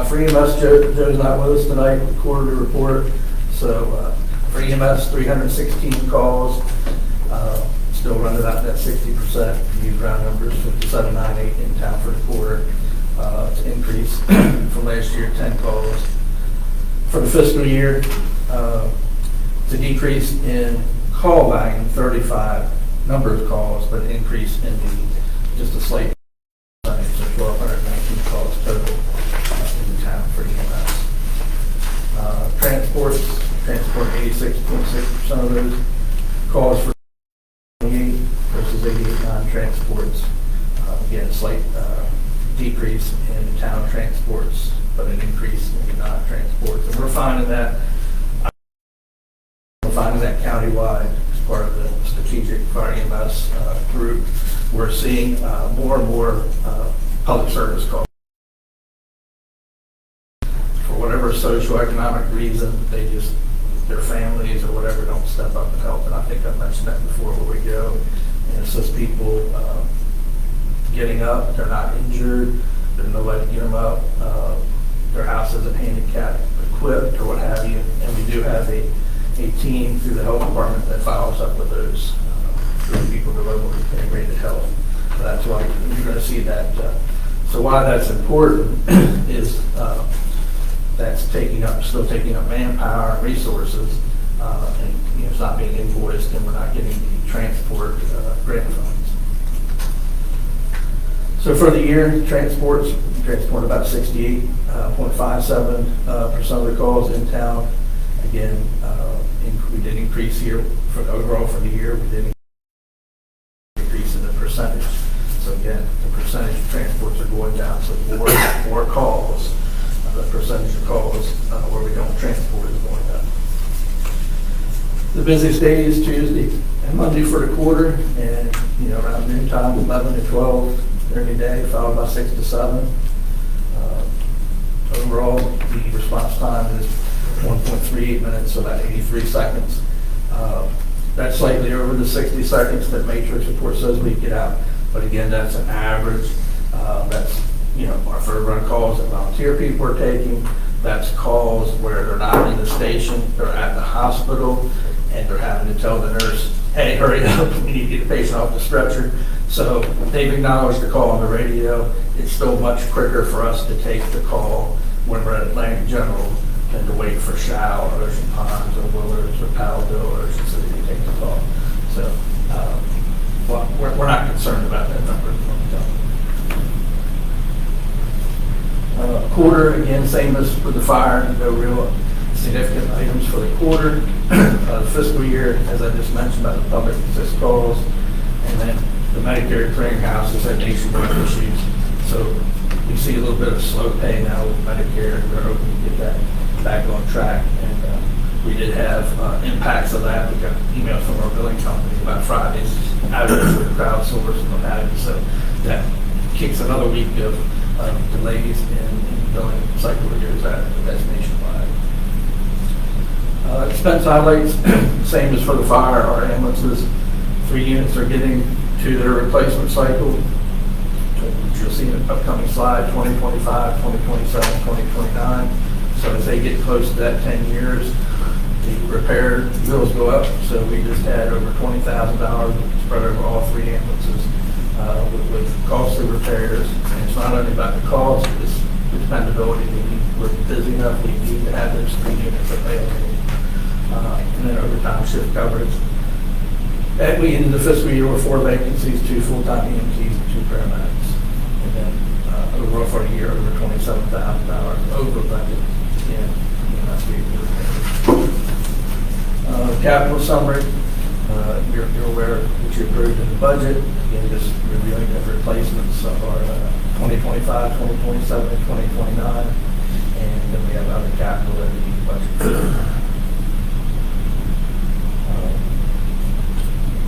For EMS, Joe's not with us tonight, quarterly report. So for EMS, 316 calls, still running out that 60%, to use round numbers, 5798 in town for the quarter. To increase from last year, 10 calls. For the fiscal year, to decrease in call volume, 35 number of calls, but an increase in just a slight percentage, so 1,219 calls total in the town for EMS. Transport 86.6% of those calls for 28 versus 88 non-transports. Again, a slight decrease in town transports, but an increase in non-transports. And we're finding that countywide as part of the strategic fire EMS group. We're seeing more and more public service calls. For whatever socioeconomic reason, their families or whatever don't step up and help. And I think I mentioned that before where we go. And it's just people getting up, they're not injured, there's nobody to get them up, their house isn't handicap equipped or what have you. And we do have a team through the health department that follows up with those people delivering integrated health. So that's why you're going to see that. So why that's important is that's still taking up manpower and resources, and it's not being invoiced, and we're not getting the transport grant funds. So for the year, transport about 68.57% of the calls in town. Again, we did increase here for overall for the year. We did increase in the percentage. So again, the percentage of transports are going down. So more calls, the percentage of calls where we don't transport is going up. The busiest day is Tuesday and Monday for the quarter, and around noon time, 11 to 12 during the day, followed by 6 to 7. Overall, the response time is 1.38 minutes, so about 83 seconds. That's slightly over the 60 seconds that Matrix report says we get out. But again, that's an average. That's, our third run calls that volunteer people are taking. That's calls where they're not in the station, they're at the hospital, and they're having to tell the nurse, hey, hurry up, we need to get the patient off the stretcher. So they've acknowledged the call on the radio. It's still much quicker for us to take the call when we're at Atlantic General than to wait for Shao or Ocean Ponds or Willards or Paladale or Ocean City to take the call. So we're not concerned about that number. Quarter, again, same as with the fire, no real significant items for the quarter. The fiscal year, as I just mentioned about the public assist calls, and then the Medicare clearinghouse has had nationwide issues. So we see a little bit of slow pay now with Medicare. We're hoping to get that back on track. And we did have impacts of that. We got emails from our billing company about Fridays outages with crowdsource and what have you. So that kicks another week of delays in billing cycle that goes out. That's nationwide. Expense highlights, same as for the fire. Our ambulances, 3 units are getting to their replacement cycle, which you'll see in the upcoming slide, 2025, 2027, 2029. So as they get close to that 10 years, the repair bills go up. So we just had over $20,000 spread over all 3 ambulances with costly repairs. And it's not only about the cost, it's the dependability. We're busy enough, we need to have those 3 units available. And then overtime shift coverage. At we ended the fiscal year with 4 vacancies, 2 full-time EMTs, and 2 paramedics. And then overall for the year, over $27,000 over budget. Again, that's capital summary. You're aware what you approved in the budget. Again, just reviewing the replacements of our 2025, 2027, and 2029. and then we have other capital that we need to budget for.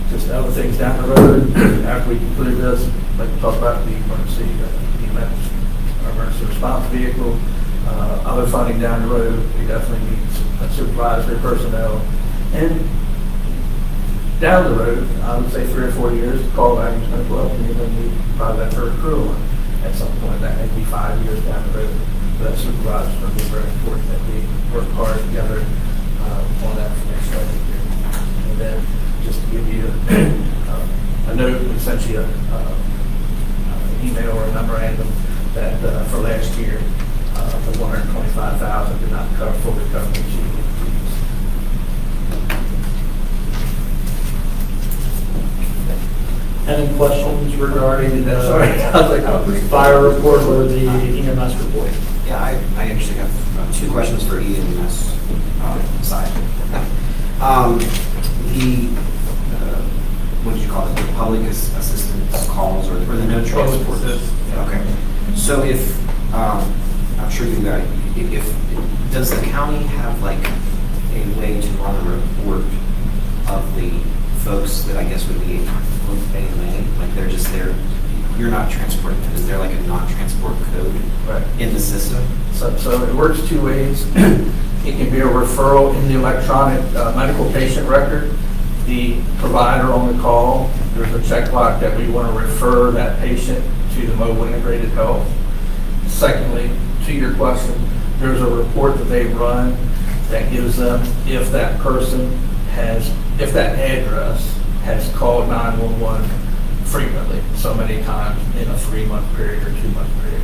Just other things down the road, after we conclude this, like we talked about the emergency EMS, our emergency response vehicle, other funding down the road, we definitely need some supervisory personnel. And down the road, I would say 3 or 4 years, the call value's going to go up, and you're going to need probably that third crew on at some point. That may be 5 years down the road. But that supervisor's going to be very important that we work hard together on that for next budget year. And then just to give you a note, we sent you an email or a memorandum that for last year, the $125,000 did not fully cover the GE fees. Any questions regarding Sorry, I was like, the fire report or the EMS report? Yeah, I actually have 2 questions for EMS side. What did you call it? The public assistance calls or the no transport? Okay. So if, I'm sure you guys, if does the county have like a way to run a report of the folks that I guess would be AMA? Like they're just there, you're not transporting them. Is there like a non-transport code in the system? So it works 2 ways. It can be a referral in the electronic medical patient record. The provider on the call, there's a checkbox that we want to refer that patient to the mobile integrated health. Secondly, to your question, there's a report that they run that gives them if that person has, if that address has called 911 frequently, so many times in a 3-month period or 2-month period.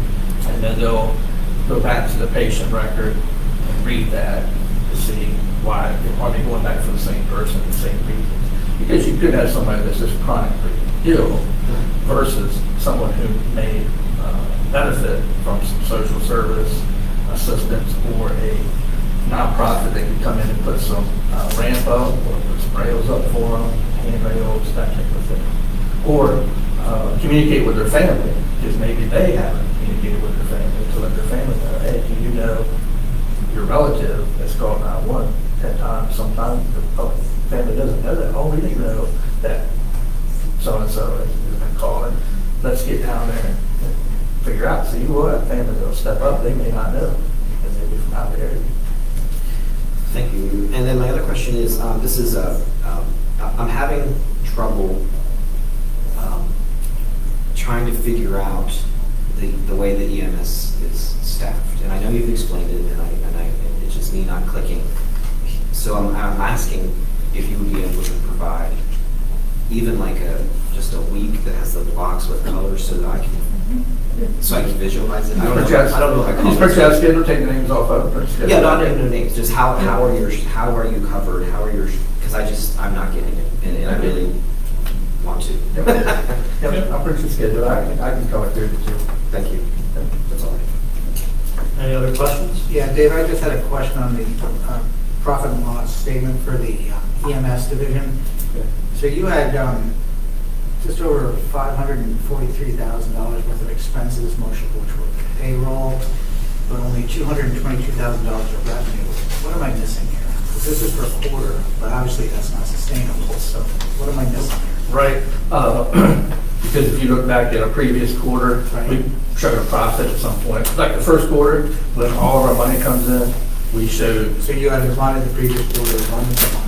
And then they'll go back to the patient record and read that to see why, are they going back for the same person, the same reasons? Because you could have somebody that's just chronically ill versus someone who may benefit from some social service assistance or a nonprofit that could come in and put some ramp up or put some rails up for them, handrails, that type of thing. Or communicate with their family, because maybe they haven't communicated with their family, to let their family know, hey, do you know your relative that's called 911 10 times? Sometimes the family doesn't know that. Oh, we didn't know that so-and-so has been calling. Let's get down there and figure out. See what family will step up. They may not know because they'll be from out there. Thank you. And then my other question is, this is I'm having trouble trying to figure out the way that EMS is staffed. And I know you've explained it, and it's just me not clicking. So I'm asking if you would be able to provide even like just a week that has the blocks with colors so that I can visualize it. I don't know if I can. Just print out schedule, take the names off of it. Yeah, not no names. Just how are you covered? How are your? Because I'm not getting it, and I really want to. Yep, I'll print the schedule. I can color through it too. Thank you. That's all. Any other questions? Yeah, Dave, I just had a question on the profit and loss statement for the EMS division. So you had just over $543,000 worth of expenses, most of which were payroll, but only $222,000 of revenue. What am I missing here? Because this is per quarter, but obviously that's not sustainable. So what am I missing here? Right. Because if you look back at a previous quarter, we showed a profit at some point. Like the first quarter, when all of our money comes in, we showed. So you had one of the previous quarter, one of the money.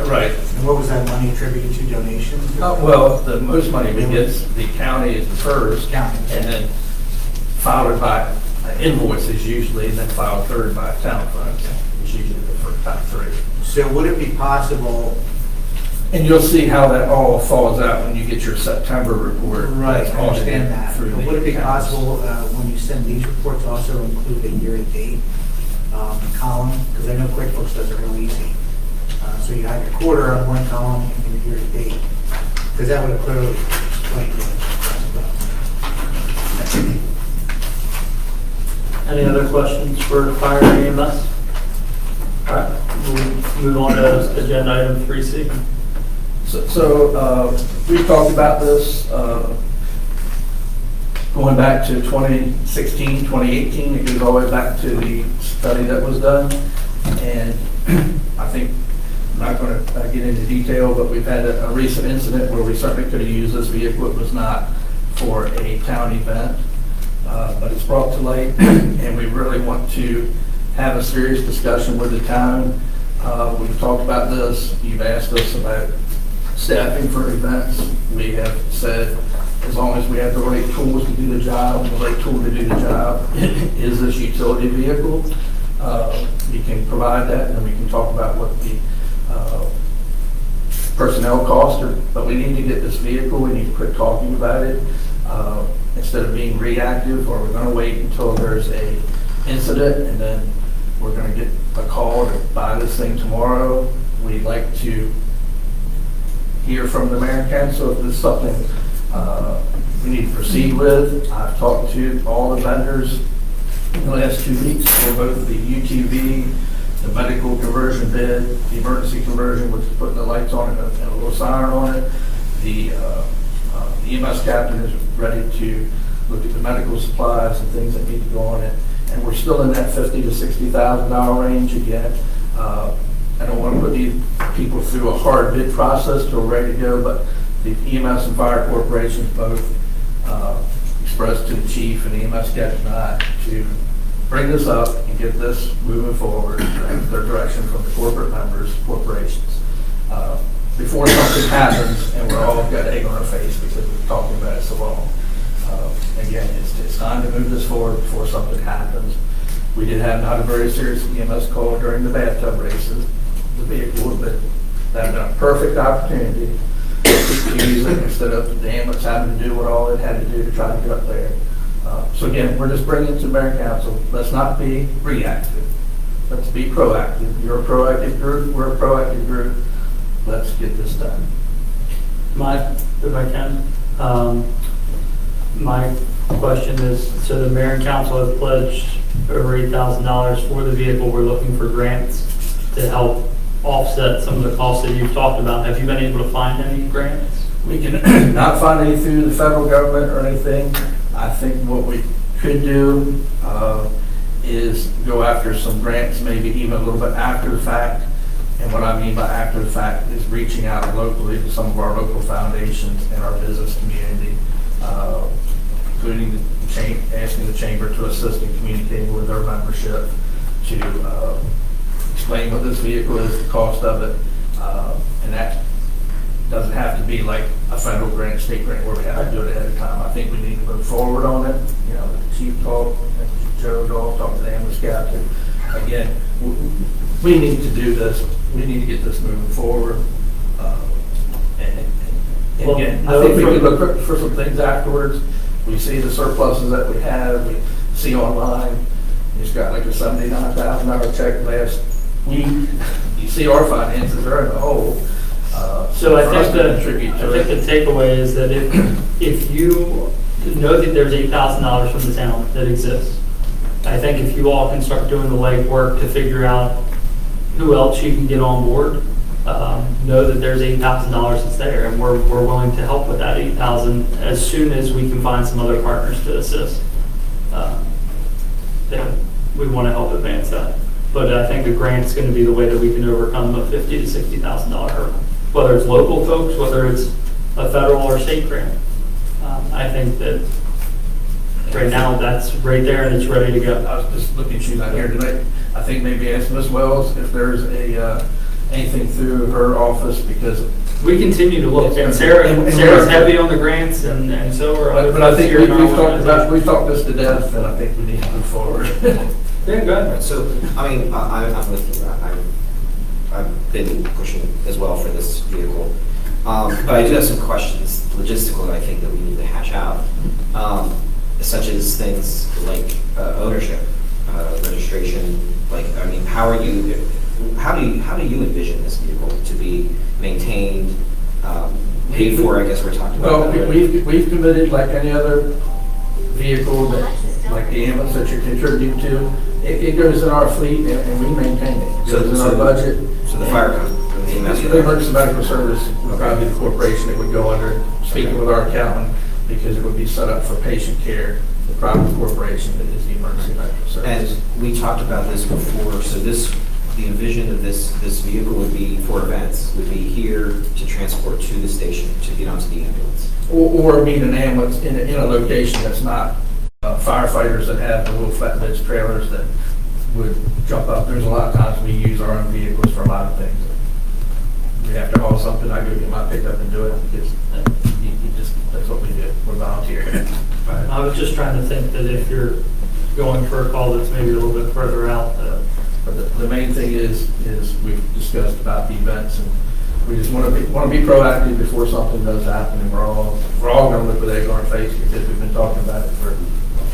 Right. And what was that money attributed to, donations? Well, the most money we get, the county is the first, and then followed by invoices usually, and then followed third by town funds. It's usually the first top 3. So would it be possible? And you'll see how that all falls out when you get your September report. Right, I understand that. But would it be possible when you send these reports also include a year-to-date column? Because I know QuickBooks does it real easy. So you have your quarter on one column and your year-to-date. Because that would clearly explain what. Any other questions for fire and EMS? All right, we'll move on to agenda item 3C. So we've talked about this going back to 2016, 2018, it goes all the way back to the study that was done. And I think, I'm not going to get into detail, but we've had a recent incident where we certainly could have used this vehicle. It was not for a town event, but it's brought to light, and we really want to have a serious discussion with the town. We've talked about this. You've asked us about staffing for events. We have said, as long as we have the right tools to do the job, and the right tool to do the job is this utility vehicle. We can provide that, and then we can talk about what the personnel costs are, but we need to get this vehicle. We need to quit talking about it instead of being reactive, or we're going to wait until there's a incident and then we're going to get a call to buy this thing tomorrow. We'd like to hear from the mayor and council if this is something we need to proceed with. I've talked to all the vendors in the last 2 weeks for both the UTV, the medical conversion bid, the emergency conversion, which is putting the lights on it and a little siren on it. The EMS captain is ready to look at the medical supplies and things that need to go on it. And we're still in that $50,000 to $60,000 range again. I don't want to put these people through a hard bid process till we're ready to go, but the EMS and fire corporations both expressed to the chief and the EMS captain and I to bring this up and get this moving forward in their direction from the corporate members, corporations, before something happens and we're all got egg on our face because we're talking about it so long. Again, it's time to move this forward before something happens. We did have not a very serious EMS call during the bathtub races. The vehicle would have been a perfect opportunity to use it instead of the ambulance having to do what all it had to do to try to get up there. So again, we're just bringing it to mayor and council. Let's not be reactive. Let's be proactive. You're a proactive group. We're a proactive group. Let's get this done. If I can, my question is, so the mayor and council have pledged over $8,000 for the vehicle. We're looking for grants to help offset some of the costs that you've talked about. Have you been able to find any grants? We can not find any through the federal government or anything. I think what we could do is go after some grants, maybe even a little bit after the fact. And what I mean by after the fact is reaching out locally to some of our local foundations and our business community, including asking the chamber to assist in communicating with their membership to explain what this vehicle is, the cost of it, and that doesn't have to be like a federal grant, state grant, where we have to do it ahead of time. I think we need to move forward on it. You know, the chief talked, Joe Dahl talked to the ambulance captain. Again, we need to do this. We need to get this moving forward. And again, I think we can look for some things afterwards. We see the surpluses that we have. We see online. It's got like a $79,000 check last week. You see our finances are in the hole. So I think the takeaway is that if you know that there's $8,000 from the town that exists, I think if you all can start doing the legwork to figure out who else you can get on board, know that there's $8,000 that's there, and we're willing to help with that $8,000 as soon as we can find some other partners to assist. Then we want to help advance that. But I think a grant's going to be the way that we can overcome a $50,000 to $60,000 hurdle, whether it's local folks, whether it's a federal or state grant. I think that right now that's right there and it's ready to go. I was just looking, she's not here tonight. I think maybe ask Ms. Wells if there's anything through her office, because we continue to look. And Sarah's heavy on the grants, and so are other. But I think we've talked this to death, and I think we need to move forward. Yeah, go ahead. So, I mean, I'm with you. I've been pushing as well for this vehicle. But I do have some questions, logistical, that I think that we need to hash out, such as things like ownership, registration. Like, I mean, how do you envision this vehicle to be maintained, paid for? I guess we're talking about. Well, we've committed, like any other vehicle that, like the ambulance that you're contributing to, it goes in our fleet and we maintain it. It goes in our budget. So the fire company. The emergency medical service would probably be the corporation that would go under, speaking with our accountant, because it would be set up for patient care, the private corporation that is the emergency medical service. And we talked about this before, so the envision of this vehicle would be for events, would be here to transport to the station, to get onto the ambulance. Or meet an ambulance in a location that's not firefighters that have the little flatbed trailers that would jump up. There's a lot of times we use our own vehicles for a lot of things. We have to haul something, I go get my pickup and do it, because that's what we do, we're volunteer. I was just trying to think that if you're going for a call that's maybe a little bit further out, But the main thing is we've discussed about the events, and we just want to be proactive before something does happen, and we're all going to liquidate our face because we've been talking about it for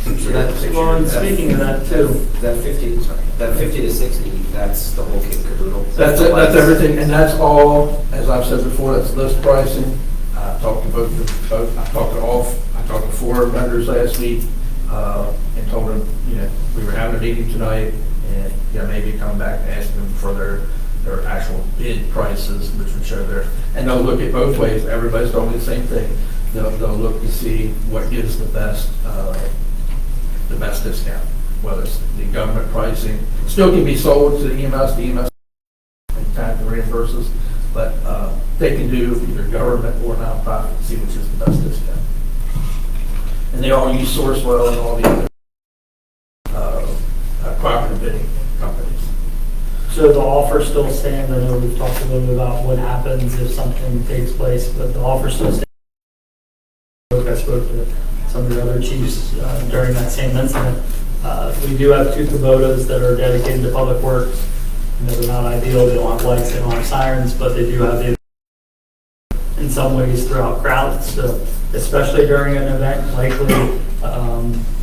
6 years. well, and speaking of that too, That 50 to 60, that's the whole kit and caboodle. That's it, that's everything, and that's all, as I've said before, that's list pricing. I talked to I talked to 4 vendors last week, and told them, we were having a meeting tonight, and maybe come back and ask them for their actual bid prices, which would show and they'll look at both ways. Everybody's told me the same thing. They'll look to see what gives the best discount, whether it's the government pricing. Still can be sold to the EMS and kind of reimburses, but they can do either government or nonprofit, see which is the best discount. And they all use Sourcewell and all the other cooperative bidding companies. so the offer still stands. I know we've talked a little bit about what happens if something takes place, but the offer still stands. I spoke to some of the other chiefs during that same incident. We do have 2 Kubotas that are dedicated to public works. They're not ideal, they don't have lights, they don't have sirens, but they do have the in some ways throughout crowds. So especially during an event, likely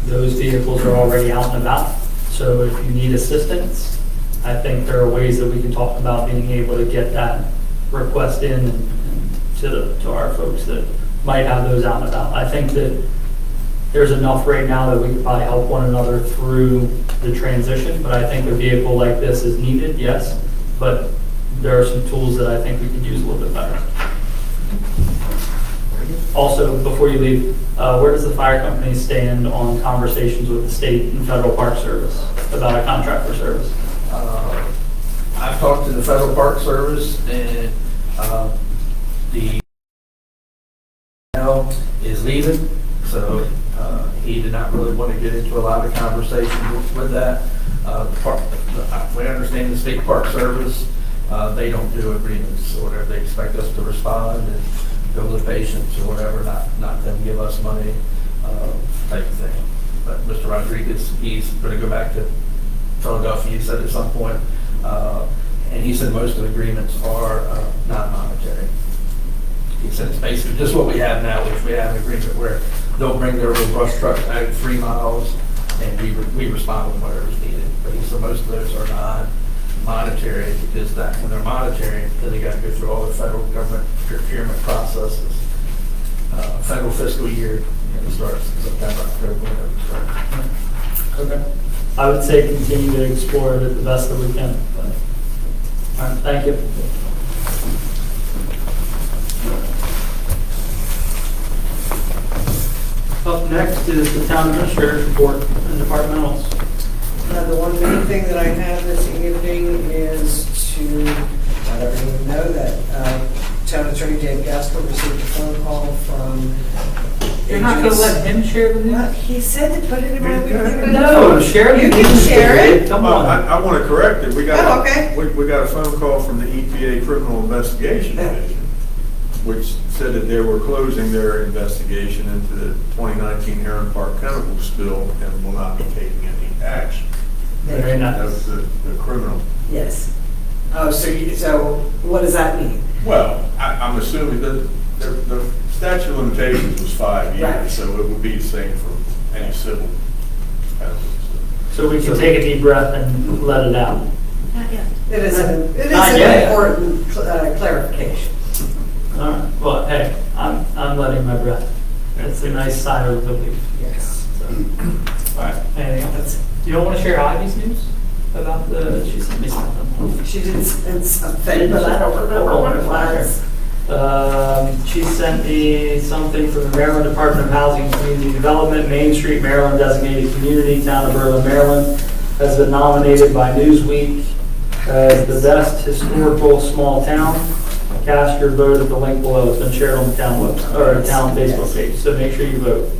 those vehicles are already out and about. So if you need assistance, I think there are ways that we can talk about being able to get that request in and to our folks that might have those out and about. I think that there's enough right now that we could probably help one another through the transition, but I think a vehicle like this is needed, yes, but there are some tools that I think we could use a little bit better. Also, before you leave, where does the fire company stand on conversations with the state and federal park service about a contract for service? I've talked to the Federal Park Service, and the is leaving, so he did not really want to get into a lot of conversation with that. We understand the State Park Service, they don't do agreements or whatever. They expect us to respond and bill the patients or whatever, not them give us money type of thing. But Mr. Rodriguez, he's going to go back to Philadelphia, he said at some point, and he said most of the agreements are not monetary. He said it's basically just what we have now, which we have an agreement where they'll bring their little brush truck out 3 miles, and we respond with whatever's needed. But he said most of those are not monetary, because that when they're monetary, then they got to go through all the federal government procurement processes. Federal fiscal year starts September, October, whenever it starts. Okay. I would say continue to explore it the best that we can. But, all right, thank you. Up next is the town administrator's report and departmentals. The one main thing that I have this evening is to let everyone know that Town Attorney Dave Gaskell received a phone call from. You're not going to let him share the news? He said to put it in my weekly. No, share the You news. can share it. Come on. I want to correct it. We Oh, got, okay. we got a phone call from the EPA Criminal Investigation Division, which said that they were closing their investigation into the 2019 Heron Park chemical spill and will not be taking any action. Very nice. That's the criminal. Yes. Oh, so what does that mean? Well, I'm assuming that the statute of limitations was 5 years, Right. so it would be the same for any civil penalties. So we can take a deep breath and let it out. It is an Not yet. important clarification. All right. Well, hey, I'm letting my breath. It's a nice sign of relief. Yes. So, all right. Anything else? You don't want to share Ivy's news about she sent me something. She did send something, but I don't remember what it was. She sent me something from the Maryland Department of Housing and Community Development. Main Street, Maryland designated community, town of Berlin, Maryland, has been nominated by Newsweek as the best historical small town. Cast your vote at the link below. It's been shared on the town website, or town Facebook page, so make sure you vote.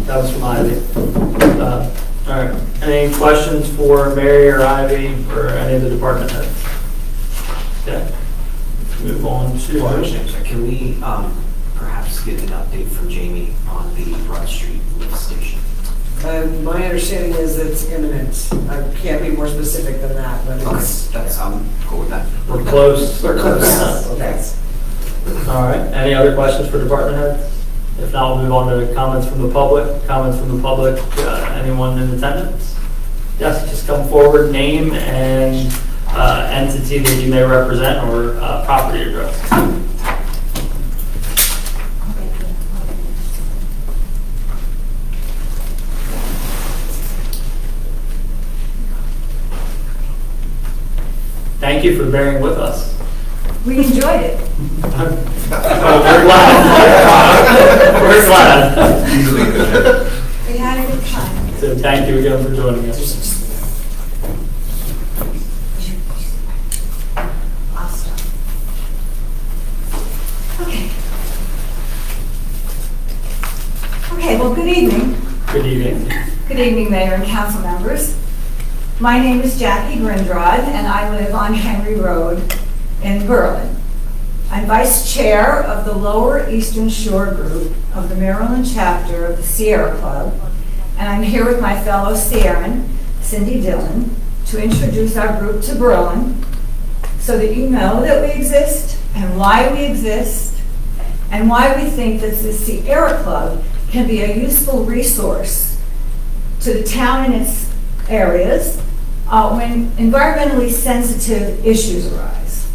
That was from Ivy. All right, any questions for Mary or Ivy or any of the department heads? Okay, move on to. Can we perhaps get an update from Jamie on the Broad Street lift station? My understanding is it's imminent. I can't be more specific than that, but it's. Okay, I'm cool with that. We're close. We're close. Okay. All right, any other questions for department heads? If not, we'll move on to comments from the public. Comments from the public, anyone in attendance? Yes, just come forward, name and entity that you may represent or property address. Thank you for bearing with us. We enjoyed it. Oh, we're glad. We're glad. We had a good time. So thank you again for joining us. Okay. Okay, well, good evening. Good evening. Good evening, Mayor and council members. My name is Jackie Grindrod, and I live on Henry Road in Berlin. I'm vice chair of the Lower Eastern Shore Group of the Maryland chapter of the Sierra Club, and I'm here with my fellow Sierran, Cindy Dillon, to introduce our group to Berlin so that you know that we exist and why we exist and why we think that the Sierra Club can be a useful resource to the town and its areas when environmentally sensitive issues arise.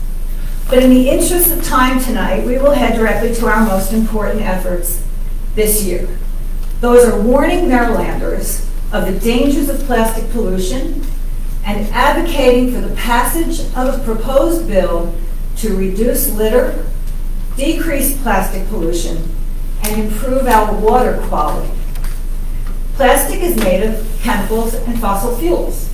But in the interest of time tonight, we will head directly to our most important efforts this year. Those are warning Marylanders of the dangers of plastic pollution and advocating for the passage of a proposed bill to reduce litter, decrease plastic pollution, and improve our water quality. Plastic is made of chemicals and fossil fuels.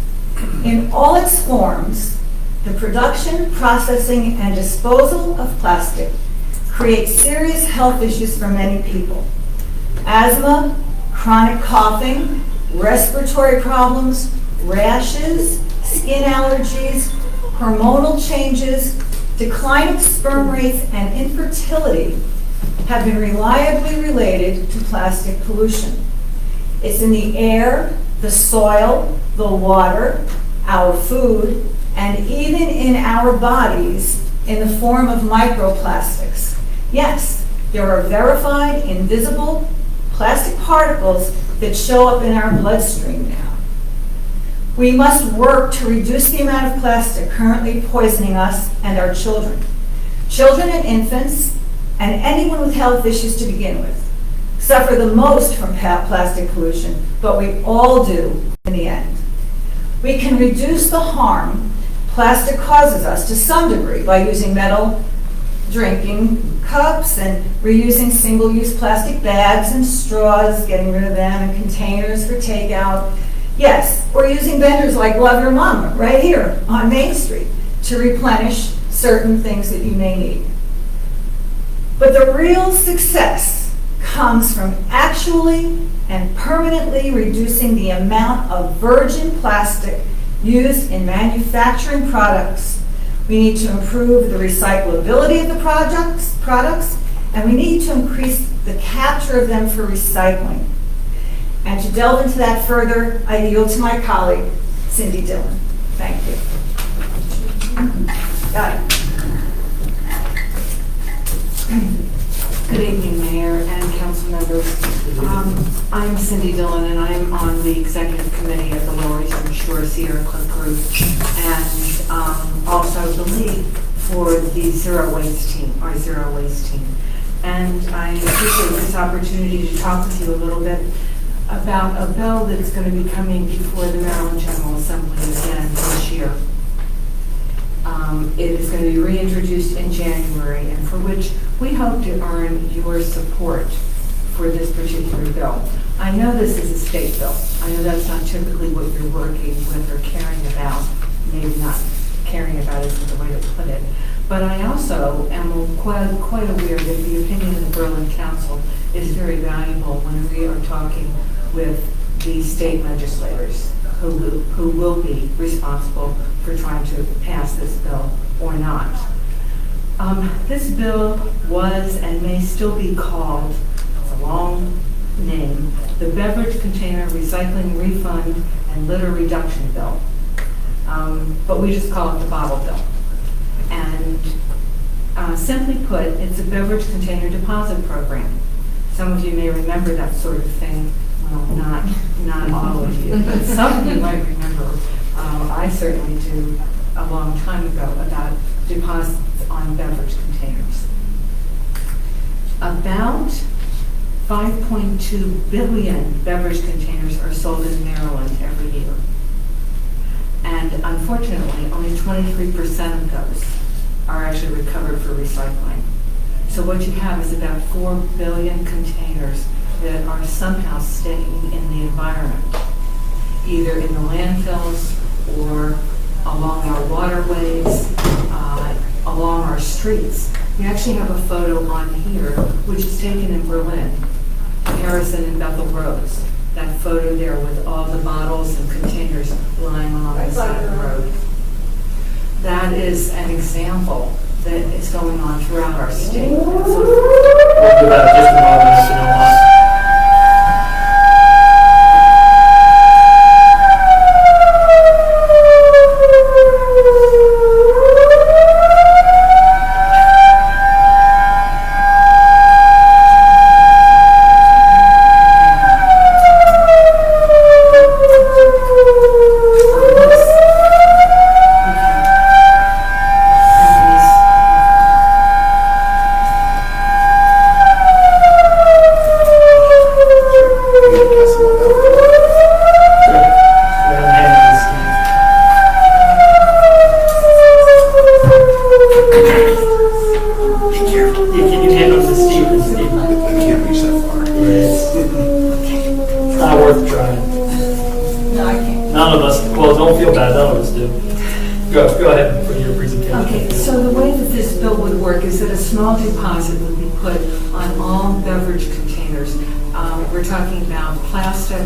In all its forms, the production, processing, and disposal of plastic creates serious health issues for many people. Asthma, chronic coughing, respiratory problems, rashes, skin allergies, hormonal changes, decline of sperm rates, and infertility have been reliably related to plastic pollution. It's in the air, the soil, the water, our food, and even in our bodies in the form of microplastics. Yes, there are verified, invisible plastic particles that show up in our bloodstream now. We must work to reduce the amount of plastic currently poisoning us and our children. Children and infants, and anyone with health issues to begin with, suffer the most from plastic pollution, but we all do in the end. We can reduce the harm plastic causes us to some degree by using metal drinking cups and reusing single-use plastic bags and straws, getting rid of them, and containers for takeout. Yes, or using vendors like Love Your Mama right here on Main Street to replenish certain things that you may need. But the real success comes from actually and permanently reducing the amount of virgin plastic used in manufacturing products. We need to improve the recyclability of the products, and we need to increase the capture of them for recycling. And to delve into that further, I yield to my colleague, Cindy Dillon. Thank you. Got it. Good evening, Mayor and council members. I'm Cindy Dillon, and I'm on the executive committee of the Lower Eastern Shore Sierra Club Group, and also the lead for the Zero Waste team, our Zero Waste team. And I appreciate this opportunity to talk with you a little bit about a bill that's going to be coming before the Maryland General Assembly again this year. It is going to be reintroduced in January, and for which we hope to earn your support for this particular bill. I know this is a state bill. I know that's not typically what you're working with or caring about. Maybe not caring about isn't the way to put it. But I also am quite aware that the opinion of the Berlin Council is very valuable when we are talking with the state legislators who will be responsible for trying to pass this bill or not. This bill was and may still be called, it's a long name, the Beverage Container Recycling Refund and Litter Reduction Bill. But we just call it the bottle bill. And simply put, it's a beverage container deposit program. Some of you may remember that sort of thing. Well, not all of you, but some of you might remember. I certainly do, a long time ago, about deposits on beverage containers. About 5.2 billion beverage containers are sold in Maryland every year. And unfortunately, only 23% of those are actually recovered for recycling. So what you have is about 4 billion containers that are somehow staying in the environment, either in the landfills or along our waterways, along our streets. We actually have a photo on here, which is taken in Berlin, Harrison and Bethel Roads. That photo there with all the bottles and containers lying along the side of the road. That is an example that is going on throughout our state. We'll do that in just a moment, if you don't mind. Go ahead for your presentation. Okay, so the way that this bill would work is that a small deposit would be put on all beverage containers. We're talking about plastic,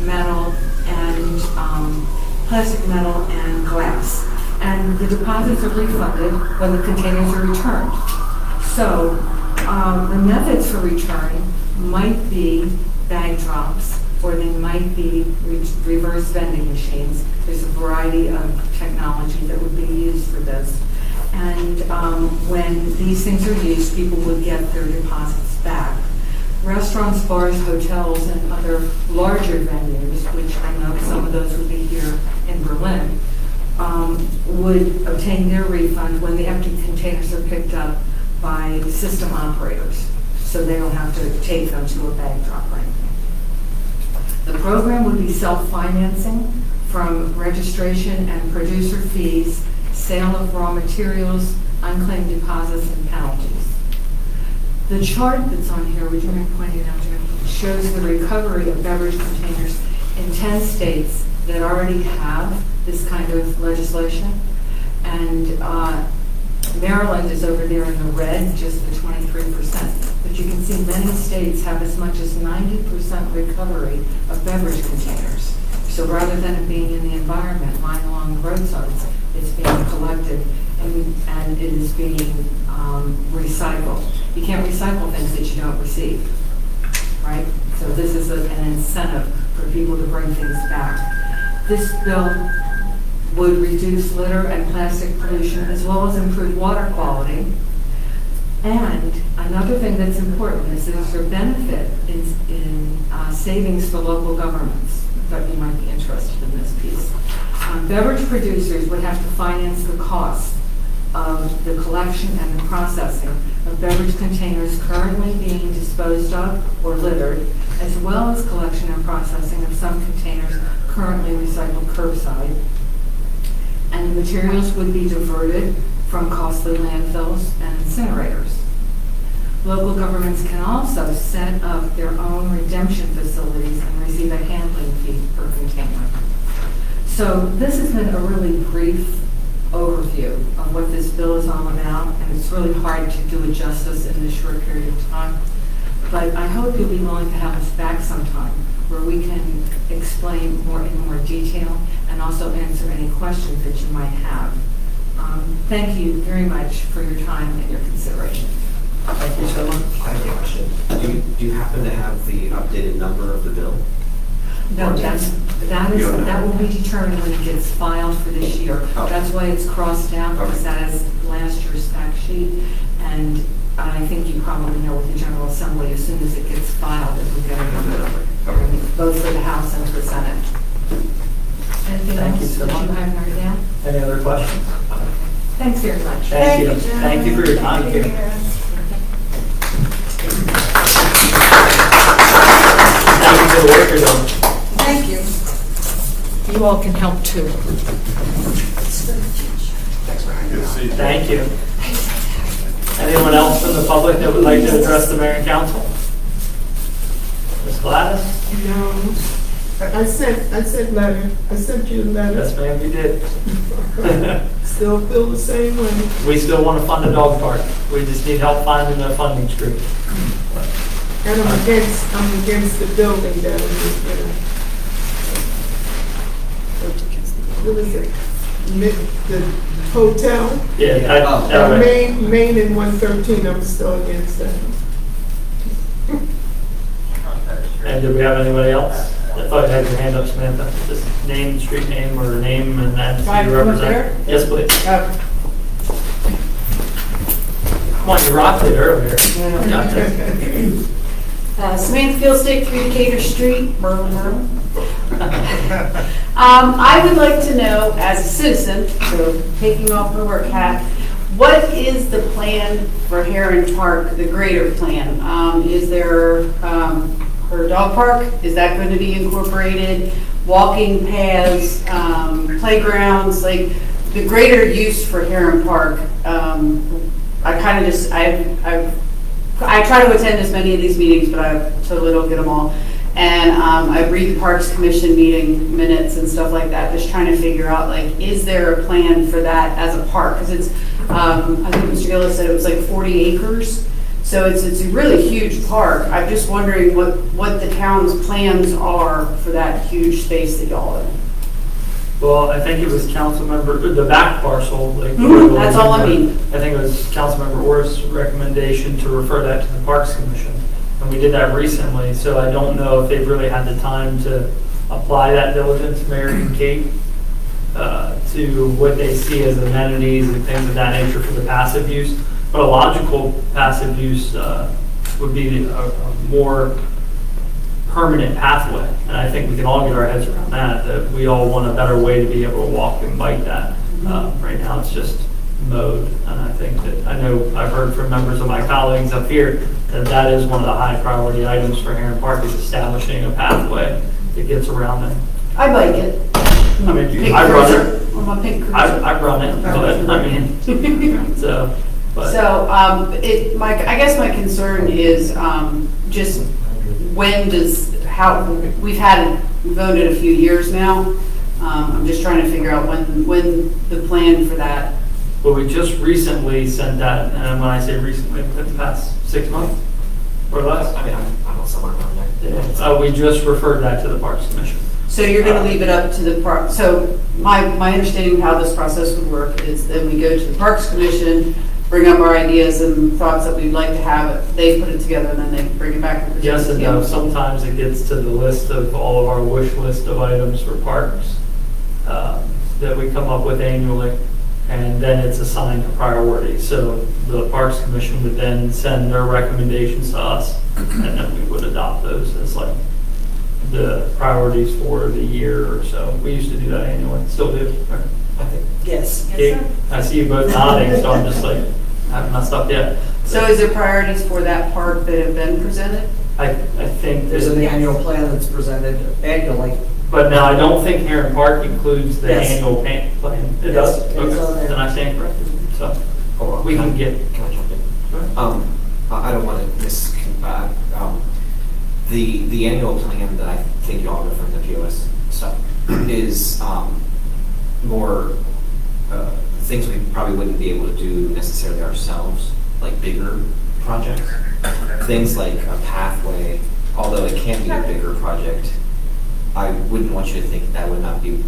metal, and glass. And the deposits are refunded when the containers are returned. So the methods for return might be bag drops, or they might be reverse vending machines. There's a variety of technology that would be used for this. And when these things are used, people would get their deposits back. Restaurants, bars, hotels, and other larger venues, which I know some of those would be here in Berlin, would obtain their refund when the empty containers are picked up by system operators, so they don't have to take them to a bag drop or anything. The program would be self-financing from registration and producer fees, sale of raw materials, unclaimed deposits, and penalties. The chart that's on here, would you mind pointing out, Jim, shows the recovery of beverage containers in 10 states that already have this kind of legislation. And Maryland is over there in the red, just the 23%. But you can see many states have as much as 90% recovery of beverage containers. So rather than it being in the environment, lying along the roadsides, it's being collected and it is being recycled. You can't recycle things that you don't receive, right? So this is an incentive for people to bring things back. This bill would reduce litter and plastic pollution as well as improve water quality. And another thing that's important is there's a benefit in savings for local governments. I thought you might be interested in this piece. Beverage producers would have to finance the cost of the collection and the processing of beverage containers currently being disposed of or littered, as well as collection and processing of some containers currently recycled curbside. and the materials would be diverted from costly landfills and incinerators. Local governments can also set up their own redemption facilities and receive a handling fee per container. So this has been a really brief overview of what this bill is all about, and it's really hard to do it justice in this short period of time. But I hope you'll be willing to have us back sometime where we can explain in more detail and also answer any questions that you might have. Thank you very much for your time and your consideration. Thank you so much. I have a question. Do you happen to have the updated number of the bill? No, that will be determined when it gets filed for this year. Oh. That's why it's crossed out, because that is last year's fact sheet. And I think you probably know with the General Assembly, as soon as it gets filed, it will get it both for the House and for the Senate. Anything Thank you else so that you much. have noted down? Any other questions? Thanks very much. Thank you. Thank you for your time. Thank you. Thank you for the work you're doing. Thank you. You all can help too. Thank you. Anyone else from the public that would like to address the mayor and council? Ms. Gladys? No. I sent letter. I sent you a letter. Yes, ma'am, you did. Still feel the same way. We still want to fund a dog park. We just need help finding a funding stream. And I'm against the building that is, what is it? The hotel? Yeah, that way. Main and 113, I'm still against that. And do we have anybody else? I thought you had your hand up, Samantha. Just name, street name, or name, and then Do I who you come up represent. there? Yes, please. Come on, you rocked it earlier. Gotcha. Samantha Fieldstick, 3 Decatur Street, Berlin. I would like to know, as a citizen, so taking off my work hat, what is the plan for Heron Park, the greater plan? Is there, her dog park, is that going to be incorporated? Walking paths, playgrounds, like the greater use for Heron Park? I kind of just, I try to attend as many of these meetings, but I totally don't get them all. And I read the Parks Commission meeting minutes and stuff like that, just trying to figure out, like, is there a plan for that as a park? Because it's, I think Mr. Gillis said it was like 40 acres. So it's a really huge park. I'm just wondering what the town's plans are for that huge space that y'all own. Well, I think it was Councilmember, the back parcel. Like, That's all I mean. I think it was Councilmember Orr's recommendation to refer that to the Parks Commission. And we did that recently, so I don't know if they've really had the time to apply that diligence, Mary and Kate, to what they see as amenities and things of that nature for the passive use. But a logical passive use would be a more permanent pathway. And I think we can all get our heads around that we all want a better way to be able to walk and bike that. Right now it's just mode. And I think that, I know I've heard from members of my colleagues up here that that is one of the high priority items for Heron Park, is establishing a pathway that gets around it. I bike it. I mean, Pink I run cruiser. it. I'm a pink cruiser. I run it, but I mean, so. But. So, I guess my concern is just when we've voted a few years now. I'm just trying to figure out when the plan for that. Well, we just recently sent that, and when I say recently, within the past 6 months or less. I mean, I'm on somewhere around there. Yeah. We just referred that to the Parks Commission. So you're going to leave it up to the park. So my understanding of how this process would work is that we go to the Parks Commission, bring up our ideas and thoughts that we'd like to have. They put it together and then they bring it back. And Yes and no. Sometimes it gets to the list of all of our wish list of items for parks that we come up with annually, and then it's assigned a priority. So the Parks Commission would then send their recommendations to us, and then we would adopt those as like the priorities for the year or so. We used to do that annually, still do. I think. Yes. Kate, I see you both nodding, so I'm just like, I haven't messed up yet. So is there priorities for that park that have been presented? I think There's an annual plan that's presented annually. But now, I don't think Heron Park includes the Yes. annual plan. It Yes, does? it is Okay. on there. Then I stand corrected. So, Oh, we can get, Can I jump in? I don't want to the annual plan that I think you all refer to, the POS stuff, is more things we probably wouldn't be able to do necessarily ourselves, like bigger projects. Things like a pathway, although it can be a bigger project, I wouldn't want you to think that would not be,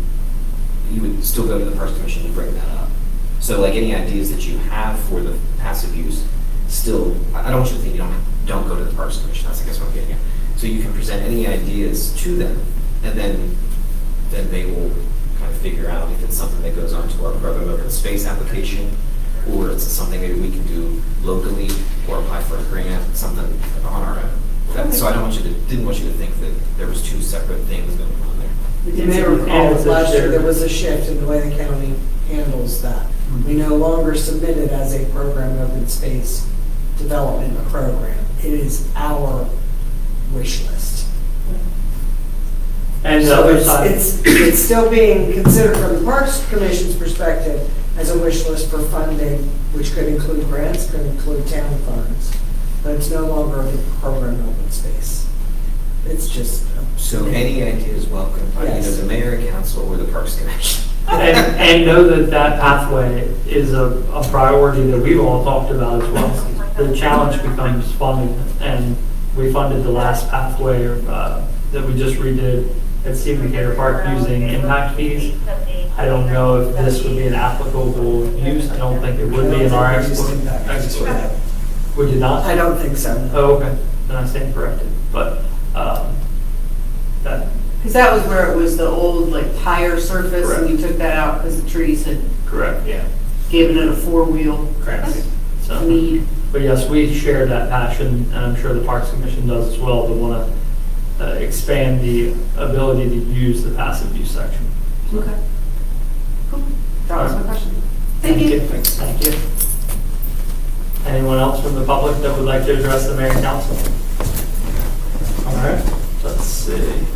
you would still go to the Parks Commission to bring that up. So like any ideas that you have for the passive use, still, I don't want you to think you don't go to the Parks Commission, that's I guess what I'm getting at. So you can present any ideas to them, and then they will kind of figure out if it's something that goes onto our program open space application, or it's something maybe we can do locally, or apply for a grant, something on our own. So I didn't want you to think that there was two separate things going on there. You may recall last year, there was a shift in the way the county handles that. We no longer submit it as a program open space development program. It is our wish list. and the So other side. it's still being considered from the Parks Commission's perspective as a wish list for funding, which could include grants, could include town funds, but it's no longer a program open space. It's just. So any idea is welcome by either Yes. the mayor and council or the Parks Commission. And know that that pathway is a priority that we've all talked about as well. The challenge becomes funding, and we funded the last pathway that we just redid at Steve Decatur Park using impact fees. I don't know if this would be an applicable use. I don't think it would be in our export. Would you not? I don't think so. Oh, okay, then I stand corrected, but, that, Because that was where it was the old like tire surface and you took that out because the trees had correct, yeah. given it a four-wheel Correct. So, need. but yes, we share that passion, and I'm sure the Parks Commission does as well, to want to expand the ability to use the passive use section. Okay. Cool. That was my question. Thank you. Thank you. Anyone else from the public that would like to address the mayor and council? All right, let's see.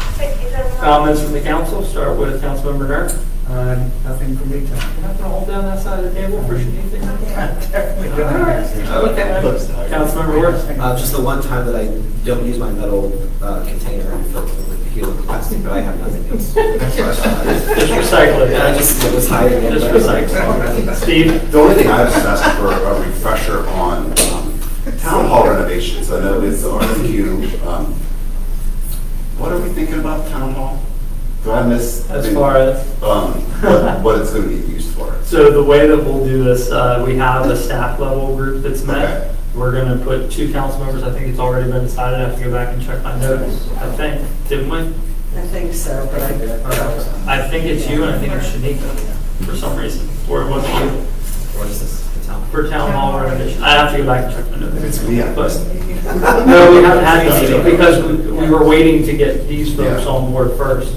Comments from the council, start with Councilmember Nerk. Nothing for me to. You're not going to hold down that side of the table for anything? Okay. Councilmember Worth. Just the one time that I don't use my metal container and fill it with peel and plastic, but I have nothing else. Just recycle it. And I just was hiding it. Just recycle. Steve? The only thing I was just asking for a refresher on town hall renovations. I know it's the RFQ. What are we thinking about town hall? Do I miss? As far as? What it's going to be used for? So the way that we'll do this, we have a staff level group that's met. Okay. We're going to put 2 council members. I think it's already been decided. I have to go back and check my notes. I think, didn't we? I think so, but I think it's you and I think it's Shanika for some reason. Or it wasn't you. What is this? The town? For town hall renovation. I have to go back and check my notes. It's me. But, no, we haven't had the meeting because we were waiting to get these folks on board first.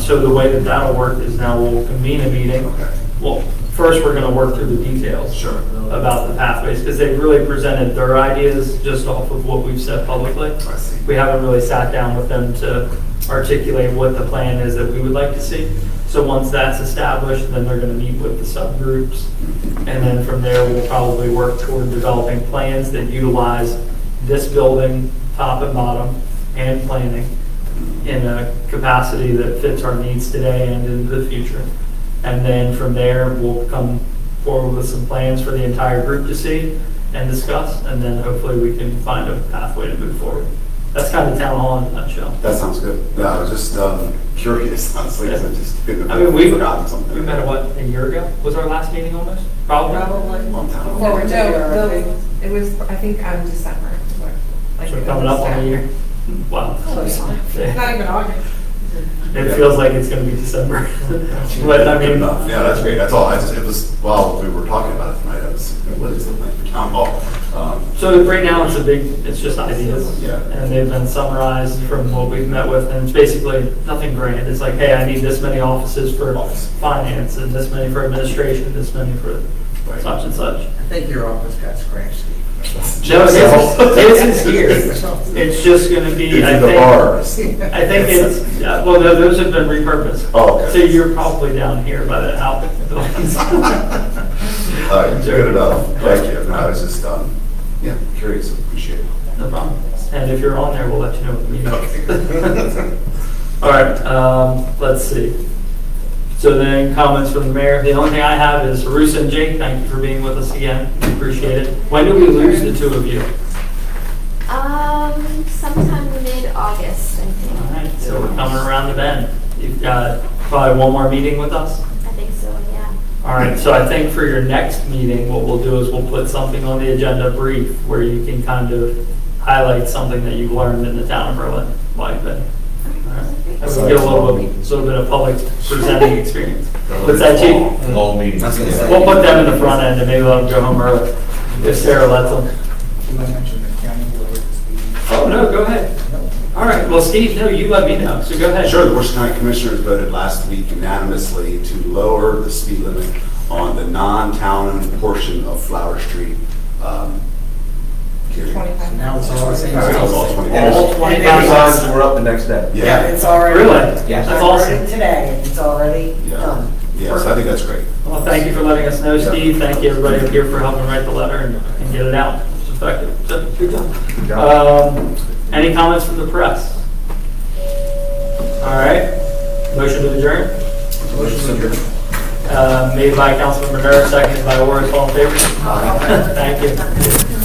So the way that that'll work is now we'll convene a meeting. Okay. Well, first we're going to work through the details. Sure. About the pathways, because they've really presented their ideas just off of what we've said publicly. I see. We haven't really sat down with them to articulate what the plan is that we would like to see. So once that's established, then they're going to meet with the subgroups. And then from there, we'll probably work toward developing plans that utilize this building, top and bottom, and planning in a capacity that fits our needs today and into the future. And then from there, we'll come forward with some plans for the entire group to see and discuss, and then hopefully we can find a pathway to move forward. That's kind of town hall in a nutshell. That sounds good. No, I was just curious, honestly, because I just couldn't I mean, have forgotten something. we met, what, a year ago? Was our last meeting almost? Probably. Long time ago. No, it was, I think, December. Like, So we're coming up on a year. Wow. It's not even August. It feels like it's going to be December. But I mean, Yeah, that's great. That's all. It was, while we were talking about it tonight, I was, what is the plan for town hall? so right now it's just ideas. Yeah. And they've been summarized from what we've met with, and it's basically nothing grand. It's like, hey, I need this many offices for finance, and this many for administration, this many for such and such. I think your office got scratched, Steve. No, his is here. It's just gonna be, I It's in the think. bar. I think it's, well, no, those have been repurposed. Oh, okay. So you're probably down here by the Alpha buildings. All right, good enough. Thank you. No, I was just, yeah, curious, appreciate it. No problem. And if you're on there, we'll let you know what the meeting is. All right, let's see. So then comments from the mayor. The only thing I have is Rusa and Jake, thank you for being with us again. Appreciate it. When do we lose the two of you? Sometime mid-August, I think. All right, so we're coming around the bend. You've got probably one more meeting with us? I think so, yeah. All right, so I think for your next meeting, what we'll do is we'll put something on the agenda brief where you can kind of highlight something that you've learned in the town of Berlin while you've been. All right. And we'll get a little bit of public presenting experience. What's that, Chief? Long meeting. We'll put them in the front end and maybe let them go home early if Sarah lets them. Oh, no, go ahead. All right, well, Steve, no, you let me know, so go ahead. Sure, the Worcester County Commissioners voted last week unanimously to lower the speed limit on the non-town portion of Flower Street. Here. Now it's all the same. All 20. All 20 Signs were up the next day. Yeah. It's already. Really? Yeah. That's awesome. Today, and it's already done. Yes, I think that's great. Well, thank you for letting us know, Steve. Thank you, everybody up here, for helping write the letter and get it out. It's effective. So, good job. Any comments from the press? All right. Motion to adjourn? Motion to adjourn. Made by Councilmember Nura, seconded by Orris. All in favor? Thank you.